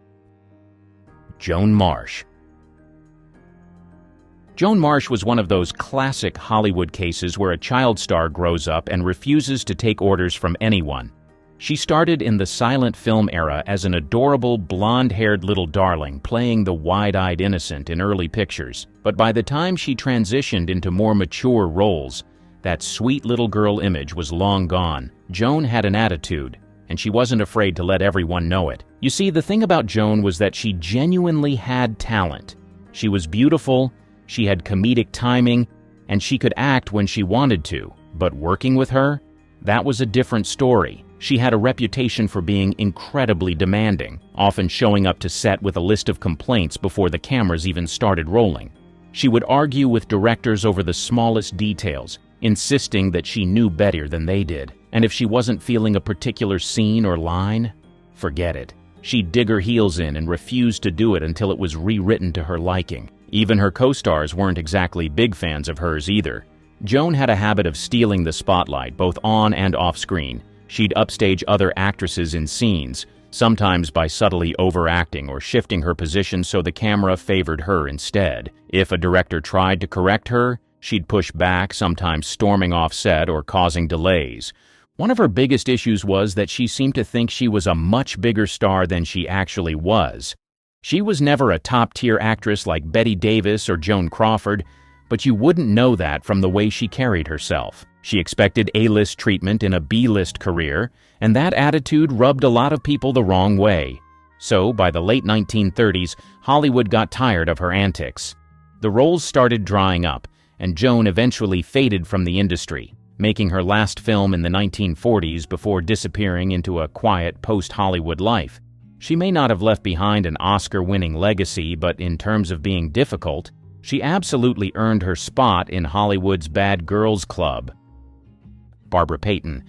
Joan Marsh. Joan Marsh was one of those classic Hollywood cases where a child star grows up and refuses to take orders from anyone. She started in the silent film era as an adorable, blonde-haired little darling playing the wide-eyed innocent in early pictures. But by the time she transitioned into more mature roles, that sweet little girl image was long gone. Joan had an attitude, and she wasn't afraid to let everyone know it. You see, the thing about Joan was that she genuinely had talent. She was beautiful, she had comedic timing, and she could act when she wanted to. But working with her, that was a different story. She had a reputation for being incredibly demanding, often showing up to set with a list of complaints before the cameras even started rolling. She would argue with directors over the smallest details, insisting that she knew better than they did. And if she wasn't feeling a particular scene or line, forget it. She'd dig her heels in and refuse to do it until it was rewritten to her liking. Even her co-stars weren't exactly big fans of hers either. Joan had a habit of stealing the spotlight, both on and off screen. She'd upstage other actresses in scenes, sometimes by subtly overacting or shifting her position so the camera favored her instead. If a director tried to correct her, she'd push back, sometimes storming off set or causing delays. One of her biggest issues was that she seemed to think she was a much bigger star than she actually was. She was never a top-tier actress like Bette Davis or Joan Crawford, but you wouldn't know that from the way she carried herself. She expected A-list treatment in a B-list career, and that attitude rubbed a lot of people the wrong way. So, by the late 1930s, Hollywood got tired of her antics. The roles started drying up, and Joan eventually faded from the industry, making her last film in the 1940s before disappearing into a quiet post-Hollywood life. She may not have left behind an Oscar-winning legacy, but in terms of being difficult, she absolutely earned her spot in Hollywood's Bad Girls Club. Barbara Payton.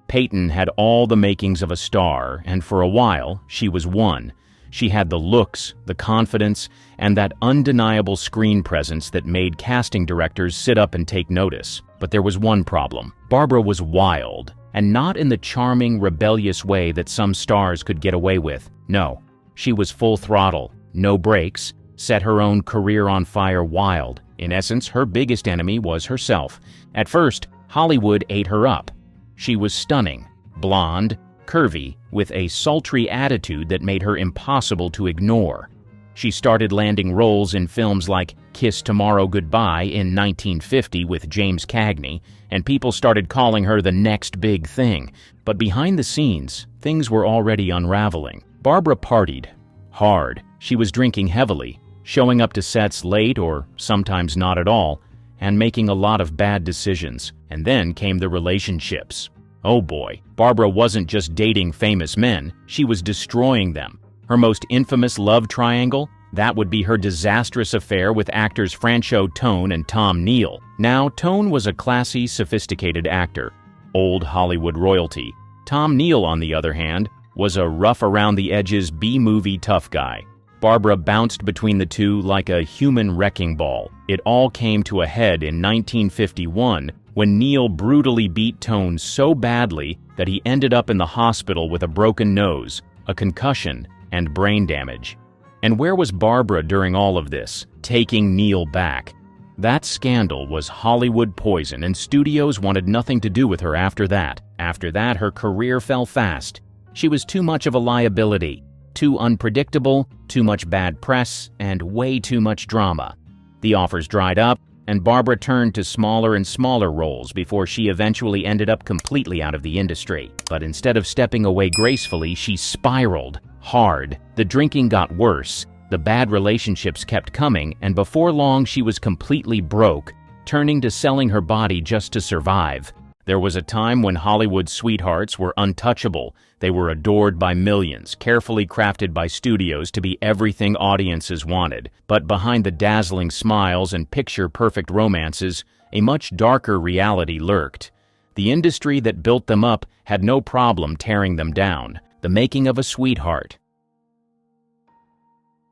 Payton had all the makings of a star, and for a while, she was one. She had the looks, the confidence, and that undeniable screen presence that made casting directors sit up and take notice. But there was one problem. Barbara was wild, and not in the charming, rebellious way that some stars could get away with. No, she was full throttle, no brakes, set her own career on fire wild. In essence, her biggest enemy was herself. At first, Hollywood ate her up. She was stunning, blonde, curvy, with a sultry attitude that made her impossible to ignore. She started landing roles in films like Kiss Tomorrow Goodbye in 1950 with James Cagney, and people started calling her the next big thing. But behind the scenes, things were already unraveling. Barbara partied hard. She was drinking heavily, showing up to sets late or sometimes not at all, and making a lot of bad decisions. And then came the relationships. Oh boy, Barbara wasn't just dating famous men, she was destroying them. Her most infamous love triangle? That would be her disastrous affair with actors Franchot Tone and Tom Neal. Now, Tone was a classy, sophisticated actor, old Hollywood royalty. Tom Neal, on the other hand, was a rough-around-the-edges B-movie tough guy. Barbara bounced between the two like a human wrecking ball. It all came to a head in 1951 when Neal brutally beat Tone so badly that he ended up in the hospital with a broken nose, a concussion, and brain damage. And where was Barbara during all of this? Taking Neal back. That scandal was Hollywood poison, and studios wanted nothing to do with her after that. After that, her career fell fast. She was too much of a liability. too unpredictable, too much bad press, and way too much drama. The offers dried up, and Barbara turned to smaller and smaller roles before she eventually ended up completely out of the industry. But instead of stepping away gracefully, she spiraled hard. The drinking got worse, the bad relationships kept coming, and before long she was completely broke, turning to selling her body just to survive. There was a time when Hollywood sweethearts were untouchable. They were adored by millions, carefully crafted by studios to be everything audiences wanted. But behind the dazzling smiles and picture-perfect romances, a much darker reality lurked. The industry that built them up had no problem tearing them down. The making of a sweetheart.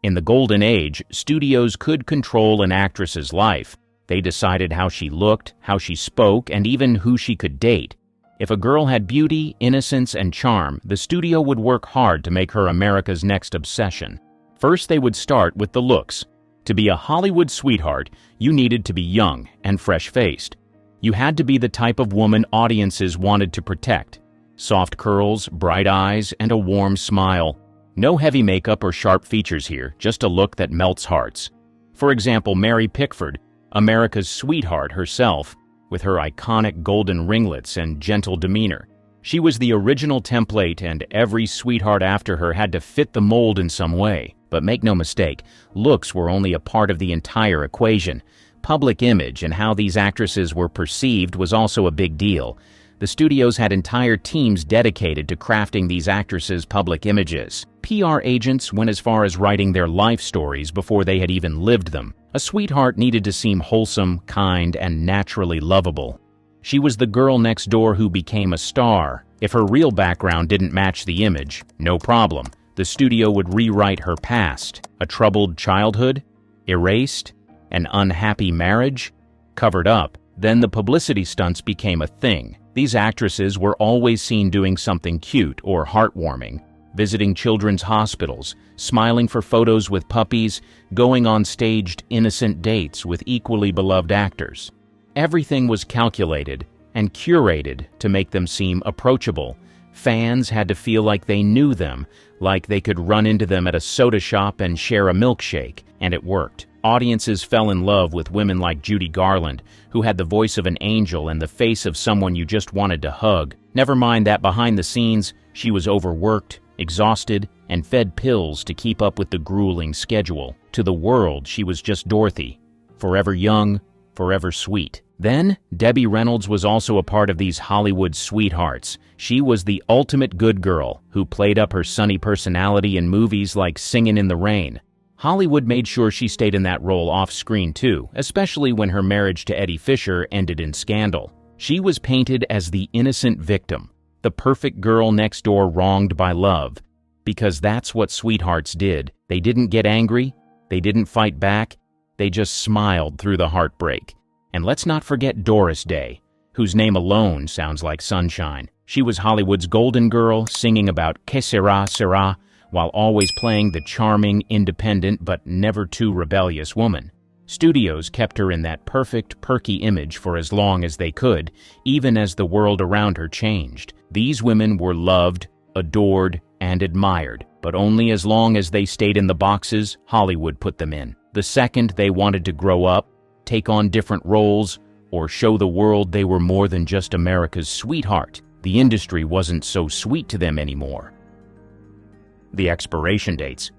In the Golden Age, studios could control an actress's life. They decided how she looked, how she spoke, and even who she could date. If a girl had beauty, innocence, and charm, the studio would work hard to make her America's next obsession. First, they would start with the looks. To be a Hollywood sweetheart, you needed to be young and fresh-faced. You had to be the type of woman audiences wanted to protect. Soft curls, bright eyes, and a warm smile. No heavy makeup or sharp features here, just a look that melts hearts. For example, Mary Pickford, America's sweetheart herself, with her iconic golden ringlets and gentle demeanor. She was the original template, and every sweetheart after her had to fit the mold in some way. But make no mistake, looks were only a part of the entire equation. Public image and how these actresses were perceived was also a big deal. The studios had entire teams dedicated to crafting these actresses' public images. PR agents went as far as writing their life stories before they had even lived them. A sweetheart needed to seem wholesome, kind, and naturally lovable. She was the girl next door who became a star. If her real background didn't match the image, no problem. The studio would rewrite her past. A troubled childhood? Erased? An unhappy marriage? Covered up. Then the publicity stunts became a thing. These actresses were always seen doing something cute or heartwarming, visiting children's hospitals, smiling for photos with puppies, going on staged innocent dates with equally beloved actors. Everything was calculated and curated to make them seem approachable. Fans had to feel like they knew them, like they could run into them at a soda shop and share a milkshake, and it worked. Audiences fell in love with women like Judy Garland, who had the voice of an angel and the face of someone you just wanted to hug. Never mind that behind the scenes, she was overworked, exhausted, and fed pills to keep up with the grueling schedule. To the world, she was just Dorothy, forever young, forever sweet. Then, Debbie Reynolds was also a part of these Hollywood sweethearts. She was the ultimate good girl, who played up her sunny personality in movies like Singin' in the Rain. Hollywood made sure she stayed in that role off-screen too, especially when her marriage to Eddie Fisher ended in scandal. She was painted as the innocent victim, the perfect girl next door wronged by love. Because that's what sweethearts did. They didn't get angry, they didn't fight back, they just smiled through the heartbreak. And let's not forget Doris Day, whose name alone sounds like sunshine. She was Hollywood's golden girl, singing about que sera, sera, while always playing the charming, independent, but never too rebellious woman. Studios kept her in that perfect, perky image for as long as they could, even as the world around her changed. These women were loved, adored, and admired, but only as long as they stayed in the boxes Hollywood put them in. The second they wanted to grow up, take on different roles, or show the world they were more than just America's sweetheart, the industry wasn't so sweet to them anymore. The expiration dates.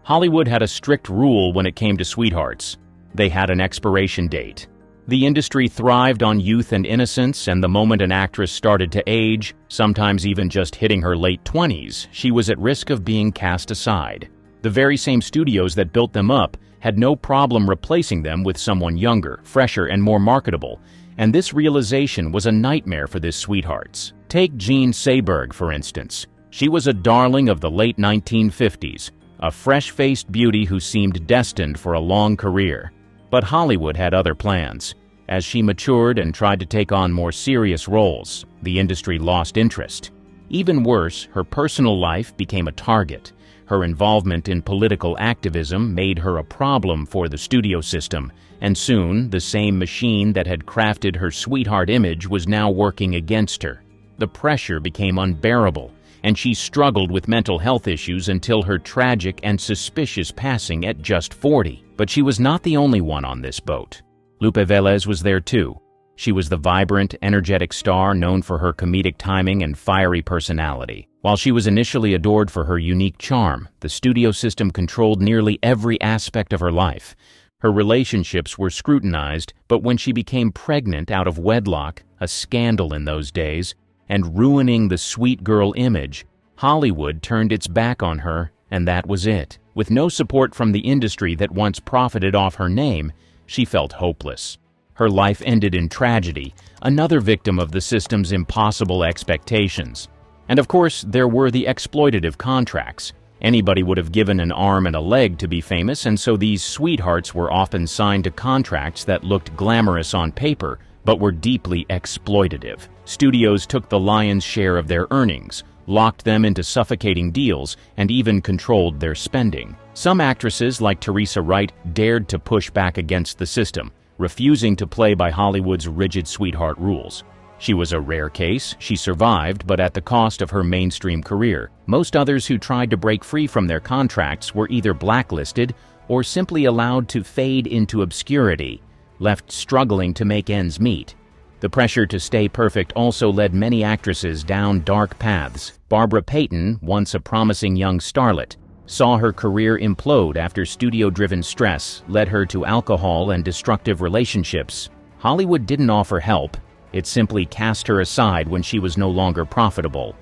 Hollywood had a strict rule when it came to sweethearts. They had an expiration date. The industry thrived on youth and innocence, and the moment an actress started to age, sometimes even just hitting her late 20s, she was at risk of being cast aside. The very same studios that built them up had no problem replacing them with someone younger, fresher, and more marketable, and this realization was a nightmare for these sweethearts. Take Jean Seberg, for instance. She was a darling of the late 1950s, a fresh-faced beauty who seemed destined for a long career. But Hollywood had other plans. As she matured and tried to take on more serious roles, the industry lost interest. Even worse, her personal life became a target. Her involvement in political activism made her a problem for the studio system, and soon the same machine that had crafted her sweetheart image was now working against her. The pressure became unbearable, and she struggled with mental health issues until her tragic and suspicious passing at just 40. But she was not the only one on this boat. Lupe Velez was there too. She was the vibrant, energetic star known for her comedic timing and fiery personality. While she was initially adored for her unique charm, the studio system controlled nearly every aspect of her life. Her relationships were scrutinized, but when she became pregnant out of wedlock, a scandal in those days, and ruining the sweet girl image, Hollywood turned its back on her, and that was it. With no support from the industry that once profited off her name, she felt hopeless. Her life ended in tragedy, another victim of the system's impossible expectations. And of course, there were the exploitative contracts. Anybody would have given an arm and a leg to be famous, and so these sweethearts were often signed to contracts that looked glamorous on paper, but were deeply exploitative. Studios took the lion's share of their earnings, locked them into suffocating deals, and even controlled their spending. Some actresses, like Teresa Wright, dared to push back against the system, refusing to play by Hollywood's rigid sweetheart rules. She was a rare case. She survived, but at the cost of her mainstream career. Most others who tried to break free from their contracts were either blacklisted or simply allowed to fade into obscurity, left struggling to make ends meet. The pressure to stay perfect also led many actresses down dark paths. Barbara Payton, once a promising young starlet, saw her career implode after studio-driven stress led her to alcohol and destructive relationships. Hollywood didn't offer help. It simply cast her aside when she was no longer profitable.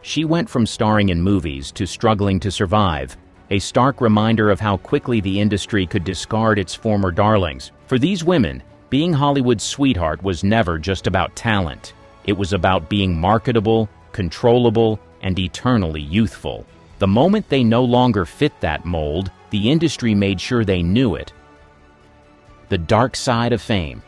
She went from starring in movies to struggling to survive, a stark reminder of how quickly the industry could discard its former darlings. For these women, being Hollywood's sweetheart was never just about talent. It was about being marketable, controllable, and eternally youthful. The moment they no longer fit that mold, the industry made sure they knew it. The dark side of fame.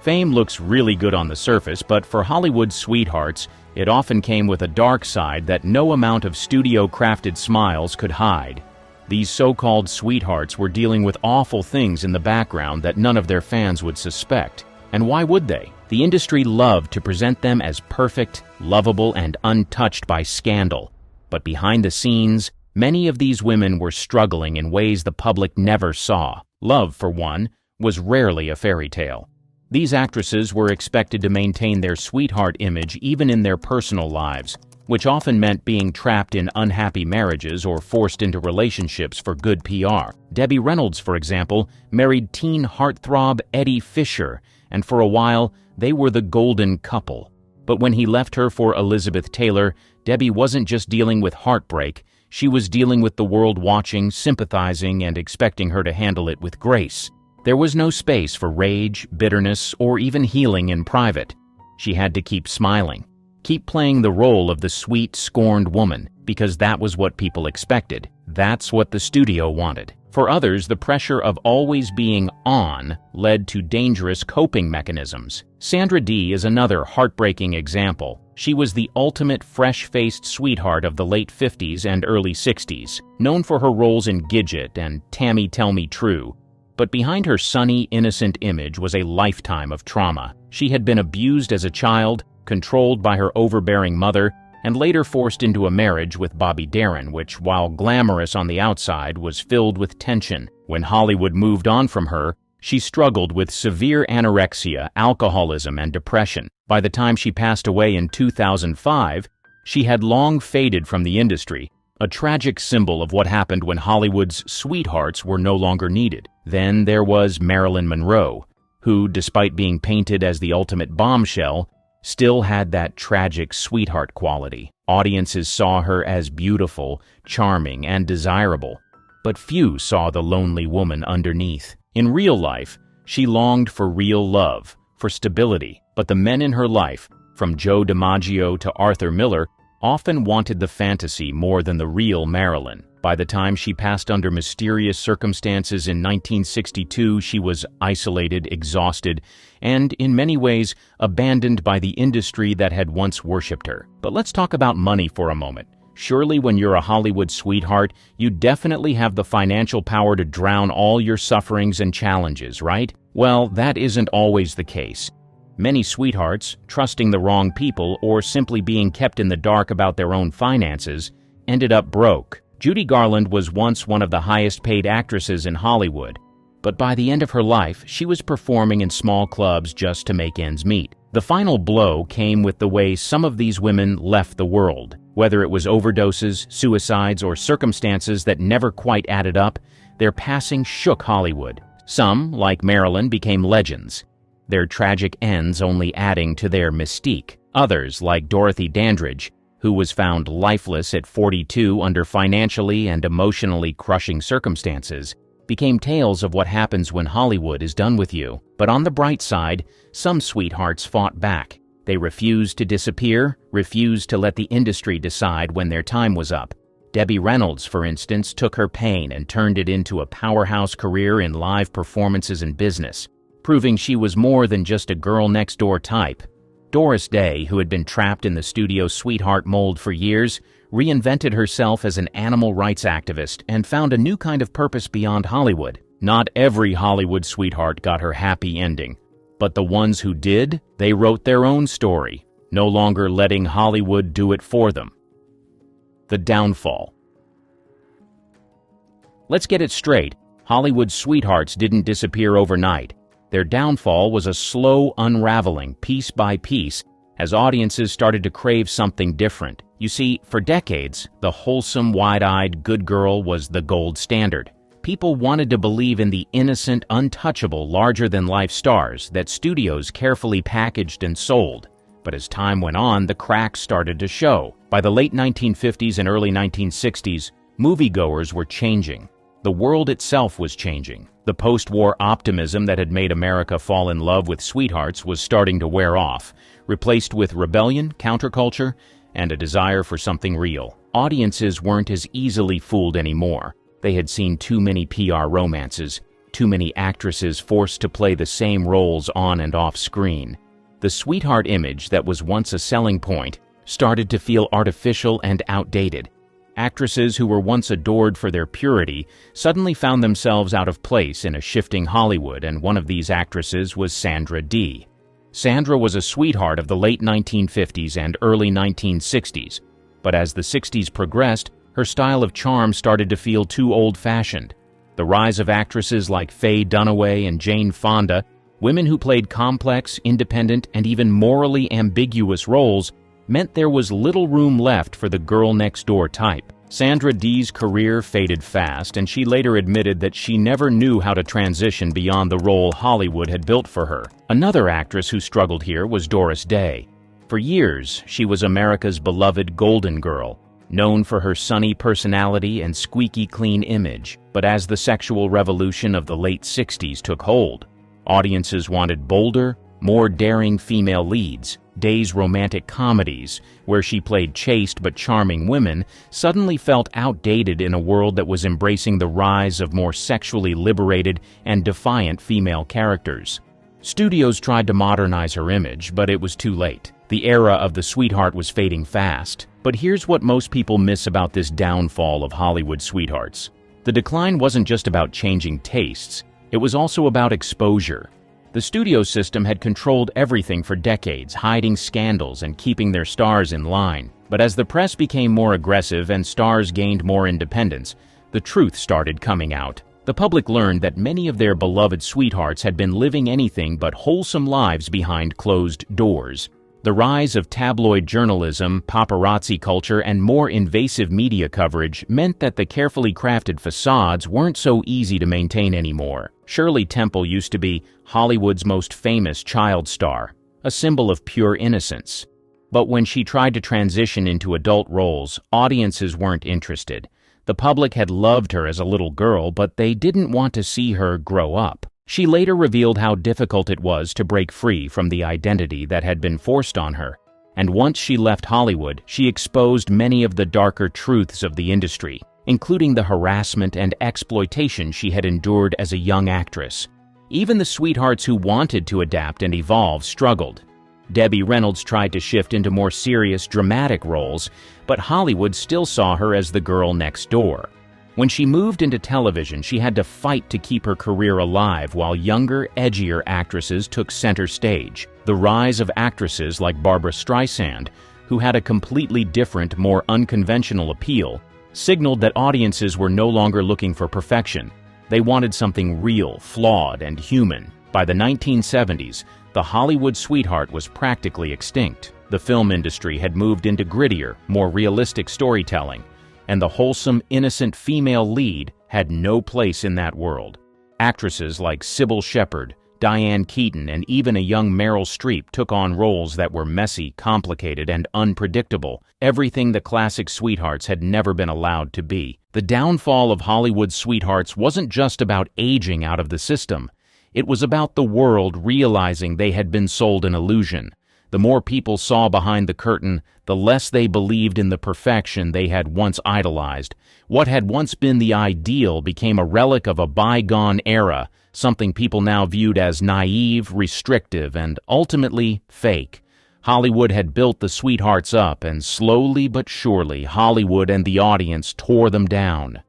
Fame looks really good on the surface, but for Hollywood sweethearts, it often came with a dark side that no amount of studio-crafted smiles could hide. These so-called sweethearts were dealing with awful things in the background that none of their fans would suspect. And why would they? The industry loved to present them as perfect, lovable, and untouched by scandal. But behind the scenes, many of these women were struggling in ways the public never saw. Love, for one, was rarely a fairy tale. These actresses were expected to maintain their sweetheart image even in their personal lives, which often meant being trapped in unhappy marriages or forced into relationships for good PR. Debbie Reynolds, for example, married teen heartthrob Eddie Fisher, and for a while, they were the golden couple. But when he left her for Elizabeth Taylor, Debbie wasn't just dealing with heartbreak, she was dealing with the world watching, sympathizing, and expecting her to handle it with grace. There was no space for rage, bitterness, or even healing in private. She had to keep smiling, keep playing the role of the sweet, scorned woman, because that was what people expected. That's what the studio wanted. For others, the pressure of always being on led to dangerous coping mechanisms. Sandra Dee is another heartbreaking example. She was the ultimate fresh-faced sweetheart of the late 50s and early 60s, known for her roles in Gidget and Tammy Tell Me True. But behind her sunny, innocent image was a lifetime of trauma. She had been abused as a child, controlled by her overbearing mother, and later forced into a marriage with Bobby Darin, which, while glamorous on the outside, was filled with tension. When Hollywood moved on from her, she struggled with severe anorexia, alcoholism, and depression. By the time she passed away in 2005, she had long faded from the industry, a tragic symbol of what happened when Hollywood's sweethearts were no longer needed. Then there was Marilyn Monroe, who, despite being painted as the ultimate bombshell, still had that tragic sweetheart quality. Audiences saw her as beautiful, charming, and desirable, but few saw the lonely woman underneath. In real life, she longed for real love, for stability, but the men in her life, from Joe DiMaggio to Arthur Miller, often wanted the fantasy more than the real Marilyn. By the time she passed under mysterious circumstances in 1962, she was isolated, exhausted, and, in many ways, abandoned by the industry that had once worshipped her. But let's talk about money for a moment. Surely when you're a Hollywood sweetheart, you definitely have the financial power to drown all your sufferings and challenges, right? Well, that isn't always the case. Many sweethearts, trusting the wrong people or simply being kept in the dark about their own finances, ended up broke. Judy Garland was once one of the highest-paid actresses in Hollywood, but by the end of her life, she was performing in small clubs just to make ends meet. The final blow came with the way some of these women left the world. Whether it was overdoses, suicides, or circumstances that never quite added up, their passing shook Hollywood. Some, like Marilyn, became legends, their tragic ends only adding to their mystique. Others, like Dorothy Dandridge, who was found lifeless at 42 under financially and emotionally crushing circumstances, became tales of what happens when Hollywood is done with you. But on the bright side, some sweethearts fought back. They refused to disappear, refused to let the industry decide when their time was up. Debbie Reynolds, for instance, took her pain and turned it into a powerhouse career in live performances and business, proving she was more than just a girl-next-door type. Doris Day, who had been trapped in the studio sweetheart mold for years, reinvented herself as an animal rights activist and found a new kind of purpose beyond Hollywood. Not every Hollywood sweetheart got her happy ending, but the ones who did, they wrote their own story, no longer letting Hollywood do it for them. The downfall. Let's get it straight. Hollywood sweethearts didn't disappear overnight. Their downfall was a slow unraveling, piece by piece, as audiences started to crave something different. You see, for decades, the wholesome, wide-eyed good girl was the gold standard. People wanted to believe in the innocent, untouchable, larger-than-life stars that studios carefully packaged and sold. But as time went on, the cracks started to show. By the late 1950s and early 1960s, moviegoers were changing. The world itself was changing. The post-war optimism that had made America fall in love with sweethearts was starting to wear off, replaced with rebellion, counterculture, and a desire for something real. Audiences weren't as easily fooled anymore. They had seen too many PR romances, too many actresses forced to play the same roles on and off screen. The sweetheart image that was once a selling point started to feel artificial and outdated. Actresses who were once adored for their purity suddenly found themselves out of place in a shifting Hollywood, and one of these actresses was Sandra Dee. Sandra was a sweetheart of the late 1950s and early 1960s, but as the 60s progressed, her style of charm started to feel too old-fashioned. The rise of actresses like Faye Dunaway and Jane Fonda, women who played complex, independent, and even morally ambiguous roles, meant there was little room left for the girl-next-door type. Sandra Dee's career faded fast, and she later admitted that she never knew how to transition beyond the role Hollywood had built for her. Another actress who struggled here was Doris Day. For years, she was America's beloved golden girl, known for her sunny personality and squeaky clean image. But as the sexual revolution of the late 60s took hold, audiences wanted bolder, more daring female leads. Day's romantic comedies, where she played chaste but charming women, suddenly felt outdated in a world that was embracing the rise of more sexually liberated and defiant female characters. Studios tried to modernize her image, but it was too late. The era of the sweetheart was fading fast. But here's what most people miss about this downfall of Hollywood sweethearts. The decline wasn't just about changing tastes, it was also about exposure. The studio system had controlled everything for decades, hiding scandals and keeping their stars in line. But as the press became more aggressive and stars gained more independence, the truth started coming out. The public learned that many of their beloved sweethearts had been living anything but wholesome lives behind closed doors. The rise of tabloid journalism, paparazzi culture, and more invasive media coverage meant that the carefully crafted facades weren't so easy to maintain anymore. Shirley Temple used to be Hollywood's most famous child star, a symbol of pure innocence. But when she tried to transition into adult roles, audiences weren't interested. The public had loved her as a little girl, but they didn't want to see her grow up. She later revealed how difficult it was to break free from the identity that had been forced on her. And once she left Hollywood, she exposed many of the darker truths of the industry, including the harassment and exploitation she had endured as a young actress. Even the sweethearts who wanted to adapt and evolve struggled. Debbie Reynolds tried to shift into more serious, dramatic roles, but Hollywood still saw her as the girl next door. When she moved into television, she had to fight to keep her career alive while younger, edgier actresses took center stage. The rise of actresses like Barbra Streisand, who had a completely different, more unconventional appeal, signaled that audiences were no longer looking for perfection. They wanted something real, flawed, and human. By the 1970s, the Hollywood sweetheart was practically extinct. The film industry had moved into grittier, more realistic storytelling, and the wholesome, innocent female lead had no place in that world. Actresses like Sybil Shepherd, Diane Keaton, and even a young Meryl Streep took on roles that were messy, complicated, and unpredictable, everything the classic sweethearts had never been allowed to be. The downfall of Hollywood sweethearts wasn't just about aging out of the system. It was about the world realizing they had been sold an illusion. The more people saw behind the curtain, the less they believed in the perfection they had once idolized. What had once been the ideal became a relic of a bygone era, something people now viewed as naive, restrictive, and ultimately fake. Hollywood had built the sweethearts up, and slowly but surely, Hollywood and the audience tore them down.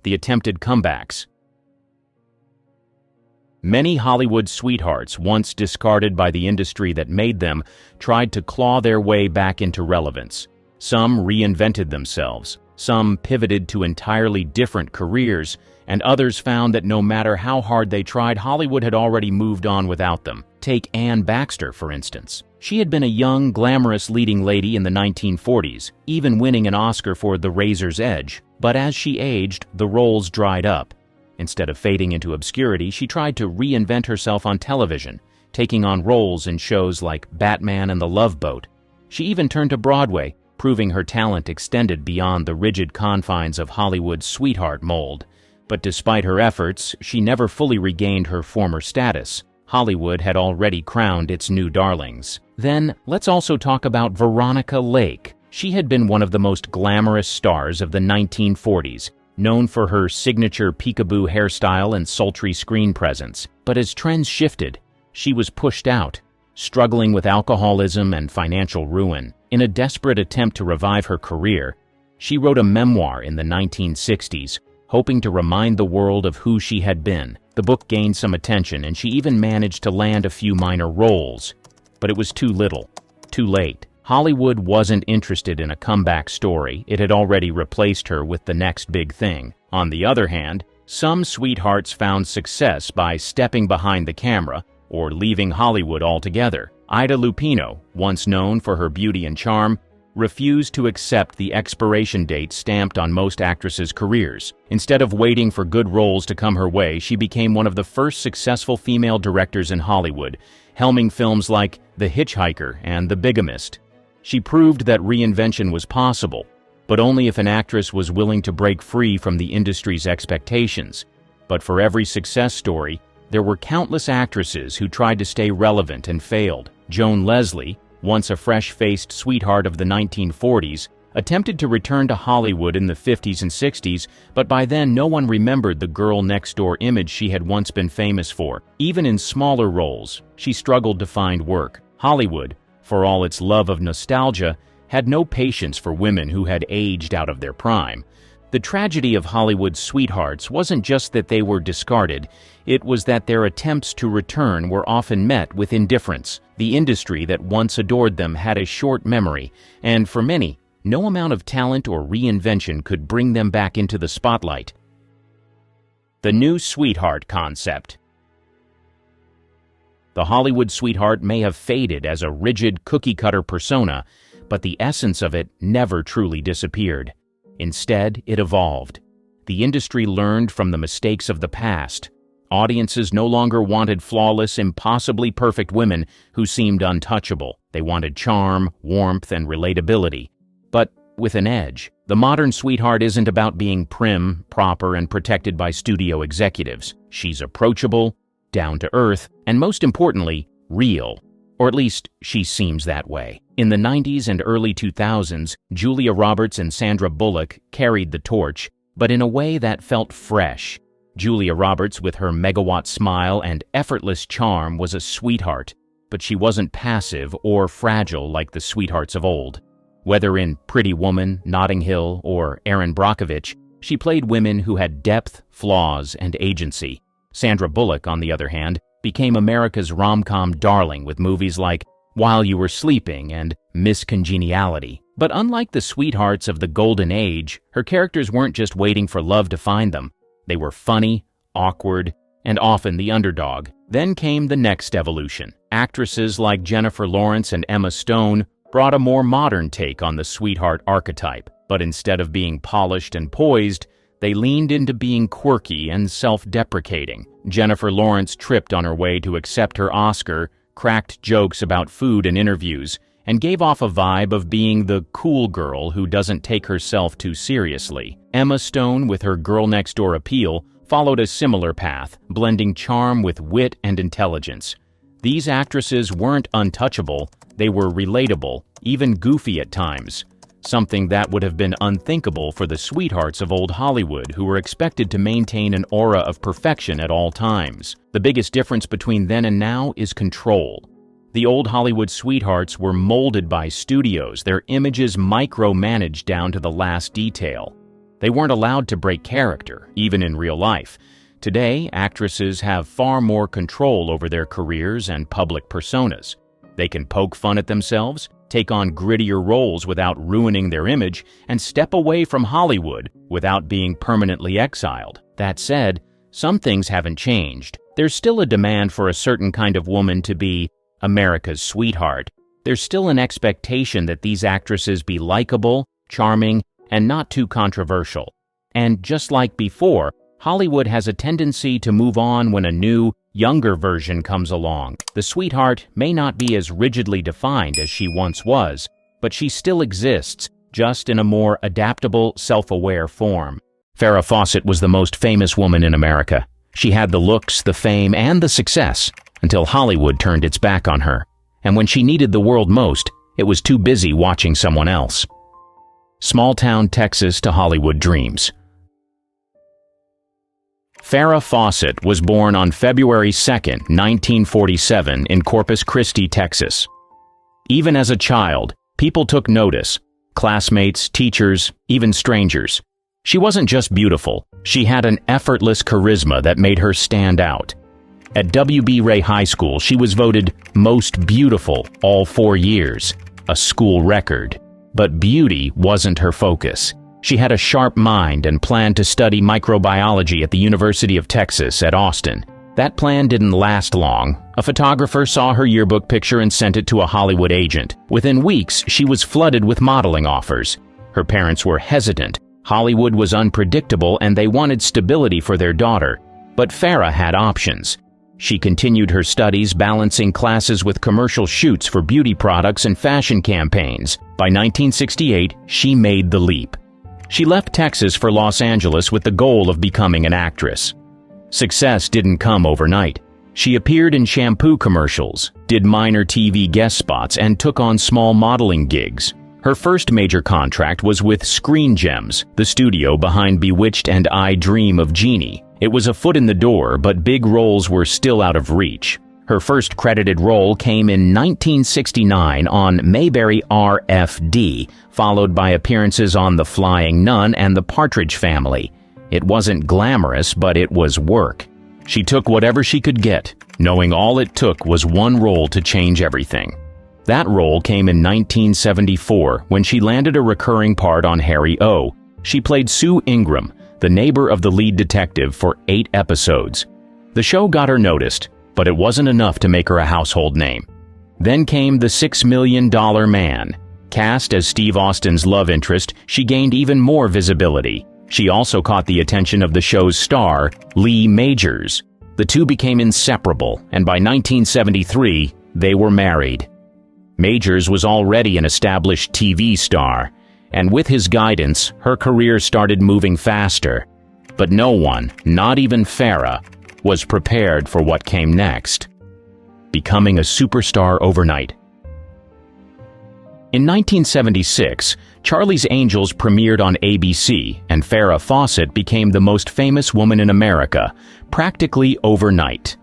The attempted comebacks. Many Hollywood sweethearts, once discarded by the industry that made them, tried to claw their way back into relevance. Some reinvented themselves, some pivoted to entirely different careers, and others found that no matter how hard they tried, Hollywood had already moved on without them. Take Anne Baxter, for instance. She had been a young, glamorous leading lady in the 1940s, even winning an Oscar for The Razor's Edge. But as she aged, the roles dried up. Instead of fading into obscurity, she tried to reinvent herself on television, taking on roles in shows like Batman and the Lifeboat. She even turned to Broadway, proving her talent extended beyond the rigid confines of Hollywood's sweetheart mold. But despite her efforts, she never fully regained her former status. Hollywood had already crowned its new darlings. Then, let's also talk about Veronica Lake. She had been one of the most glamorous stars of the 1940s, known for her signature peekaboo hairstyle and sultry screen presence. But as trends shifted, she was pushed out, struggling with alcoholism and financial ruin. In a desperate attempt to revive her career, she wrote a memoir in the 1960s, hoping to remind the world of who she had been. The book gained some attention, and she even managed to land a few minor roles. But it was too little, too late. Hollywood wasn't interested in a comeback story. It had already replaced her with the next big thing. On the other hand, some sweethearts found success by stepping behind the camera or leaving Hollywood altogether. Ida Lupino, once known for her beauty and charm, refused to accept the expiration date stamped on most actresses' careers. Instead of waiting for good roles to come her way, she became one of the first successful female directors in Hollywood, helming films like The Hitchhiker and The Bigamist. She proved that reinvention was possible, but only if an actress was willing to break free from the industry's expectations. But for every success story, there were countless actresses who tried to stay relevant and failed. Joan Leslie, once a fresh-faced sweetheart of the 1940s, attempted to return to Hollywood in the 50s and 60s, but by then no one remembered the girl-next-door image she had once been famous for. Even in smaller roles, she struggled to find work. Hollywood, for all its love of nostalgia, had no patience for women who had aged out of their prime. The tragedy of Hollywood's sweethearts wasn't just that they were discarded, it was that their attempts to return were often met with indifference. The industry that once adored them had a short memory, and for many, no amount of talent or reinvention could bring them back into the spotlight. The new sweetheart concept. The Hollywood sweetheart may have faded as a rigid cookie-cutter persona, but the essence of it never truly disappeared. Instead, it evolved. The industry learned from the mistakes of the past. Audiences no longer wanted flawless, impossibly perfect women who seemed untouchable. They wanted charm, warmth, and relatability, but with an edge. The modern sweetheart isn't about being prim, proper, and protected by studio executives. She's approachable, down to earth, and most importantly, real. Or at least, she seems that way. In the 90s and early 2000s, Julia Roberts and Sandra Bullock carried the torch, but in a way that felt fresh. Julia Roberts, with her megawatt smile and effortless charm, was a sweetheart, but she wasn't passive or fragile like the sweethearts of old. Whether in Pretty Woman, Notting Hill, or Erin Brockovich, She played women who had depth, flaws, and agency. Sandra Bullock, on the other hand, became America's rom-com darling with movies like While You Were Sleeping and Miss Congeniality. But unlike the sweethearts of the golden age, her characters weren't just waiting for love to find them. They were funny, awkward, and often the underdog. Then came the next evolution. Actresses like Jennifer Lawrence and Emma Stone brought a more modern take on the sweetheart archetype. But instead of being polished and poised, they leaned into being quirky and self-deprecating. Jennifer Lawrence tripped on her way to accept her Oscar, cracked jokes about food in interviews, and gave off a vibe of being the cool girl who doesn't take herself too seriously. Emma Stone, with her girl-next-door appeal, followed a similar path, blending charm with wit and intelligence. These actresses weren't untouchable, they were relatable, even goofy at times. Something that would have been unthinkable for the sweethearts of old Hollywood, who were expected to maintain an aura of perfection at all times. The biggest difference between then and now is control. The old Hollywood sweethearts were molded by studios, their images micromanaged down to the last detail. They weren't allowed to break character, even in real life. Today, actresses have far more control over their careers and public personas. They can poke fun at themselves, take on grittier roles without ruining their image, and step away from Hollywood without being permanently exiled. That said, some things haven't changed. There's still a demand for a certain kind of woman to be America's sweetheart. There's still an expectation that these actresses be likable, charming, and not too controversial. And just like before, Hollywood has a tendency to move on when a new, younger version comes along. The sweetheart may not be as rigidly defined as she once was, but she still exists, just in a more adaptable, self-aware form. Farah Fawcet was the most famous woman in America. She had the looks, the fame, and the success, until Hollywood turned its back on her. And when she needed the world most, it was too busy watching someone else. Small-town Texas to Hollywood dreams. Farah Fawcet was born on February 2, 1947, in Corpus Christi, Texas. Even as a child, people took notice. Classmates, teachers, even strangers. She wasn't just beautiful. She had an effortless charisma that made her stand out. At W.B. Ray High School, she was voted Most Beautiful all 4 years, a school record. But beauty wasn't her focus. She had a sharp mind and planned to study microbiology at the University of Texas at Austin. That plan didn't last long. A photographer saw her yearbook picture and sent it to a Hollywood agent. Within weeks, she was flooded with modeling offers. Her parents were hesitant. Hollywood was unpredictable and they wanted stability for their daughter. But Farah had options. She continued her studies, balancing classes with commercial shoots for beauty products and fashion campaigns. By 1968, she made the leap. She left Texas for Los Angeles with the goal of becoming an actress. Success didn't come overnight. She appeared in shampoo commercials, did minor TV guest spots, and took on small modeling gigs. Her first major contract was with Screen Gems, the studio behind Bewitched and I Dream of Jeannie. It was a foot in the door, but big roles were still out of reach. Her first credited role came in 1969 on Mayberry RFD, followed by appearances on The Flying Nun and The Partridge Family. It wasn't glamorous, but it was work. She took whatever she could get, knowing all it took was one role to change everything. That role came in 1974 when she landed a recurring part on Harry O. She played Sue Ingram, the neighbor of the lead detective, for 8 episodes. The show got her noticed, but it wasn't enough to make her a household name. Then came The $6 Million Man. Cast as Steve Austin's love interest, she gained even more visibility. She also caught the attention of the show's star, Lee Majors. The two became inseparable, and by 1973, they were married. Majors was already an established TV star, and with his guidance, her career started moving faster. But no one, not even Farah, was prepared for what came next. Becoming a superstar overnight. In 1976, Charlie's Angels premiered on ABC, and Farah Fawcet became the most famous woman in America, practically overnight.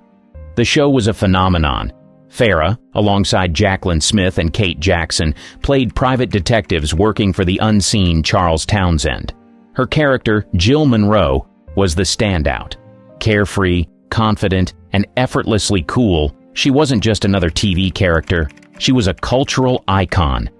The show was a phenomenon. Farah, alongside Jaclyn Smith and Kate Jackson, played private detectives working for the unseen Charles Townsend. Her Her character, Jill Monroe, was the standout. Carefree, confident, and effortlessly cool, she wasn't just another TV character, she was a cultural icon.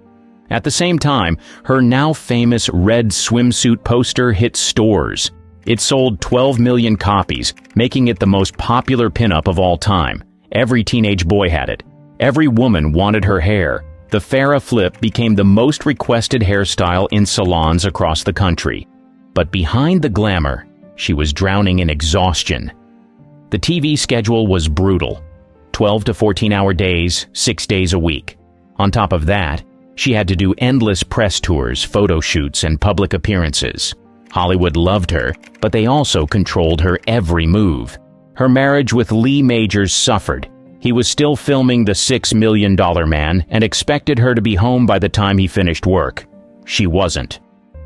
At the same time, her now famous red swimsuit poster hit stores. It sold 12 million copies, making it the most popular pinup of all time. Every teenage boy had it. Every woman wanted her hair. The Farah flip became the most requested hairstyle in salons across the country. But behind the glamour, she was drowning in exhaustion. The TV schedule was brutal. 12 to 14-hour days, 6 days a week. On top of that, she had to do endless press tours, photo shoots, and public appearances. Hollywood loved her, but they also controlled her every move. Her marriage with Lee Majors suffered. He was still filming The $6 Million Man and expected her to be home by the time he finished work. She wasn't.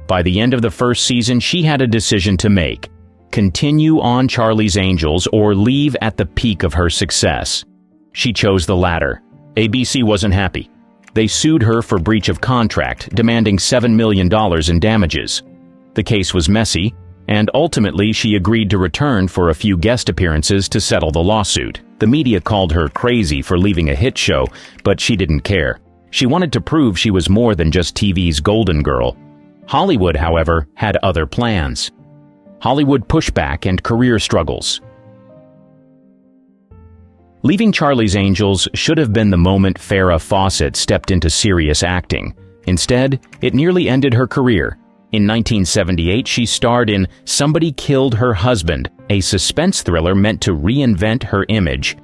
By the end of the first season, she had a decision to make: continue on Charlie's Angels or leave at the peak of her success. She chose the latter. ABC wasn't happy. They sued her for breach of contract, demanding $7 million in damages. The case was messy, and ultimately she agreed to return for a few guest appearances to settle the lawsuit. The media called her crazy for leaving a hit show, but she didn't care. She wanted to prove she was more than just TV's golden girl. Hollywood, however, had other plans. Hollywood pushback and career struggles. Leaving Charlie's Angels should have been the moment Farah Fawcett stepped into serious acting. Instead, it nearly ended her career. In 1978, she starred in Somebody Killed Her Husband, a suspense thriller meant to reinvent her image.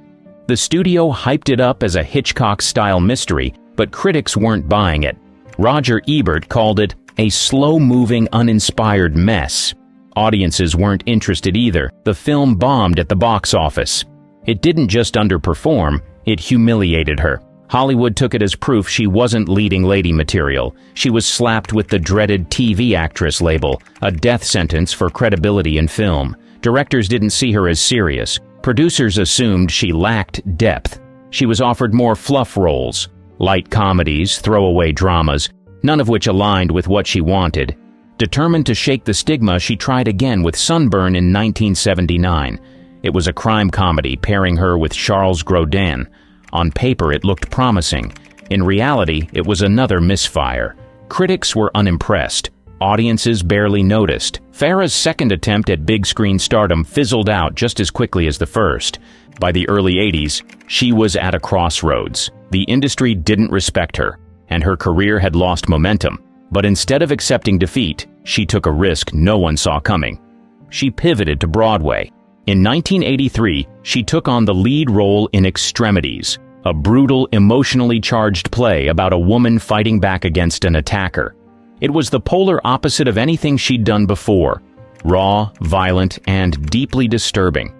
The studio hyped it up as a Hitchcock-style mystery, but critics weren't buying it. Roger Ebert called it a slow-moving, uninspired mess. Audiences weren't interested either. The film bombed at the box office. It didn't just underperform, it humiliated her. Hollywood took it as proof she wasn't leading lady material. She was slapped with the dreaded TV actress label, a death sentence for credibility in film. Directors didn't see her as serious. Producers assumed she lacked depth. She was offered more fluff roles, light comedies, throwaway dramas, none of which aligned with what she wanted. Determined to shake the stigma, she tried again with Sunburn in 1979. It was a crime comedy pairing her with Charles Grodin. On paper, it looked promising. In reality, it was another misfire. Critics were unimpressed. Audiences barely noticed. Farah's second attempt at big screen stardom fizzled out just as quickly as the first. By the early 80s, she was at a crossroads. The industry didn't respect her, and her career had lost momentum. But instead of accepting defeat, she took a risk no one saw coming. She pivoted to Broadway. In 1983, she took on the lead role in Extremities, a brutal, emotionally charged play about a woman fighting back against an attacker. It was the polar opposite of anything she'd done before: raw, violent, and deeply disturbing.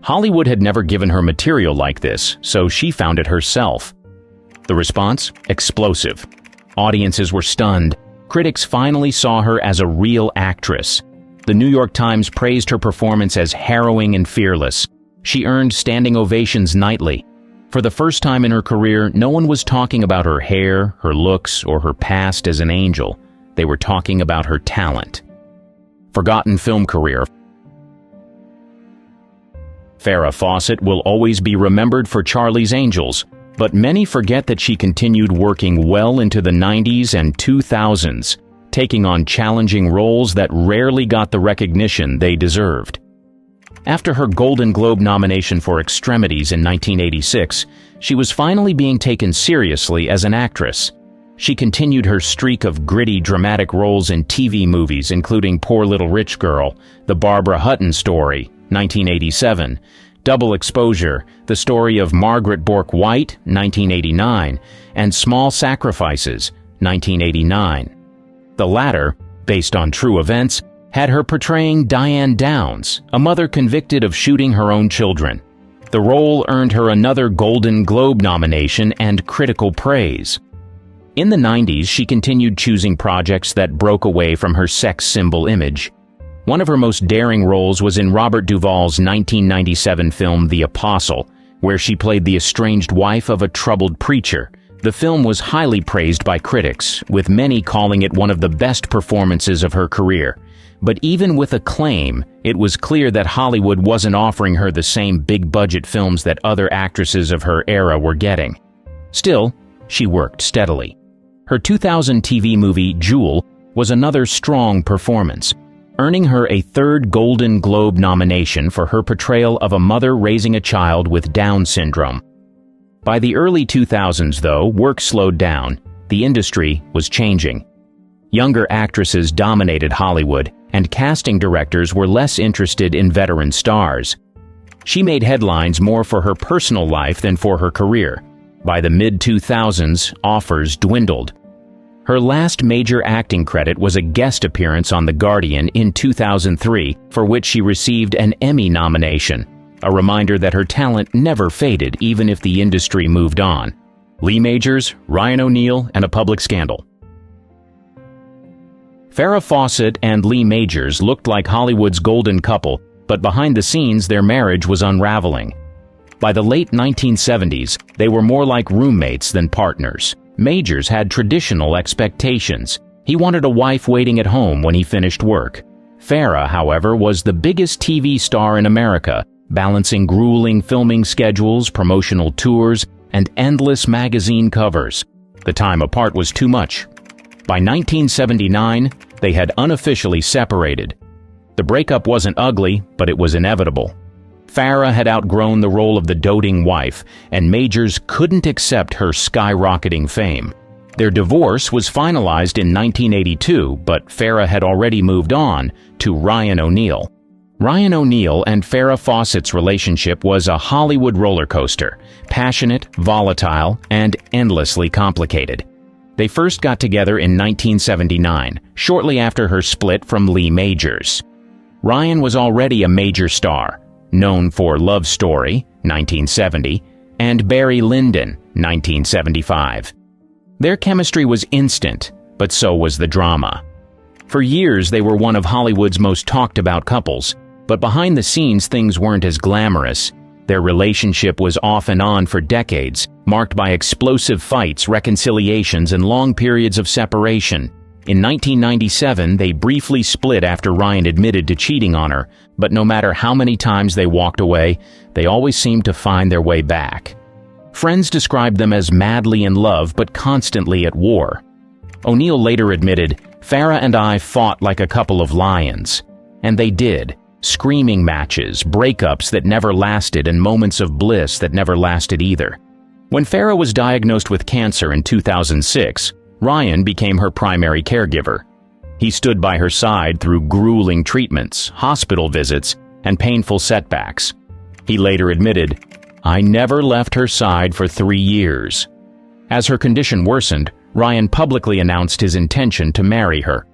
Hollywood had never given her material like this, so she found it herself. The response? Explosive. Audiences were stunned. Critics finally saw her as a real actress. The New York Times praised her performance as harrowing and fearless. She earned standing ovations nightly. For the first time in her career, no one was talking about her hair, her looks, or her past as an angel. They were talking about her talent. Forgotten film career. Farah Fawcett will always be remembered for Charlie's Angels, but many forget that she continued working well into the 90s and 2000s. Taking on challenging roles that rarely got the recognition they deserved. After her Golden Globe nomination for Extremities in 1986, she was finally being taken seriously as an actress. She continued her streak of gritty, dramatic roles in TV movies, including Poor Little Rich Girl, The Barbara Hutton Story, 1987, Double Exposure, The Story of Margaret Bourke-White, 1989, and Small Sacrifices, 1989. The latter, based on true events, had her portraying Diane Downs, a mother convicted of shooting her own children. The role earned her another Golden Globe nomination and critical praise. In the 90s, she continued choosing projects that broke away from her sex symbol image. One of her most daring roles was in Robert Duvall's 1997 film The Apostle, where she played the estranged wife of a troubled preacher. The film was highly praised by critics, with many calling it one of the best performances of her career. But even with acclaim, it was clear that Hollywood wasn't offering her the same big-budget films that other actresses of her era were getting. Still, she worked steadily. Her 2000 TV movie, Jewel, was another strong performance, earning her a third Golden Globe nomination for her portrayal of a mother raising a child with Down syndrome. By the early 2000s, though, work slowed down. The industry was changing. Younger actresses dominated Hollywood, and casting directors were less interested in veteran stars. She made headlines more for her personal life than for her career. By the mid-2000s, offers dwindled. Her last major acting credit was a guest appearance on The Guardian in 2003, for which she received an Emmy nomination, a reminder that her talent never faded even if the industry moved on. Lee Majors, Ryan O'Neal, and a public scandal. Farah Faucet and Lee Majors looked like Hollywood's golden couple, but behind the scenes their marriage was unraveling. By the late 1970s, they were more like roommates than partners. Majors had traditional expectations. He wanted a wife waiting at home when he finished work. Farah, however, was the biggest TV star in America, balancing grueling filming schedules, promotional tours, and endless magazine covers. The time apart was too much. By 1979, they had unofficially separated. The breakup wasn't ugly, but it was inevitable. Farah had outgrown the role of the doting wife, and Majors couldn't accept her skyrocketing fame. Their divorce was finalized in 1982, but Farah had already moved on to Ryan O'Neal. Ryan O'Neal and Farah Fawcett's relationship was a Hollywood roller coaster, passionate, volatile, and endlessly complicated. They first got together in 1979, shortly after her split from Lee Majors. Ryan was already a major star, known for Love Story, 1970, and Barry Lyndon, 1975. Their chemistry was instant, but so was the drama. For years, they were one of Hollywood's most talked-about couples, but behind the scenes things weren't as glamorous. Their relationship was off and on for decades, marked by explosive fights, reconciliations, and long periods of separation. In 1997, they briefly split after Ryan admitted to cheating on her, but no matter how many times they walked away, they always seemed to find their way back. Friends described them as madly in love but constantly at war. O'Neal later admitted, "Farah and I fought like a couple of lions." And they did. Screaming matches, breakups that never lasted, and moments of bliss that never lasted either. When Farah was diagnosed with cancer in 2006, Ryan became her primary caregiver. He stood by her side through grueling treatments, hospital visits, and painful setbacks. He later admitted, "I never left her side for 3 years." As her condition worsened, Ryan publicly announced his intention to marry her.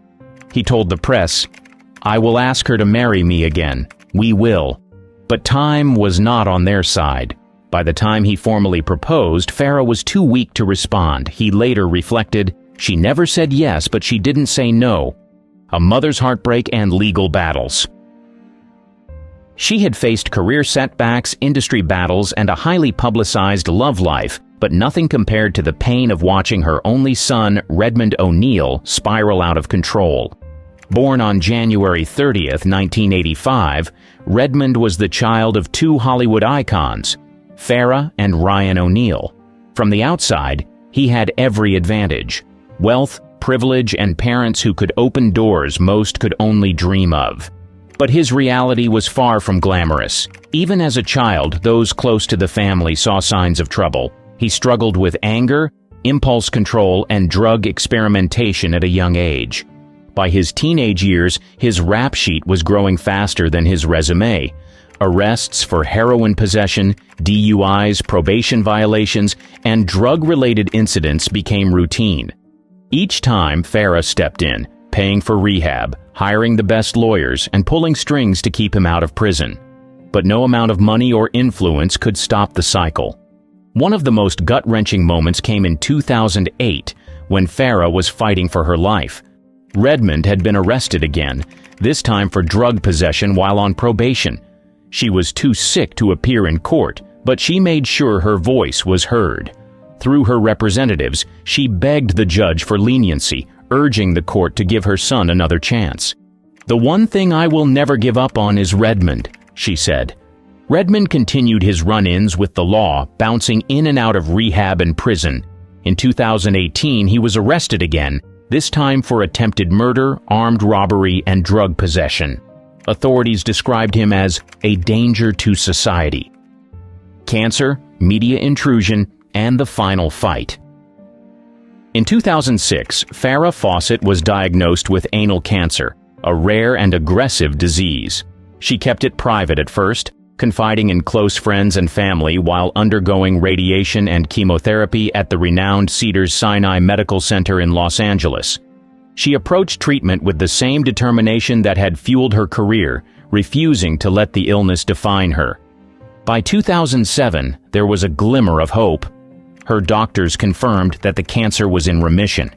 He told the press, "I will ask her to marry me again. We will." But time was not on their side. By the time he formally proposed, Farah was too weak to respond. He later reflected, "She never said yes, but she didn't say no." A mother's heartbreak and legal battles. She had faced career setbacks, industry battles, and a highly publicized love life, but nothing compared to the pain of watching her only son, Redmond O'Neal, spiral out of control. Born on January 30th, 1985, Redmond was the child of two Hollywood icons, Farah and Ryan O'Neal. From the outside, he had every advantage: wealth, privilege, and parents who could open doors most could only dream of. But his reality was far from glamorous. Even as a child, those close to the family saw signs of trouble. He struggled with anger, impulse control, and drug experimentation at a young age. By his teenage years, his rap sheet was growing faster than his resume. Arrests for heroin possession, DUIs, probation violations, and drug-related incidents became routine. Each time, Farah stepped in, paying for rehab, hiring the best lawyers, and pulling strings to keep him out of prison. But no amount of money or influence could stop the cycle. One of the most gut-wrenching moments came in 2008, when Farah was fighting for her life. Redmond had been arrested again, this time for drug possession while on probation. She was too sick to appear in court, but she made sure her voice was heard. Through her representatives, she begged the judge for leniency, urging the court to give her son another chance. "The one thing I will never give up on is Redmond," she said. Redmond continued his run-ins with the law, bouncing in and out of rehab and prison. In 2018, he was arrested again, this time for attempted murder, armed robbery, and drug possession. Authorities described him as a danger to society. Cancer, media intrusion, and the final fight. In 2006, Farah Faucet was diagnosed with anal cancer, a rare and aggressive disease. She kept it private at first, confiding in close friends and family while undergoing radiation and chemotherapy at the renowned Cedars-Sinai Medical Center in Los Angeles. She approached treatment with the same determination that had fueled her career, refusing to let the illness define her. By 2007, there was a glimmer of hope. Her doctors confirmed that the cancer was in remission.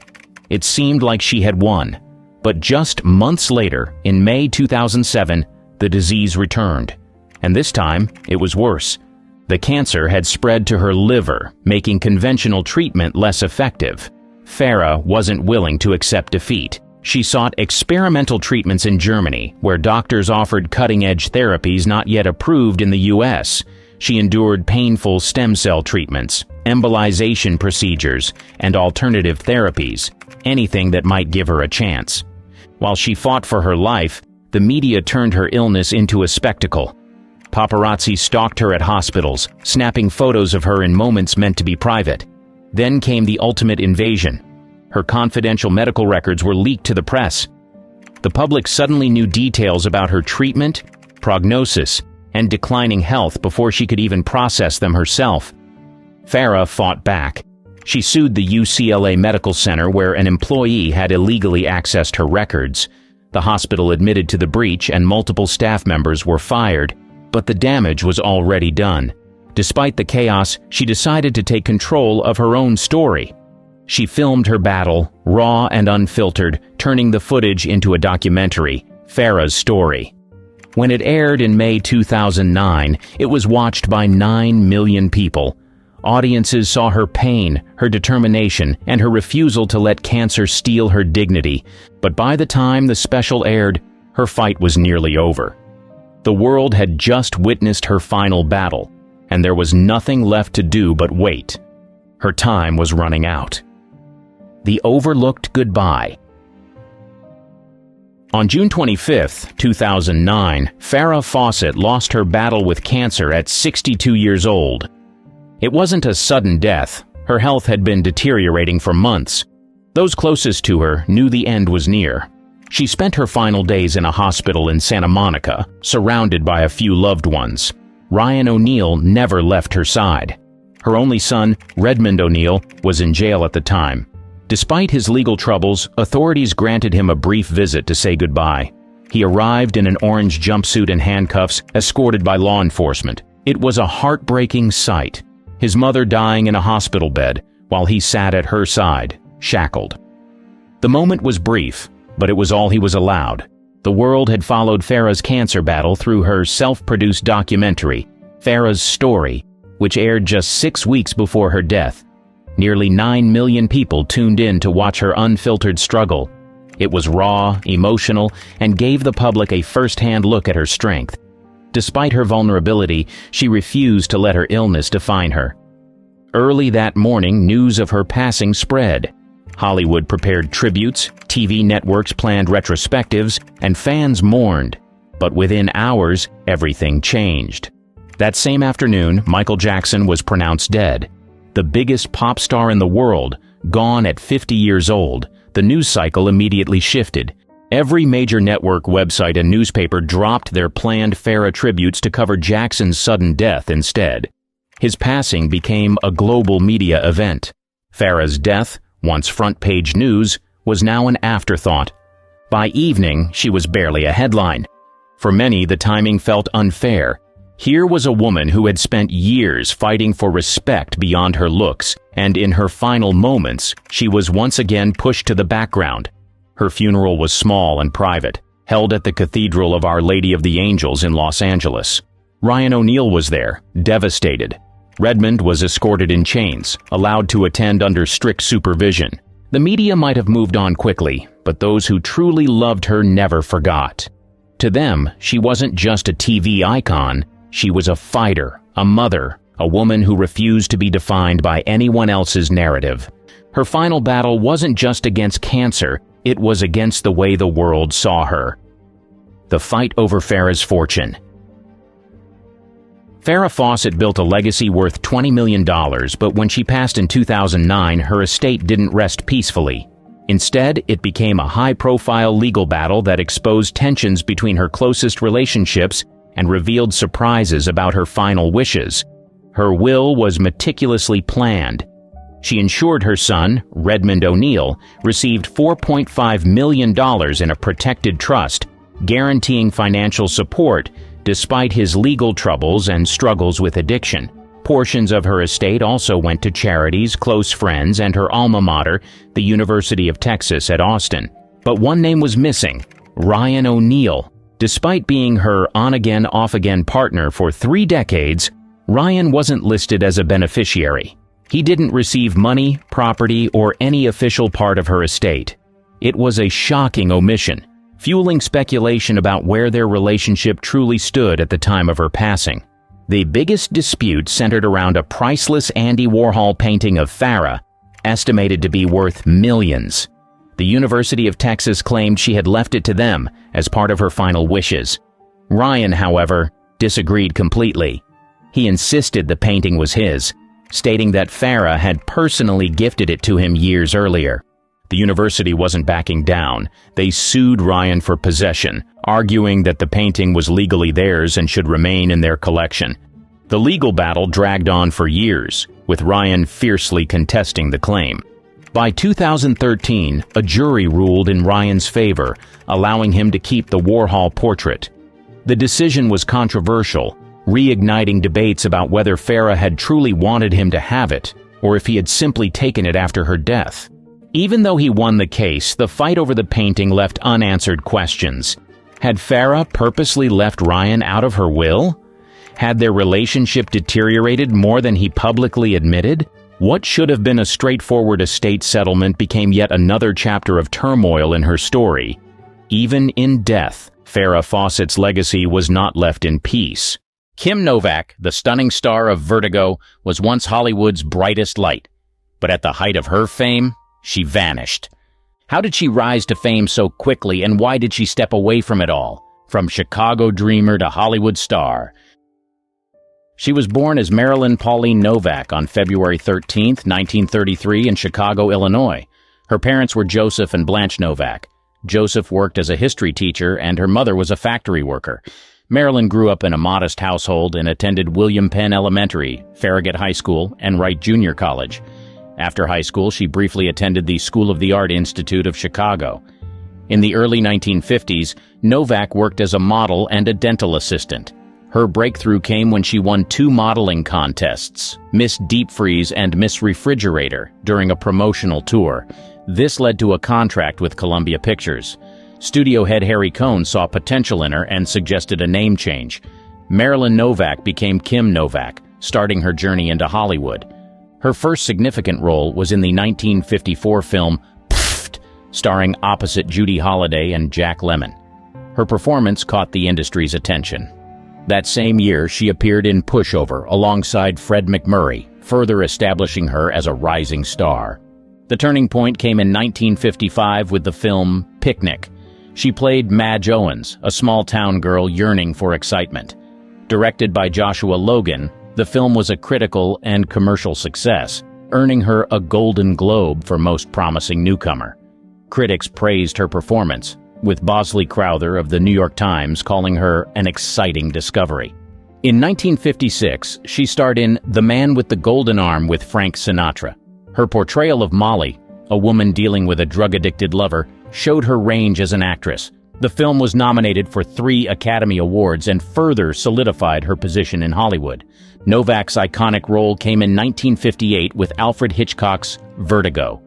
It seemed like she had won. But just months later, in May 2007, the disease returned. And this time, it was worse. The cancer had spread to her liver, making conventional treatment less effective. Farah wasn't willing to accept defeat. She sought experimental treatments in Germany, where doctors offered cutting-edge therapies not yet approved in the US. She endured painful stem cell treatments, embolization procedures, and alternative therapies, anything that might give her a chance. While she fought for her life, the media turned her illness into a spectacle. Paparazzi stalked her at hospitals, snapping photos of her in moments meant to be private. Then came the ultimate invasion. Her confidential medical records were leaked to the press. The public suddenly knew details about her treatment, prognosis, and declining health before she could even process them herself. Farah fought back. She sued the UCLA Medical Center where an employee had illegally accessed her records. The hospital admitted to the breach and multiple staff members were fired, but the damage was already done. Despite the chaos, she decided to take control of her own story. She filmed her battle, raw and unfiltered, turning the footage into a documentary, Farah's Story. When it aired in May 2009, it was watched by 9 million people. Audiences saw her pain, her determination, and her refusal to let cancer steal her dignity. But by the time the special aired, her fight was nearly over. The world had just witnessed her final battle, and there was nothing left to do but wait. Her time was running out. The overlooked goodbye. On June 25, 2009, Farah Faucet lost her battle with cancer at 62 years old. It wasn't a sudden death. Her health had been deteriorating for months. Those closest to her knew the end was near. She spent her final days in a hospital in Santa Monica, surrounded by a few loved ones. Ryan O'Neal never left her side. Her only son, Redmond O'Neal, was in jail at the time. Despite his legal troubles, authorities granted him a brief visit to say goodbye. He arrived in an orange jumpsuit and handcuffs, escorted by law enforcement. It was a heartbreaking sight. His mother dying in a hospital bed, while he sat at her side, shackled. The moment was brief, but it was all he was allowed. The world had followed Farah's cancer battle through her self-produced documentary, Farah's Story, which aired just 6 weeks before her death. Nearly 9 million people tuned in to watch her unfiltered struggle. It was raw, emotional, and gave the public a first-hand look at her strength. Despite her vulnerability, she refused to let her illness define her. Early that morning, news of her passing spread. Hollywood prepared tributes, TV networks planned retrospectives, and fans mourned. But within hours, everything changed. That same afternoon, Michael Jackson was pronounced dead. The biggest pop star in the world, gone at 50 years old, the news cycle immediately shifted. Every major network, website, and newspaper dropped their planned Farah tributes to cover Jackson's sudden death instead. His passing became a global media event. Farah's death, once front-page news, was now an afterthought. By evening, she was barely a headline. For many, the timing felt unfair. Here was a woman who had spent years fighting for respect beyond her looks, and in her final moments, she was once again pushed to the background. Her funeral was small and private, held at the Cathedral of Our Lady of the Angels in Los Angeles. Ryan O'Neal was there, devastated. Redmond was escorted in chains, allowed to attend under strict supervision. The media might have moved on quickly, but those who truly loved her never forgot. To them, she wasn't just a TV icon, she was a fighter, a mother, a woman who refused to be defined by anyone else's narrative. Her final battle wasn't just against cancer, it was against the way the world saw her. The fight over Farah's fortune. Farah Faucet built a legacy worth $20 million, but when she passed in 2009, her estate didn't rest peacefully. Instead, it became a high-profile legal battle that exposed tensions between her closest relationships and revealed surprises about her final wishes. Her will was meticulously planned. She ensured her son, Redmond O'Neill, received $4.5 million in a protected trust, guaranteeing financial support despite his legal troubles and struggles with addiction. Portions of her estate also went to charities, close friends, and her alma mater, the University of Texas at Austin. But one name was missing: Ryan O'Neill. Despite being her on-again, off-again partner for 3 decades, Ryan wasn't listed as a beneficiary. He didn't receive money, property, or any official part of her estate. It was a shocking omission, fueling speculation about where their relationship truly stood at the time of her passing. The biggest dispute centered around a priceless Andy Warhol painting of Farah, estimated to be worth millions. The University of Texas claimed she had left it to them as part of her final wishes. Ryan, however, disagreed completely. He insisted the painting was his, stating that Farah had personally gifted it to him years earlier. The university wasn't backing down. They sued Ryan for possession, arguing that the painting was legally theirs and should remain in their collection. The legal battle dragged on for years, with Ryan fiercely contesting the claim. By 2013, a jury ruled in Ryan's favor, allowing him to keep the Warhol portrait. The decision was controversial, reigniting debates about whether Farah had truly wanted him to have it, or if he had simply taken it after her death. Even though he won the case, the fight over the painting left unanswered questions. Had Farah purposely left Ryan out of her will? Had their relationship deteriorated more than he publicly admitted? What should have been a straightforward estate settlement became yet another chapter of turmoil in her story. Even in death, Farah Fawcet's legacy was not left in peace. Kim Novak, the stunning star of Vertigo, was once Hollywood's brightest light. But at the height of her fame, she vanished. How did she rise to fame so quickly, and why did she step away from it all? From Chicago dreamer to Hollywood star. She was born as Marilyn Pauline Novak on February 13, 1933 in Chicago, Illinois. Her parents were Joseph and Blanche Novak. Joseph worked as a history teacher, and her mother was a factory worker. Marilyn grew up in a modest household and attended William Penn Elementary, Farragut High School, and Wright Junior College. After high school, she briefly attended the School of the Art Institute of Chicago. In the early 1950s, Novak worked as a model and a dental assistant. Her breakthrough came when she won 2 modeling contests, Miss Deep Freeze and Miss Refrigerator, during a promotional tour. This led to a contract with Columbia Pictures. Studio head Harry Cohn saw potential in her and suggested a name change. Marilyn Novak became Kim Novak, starting her journey into Hollywood. Her first significant role was in the 1954 film Pfft, starring opposite Judy Holliday and Jack Lemmon. Her performance caught the industry's attention. That same year, she appeared in Pushover alongside Fred MacMurray, further establishing her as a rising star. The turning point came in 1955 with the film Picnic. She played Madge Owens, a small-town girl yearning for excitement. Directed by Joshua Logan, the film was a critical and commercial success, earning her a Golden Globe for Most Promising Newcomer. Critics praised her performance, with Bosley Crowther of the New York Times calling her an exciting discovery. In 1956, she starred in The Man with the Golden Arm with Frank Sinatra. Her portrayal of Molly, a woman dealing with a drug-addicted lover, showed her range as an actress. The film was nominated for 3 Academy Awards and further solidified her position in Hollywood. Novak's iconic role came in 1958 with Alfred Hitchcock's Vertigo.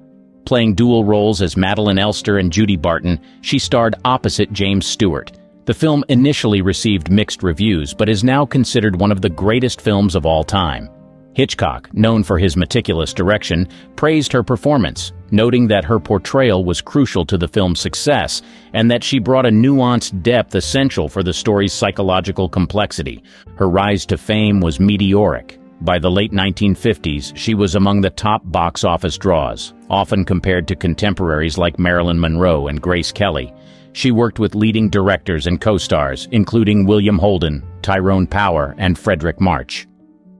Playing dual roles as Madeline Elster and Judy Barton, she starred opposite James Stewart. The film initially received mixed reviews, but is now considered one of the greatest films of all time. Hitchcock, known for his meticulous direction, praised her performance, noting that her portrayal was crucial to the film's success and that she brought a nuanced depth essential for the story's psychological complexity. Her rise to fame was meteoric. By the late 1950s, she was among the top box office draws, often compared to contemporaries like Marilyn Monroe and Grace Kelly. She worked with leading directors and co-stars, including William Holden, Tyrone Power, and Frederick March.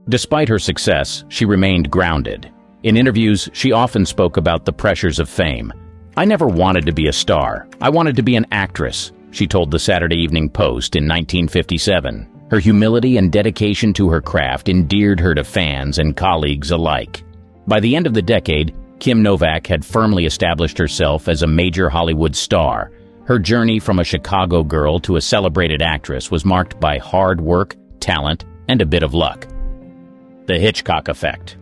Despite her success, she remained grounded. In interviews, she often spoke about the pressures of fame. "I never wanted to be a star. I wanted to be an actress," she told the Saturday Evening Post in 1957. Her humility and dedication to her craft endeared her to fans and colleagues alike. By the end of the decade, Kim Novak had firmly established herself as a major Hollywood star. Her journey from a Chicago girl to a celebrated actress was marked by hard work, talent, and a bit of luck. The Hitchcock Effect.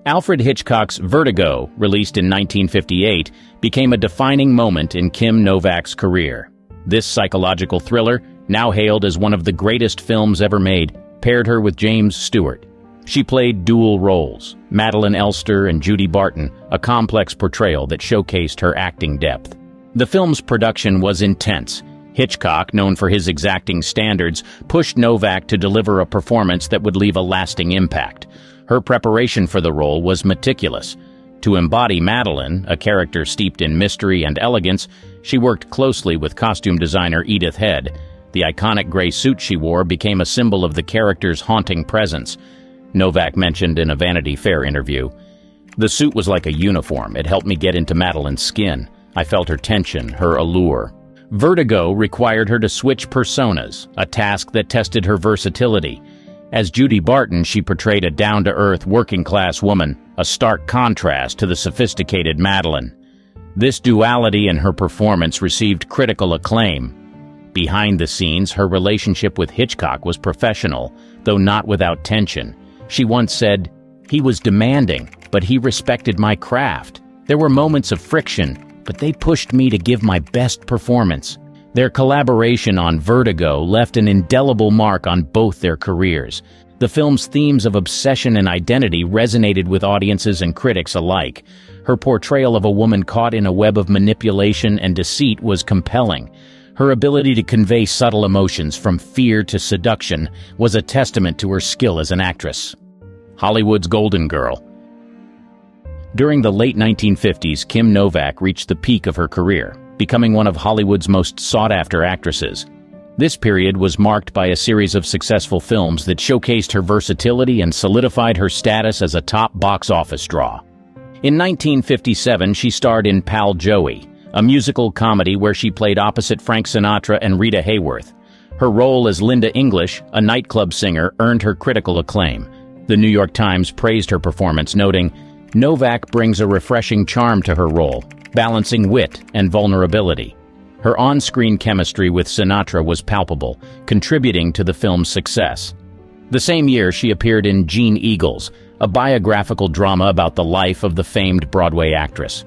Alfred Hitchcock's Vertigo, released in 1958, became a defining moment in Kim Novak's career. This psychological thriller, now hailed as one of the greatest films ever made, paired her with James Stewart. She played dual roles, Madeline Elster and Judy Barton, a complex portrayal that showcased her acting depth. The film's production was intense. Hitchcock, known for his exacting standards, pushed Novak to deliver a performance that would leave a lasting impact. Her preparation for the role was meticulous. To embody Madeline, a character steeped in mystery and elegance, she worked closely with costume designer Edith Head. The iconic gray suit she wore became a symbol of the character's haunting presence. Novak mentioned in a Vanity Fair interview, "The suit was like a uniform. It helped me get into Madeline's skin. I felt her tension, her allure." Vertigo required her to switch personas, a task that tested her versatility. As Judy Barton, she portrayed a down-to-earth, working-class woman, a stark contrast to the sophisticated Madeline. This duality in her performance received critical acclaim. Behind the scenes, her relationship with Hitchcock was professional, though not without tension. She once said, "He was demanding, but he respected my craft. There were moments of friction, but they pushed me to give my best performance." Their collaboration on Vertigo left an indelible mark on both their careers. The film's themes of obsession and identity resonated with audiences and critics alike. Her portrayal of a woman caught in a web of manipulation and deceit was compelling. Her ability to convey subtle emotions from fear to seduction was a testament to her skill as an actress. Hollywood's Golden Girl. During the late 1950s, Kim Novak reached the peak of her career, becoming one of Hollywood's most sought-after actresses. This period was marked by a series of successful films that showcased her versatility and solidified her status as a top box office draw. In 1957, she starred in Pal Joey, a musical comedy where she played opposite Frank Sinatra and Rita Hayworth. Her role as Linda English, a nightclub singer, earned her critical acclaim. The New York Times praised her performance, noting, "Novak brings a refreshing charm to her role, balancing wit and vulnerability." Her on-screen chemistry with Sinatra was palpable, contributing to the film's success. The same year, she appeared in Gene Eagles, a biographical drama about the life of the famed Broadway actress.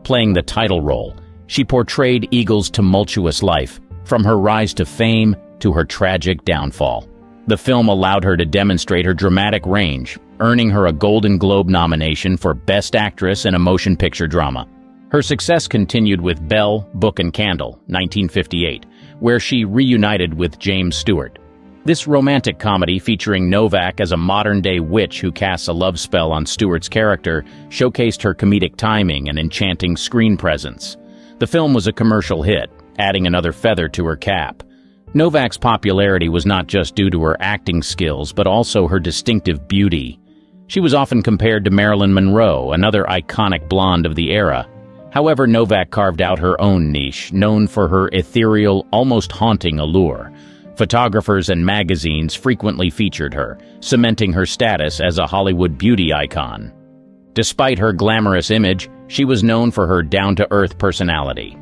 Playing the title role, she portrayed Eagles' tumultuous life, from her rise to fame to her tragic downfall. The film allowed her to demonstrate her dramatic range, earning her a Golden Globe nomination for Best Actress in a Motion Picture Drama. Her success continued with Belle, Book and Candle, 1958, where she reunited with James Stewart. This romantic comedy, featuring Novak as a modern-day witch who casts a love spell on Stewart's character, showcased her comedic timing and enchanting screen presence. The film was a commercial hit, adding another feather to her cap. Novak's popularity was not just due to her acting skills, but also her distinctive beauty. She was often compared to Marilyn Monroe, another iconic blonde of the era. However, Novak carved out her own niche, known for her ethereal, almost haunting allure. Photographers and magazines frequently featured her, cementing her status as a Hollywood beauty icon. Despite her glamorous image, she was known for her down-to-earth personality.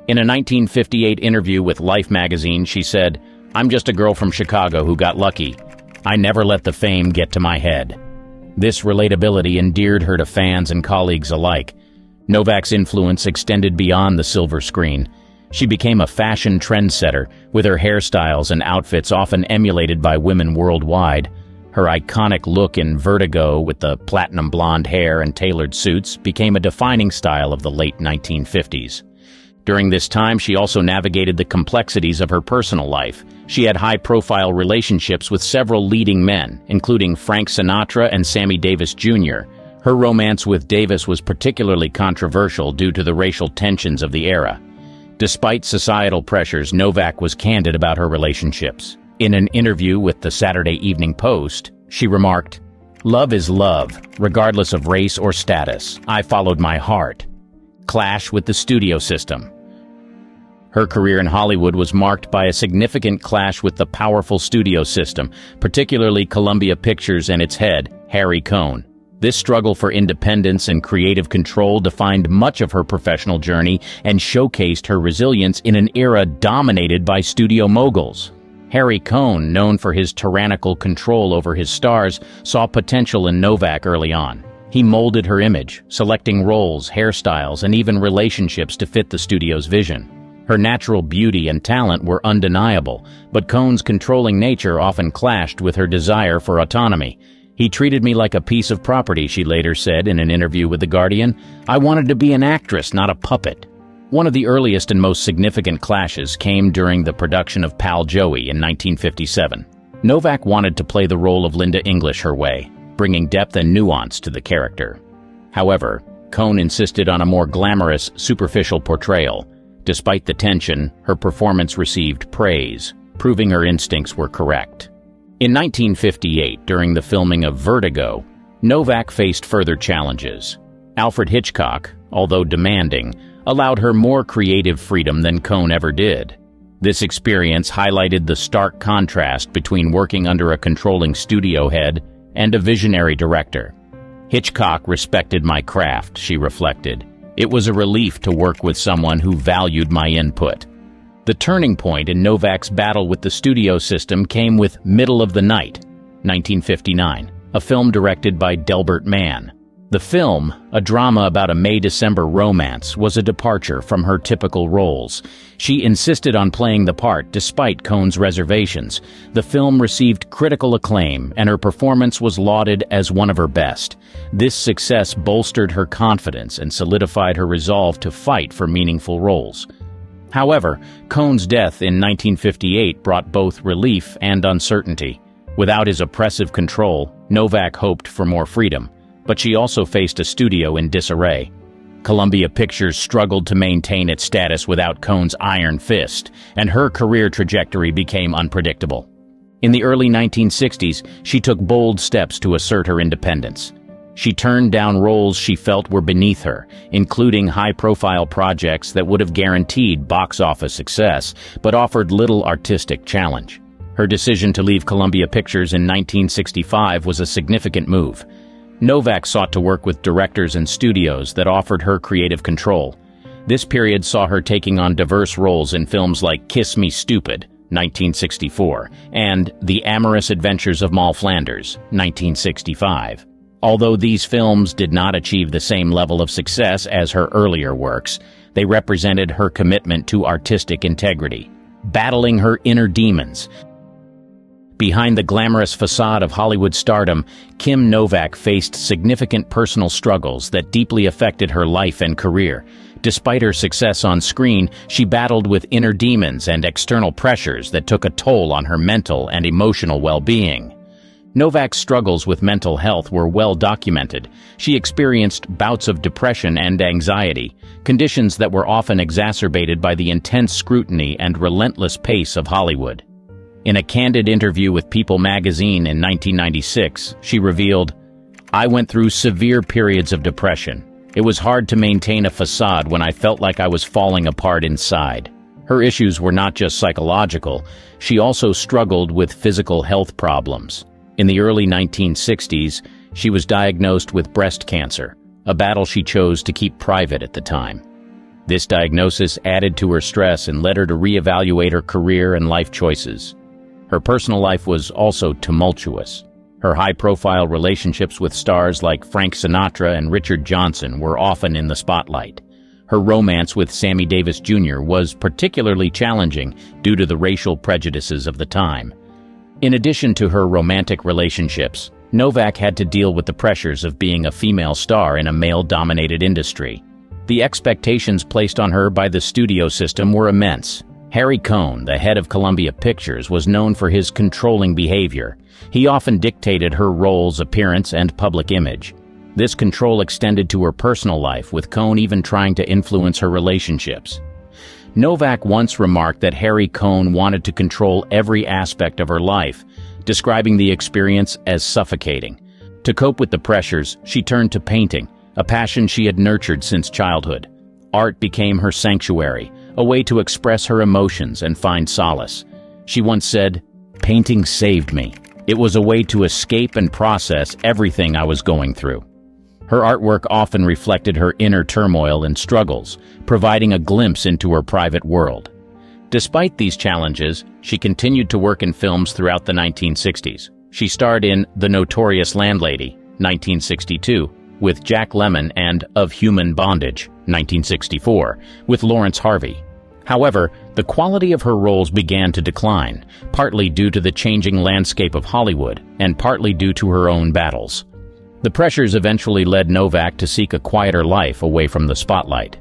In a 1958 interview with Life magazine, she said, "I'm just a girl from Chicago who got lucky. I never let the fame get to my head." This relatability endeared her to fans and colleagues alike. Novak's influence extended beyond the silver screen. She became a fashion trendsetter, with her hairstyles and outfits often emulated by women worldwide. Her iconic look in Vertigo with the platinum blonde hair and tailored suits became a defining style of the late 1950s. During this time, she also navigated the complexities of her personal life. She had high-profile relationships with several leading men, including Frank Sinatra and Sammy Davis Jr. Her romance with Davis was particularly controversial due to the racial tensions of the era. Despite societal pressures, Novak was candid about her relationships. In an interview with the Saturday Evening Post, she remarked, "Love is love, regardless of race or status. I followed my heart." Clash with the studio system. Her career in Hollywood was marked by a significant clash with the powerful studio system, particularly Columbia Pictures and its head, Harry Cohn. This struggle for independence and creative control defined much of her professional journey and showcased her resilience in an era dominated by studio moguls. Harry Cohn, known for his tyrannical control over his stars, saw potential in Novak early on. He molded her image, selecting roles, hairstyles, and even relationships to fit the studio's vision. Her natural beauty and talent were undeniable, but Cohn's controlling nature often clashed with her desire for autonomy. "He treated me like a piece of property," she later said in an interview with The Guardian. "I wanted to be an actress, not a puppet." One of the earliest and most significant clashes came during the production of Pal Joey in 1957. Novak wanted to play the role of Linda English her way, bringing depth and nuance to the character. However, Cohn insisted on a more glamorous, superficial portrayal. Despite the tension, her performance received praise, proving her instincts were correct. In 1958, during the filming of Vertigo, Novak faced further challenges. Alfred Hitchcock, although demanding, allowed her more creative freedom than Cohn ever did. This experience highlighted the stark contrast between working under a controlling studio head and a visionary director. "Hitchcock respected my craft," she reflected. "It was a relief to work with someone who valued my input." The turning point in Novak's battle with the studio system came with Middle of the Night, 1959, a film directed by Delbert Mann. The film, a drama about a May-December romance, was a departure from her typical roles. She insisted on playing the part despite Cohn's reservations. The film received critical acclaim, and her performance was lauded as one of her best. This success bolstered her confidence and solidified her resolve to fight for meaningful roles. However, Cohn's death in 1958 brought both relief and uncertainty. Without his oppressive control, Novak hoped for more freedom. But she also faced a studio in disarray. Columbia Pictures struggled to maintain its status without Cohn's iron fist, and her career trajectory became unpredictable. In the early 1960s, she took bold steps to assert her independence. She turned down roles she felt were beneath her, including high-profile projects that would have guaranteed box office success, but offered little artistic challenge. Her decision to leave Columbia Pictures in 1965 was a significant move. Novak sought to work with directors and studios that offered her creative control. This period saw her taking on diverse roles in films like Kiss Me Stupid, 1964, and The Amorous Adventures of Moll Flanders, 1965. Although these films did not achieve the same level of success as her earlier works, they represented her commitment to artistic integrity, battling her inner demons. Behind the glamorous facade of Hollywood stardom, Kim Novak faced significant personal struggles that deeply affected her life and career. Despite her success on screen, she battled with inner demons and external pressures that took a toll on her mental and emotional well-being. Novak's struggles with mental health were well documented. She experienced bouts of depression and anxiety, conditions that were often exacerbated by the intense scrutiny and relentless pace of Hollywood. In a candid interview with People magazine in 1996, she revealed, "I went through severe periods of depression. It was hard to maintain a facade when I felt like I was falling apart inside." Her issues were not just psychological, she also struggled with physical health problems. In the early 1960s, she was diagnosed with breast cancer, a battle she chose to keep private at the time. This diagnosis added to her stress and led her to reevaluate her career and life choices. Her personal life was also tumultuous. Her high-profile relationships with stars like Frank Sinatra and Richard Johnson were often in the spotlight. Her romance with Sammy Davis Jr. was particularly challenging due to the racial prejudices of the time. In addition to her romantic relationships, Novak had to deal with the pressures of being a female star in a male-dominated industry. The expectations placed on her by the studio system were immense. Harry Cohn, the head of Columbia Pictures, was known for his controlling behavior. He often dictated her role's appearance and public image. This control extended to her personal life, with Cohn even trying to influence her relationships. Novak once remarked that Harry Cohn wanted to control every aspect of her life, describing the experience as suffocating. To cope with the pressures, she turned to painting, a passion she had nurtured since childhood. Art became her sanctuary, a way to express her emotions and find solace. She once said, "Painting saved me. It was a way to escape and process everything I was going through." Her artwork often reflected her inner turmoil and struggles, providing a glimpse into her private world. Despite these challenges, she continued to work in films throughout the 1960s. She starred in The Notorious Landlady, 1962, with Jack Lemmon, and Of Human Bondage, 1964, with Lawrence Harvey. However, the quality of her roles began to decline, partly due to the changing landscape of Hollywood, and partly due to her own battles. The pressures eventually led Novak to seek a quieter life away from the spotlight.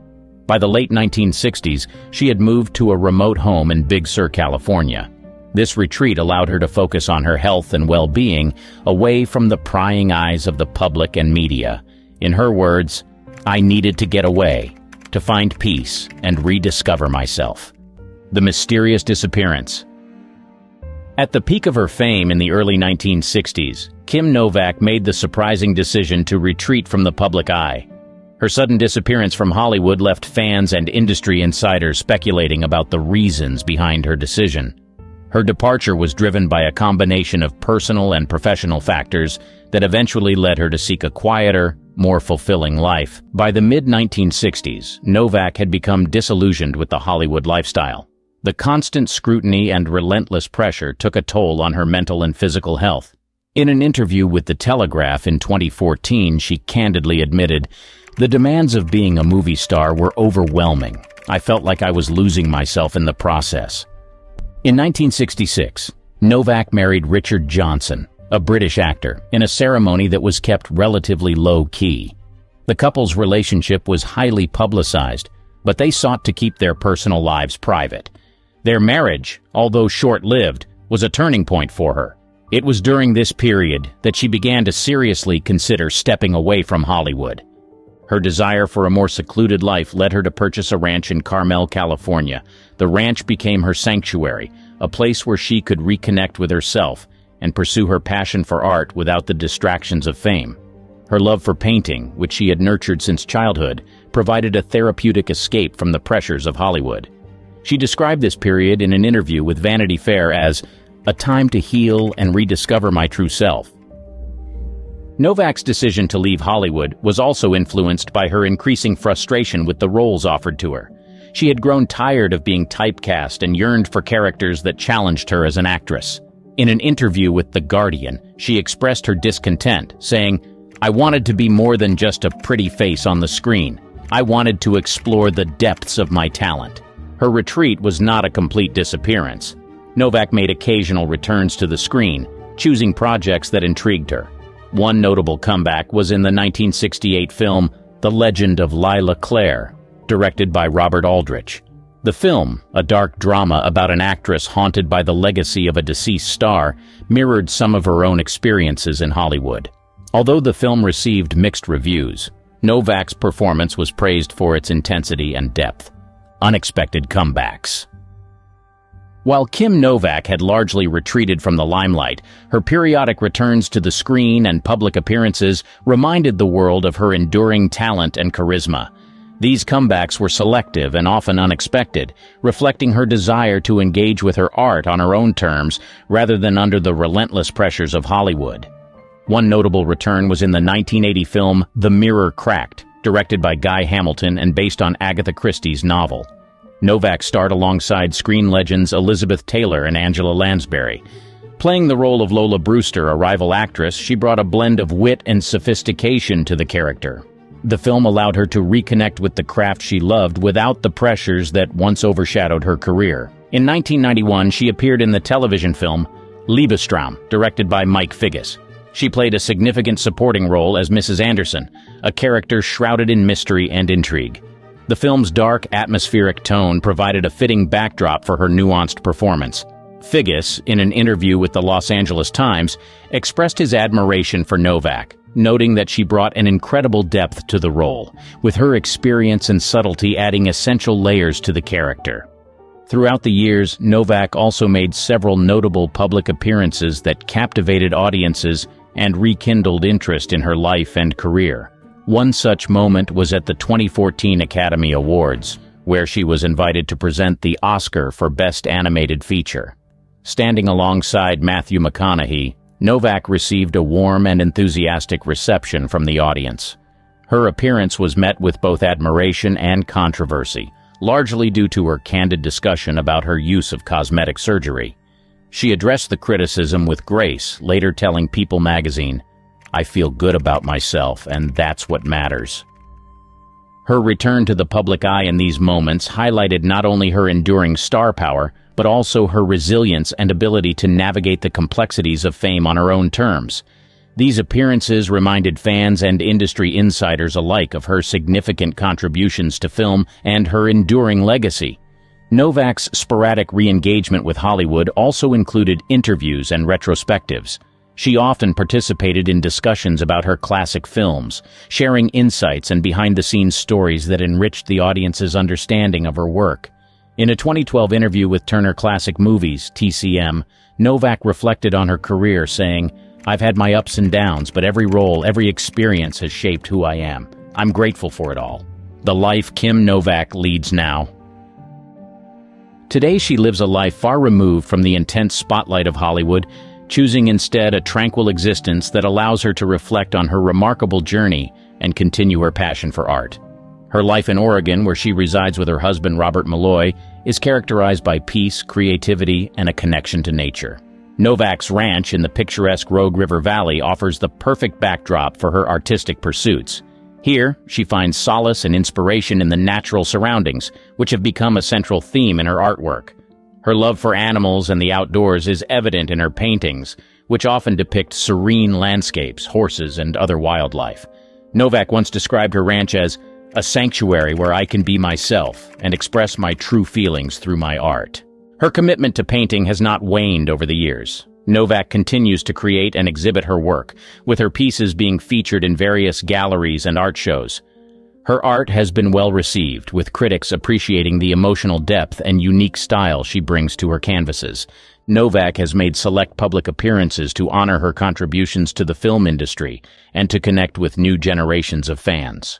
By the late 1960s, she had moved to a remote home in Big Sur, California. This retreat allowed her to focus on her health and well-being, away from the prying eyes of the public and media. In her words, "I needed to get away, to find peace and rediscover myself." The mysterious disappearance. At the peak of her fame in the early 1960s, Kim Novak made the surprising decision to retreat from the public eye. Her sudden disappearance from Hollywood left fans and industry insiders speculating about the reasons behind her decision. Her departure was driven by a combination of personal and professional factors that eventually led her to seek a quieter, more fulfilling life. By the mid-1960s, Novak had become disillusioned with the Hollywood lifestyle. The constant scrutiny and relentless pressure took a toll on her mental and physical health. In an interview with The Telegraph in 2014, she candidly admitted, "The demands of being a movie star were overwhelming. I felt like I was losing myself in the process." In 1966, Novak married Richard Johnson, a British actor, in a ceremony that was kept relatively low-key. The couple's relationship was highly publicized, but they sought to keep their personal lives private. Their marriage, although short-lived, was a turning point for her. It was during this period that she began to seriously consider stepping away from Hollywood. Her desire for a more secluded life led her to purchase a ranch in Carmel, California. The ranch became her sanctuary, a place where she could reconnect with herself and pursue her passion for art without the distractions of fame. Her love for painting, which she had nurtured since childhood, provided a therapeutic escape from the pressures of Hollywood. She described this period in an interview with Vanity Fair as a time to heal and rediscover my true self. Novak's decision to leave Hollywood was also influenced by her increasing frustration with the roles offered to her. She had grown tired of being typecast and yearned for characters that challenged her as an actress. In an interview with The Guardian, she expressed her discontent, saying, "I wanted to be more than just a pretty face on the screen. I wanted to explore the depths of my talent." Her retreat was not a complete disappearance. Novak made occasional returns to the screen, choosing projects that intrigued her. One notable comeback was in the 1968 film The Legend of Lila Clare, directed by Robert Aldrich. The film, a dark drama about an actress haunted by the legacy of a deceased star, mirrored some of her own experiences in Hollywood. Although the film received mixed reviews, Novak's performance was praised for its intensity and depth. Unexpected comebacks. While Kim Novak had largely retreated from the limelight, her periodic returns to the screen and public appearances reminded the world of her enduring talent and charisma. These comebacks were selective and often unexpected, reflecting her desire to engage with her art on her own terms rather than under the relentless pressures of Hollywood. One notable return was in the 1980 film The Mirror Cracked, directed by Guy Hamilton and based on Agatha Christie's novel. Novak starred alongside screen legends Elizabeth Taylor and Angela Lansbury. Playing the role of Lola Brewster, a rival actress, she brought a blend of wit and sophistication to the character. The film allowed her to reconnect with the craft she loved without the pressures that once overshadowed her career. In 1991, she appeared in the television film Liebestrom, directed by Mike Figgis. She played a significant supporting role as Mrs. Anderson, a character shrouded in mystery and intrigue. The film's dark, atmospheric tone provided a fitting backdrop for her nuanced performance. Figgis, in an interview with the Los Angeles Times, expressed his admiration for Novak, noting that she brought an incredible depth to the role, with her experience and subtlety adding essential layers to the character. Throughout the years, Novak also made several notable public appearances that captivated audiences and rekindled interest in her life and career. One such moment was at the 2014 Academy Awards, where she was invited to present the Oscar for Best Animated Feature. Standing alongside Matthew McConaughey, Novak received a warm and enthusiastic reception from the audience. Her appearance was met with both admiration and controversy, largely due to her candid discussion about her use of cosmetic surgery. She addressed the criticism with grace, later telling People magazine, "I feel good about myself, and that's what matters." Her return to the public eye in these moments highlighted not only her enduring star power, but also her resilience and ability to navigate the complexities of fame on her own terms. These appearances reminded fans and industry insiders alike of her significant contributions to film and her enduring legacy. Novak's sporadic re-engagement with Hollywood also included interviews and retrospectives. She often participated in discussions about her classic films, sharing insights and behind-the-scenes stories that enriched the audience's understanding of her work. In a 2012 interview with Turner Classic Movies, TCM, Novak reflected on her career, saying, "I've had my ups and downs, but every role, every experience has shaped who I am. I'm grateful for it all." The life Kim Novak leads now. Today she lives a life far removed from the intense spotlight of Hollywood, choosing instead a tranquil existence that allows her to reflect on her remarkable journey and continue her passion for art. Her life in Oregon, where she resides with her husband Robert Malloy, is characterized by peace, creativity, and a connection to nature. Novak's ranch in the picturesque Rogue River Valley offers the perfect backdrop for her artistic pursuits. Here, she finds solace and inspiration in the natural surroundings, which have become a central theme in her artwork. Her love for animals and the outdoors is evident in her paintings, which often depict serene landscapes, horses, and other wildlife. Novak once described her ranch as a sanctuary where I can be myself and express my true feelings through my art. Her commitment to painting has not waned over the years. Novak continues to create and exhibit her work, with her pieces being featured in various galleries and art shows. Her art has been well received, with critics appreciating the emotional depth and unique style she brings to her canvases. Novak has made select public appearances to honor her contributions to the film industry and to connect with new generations of fans.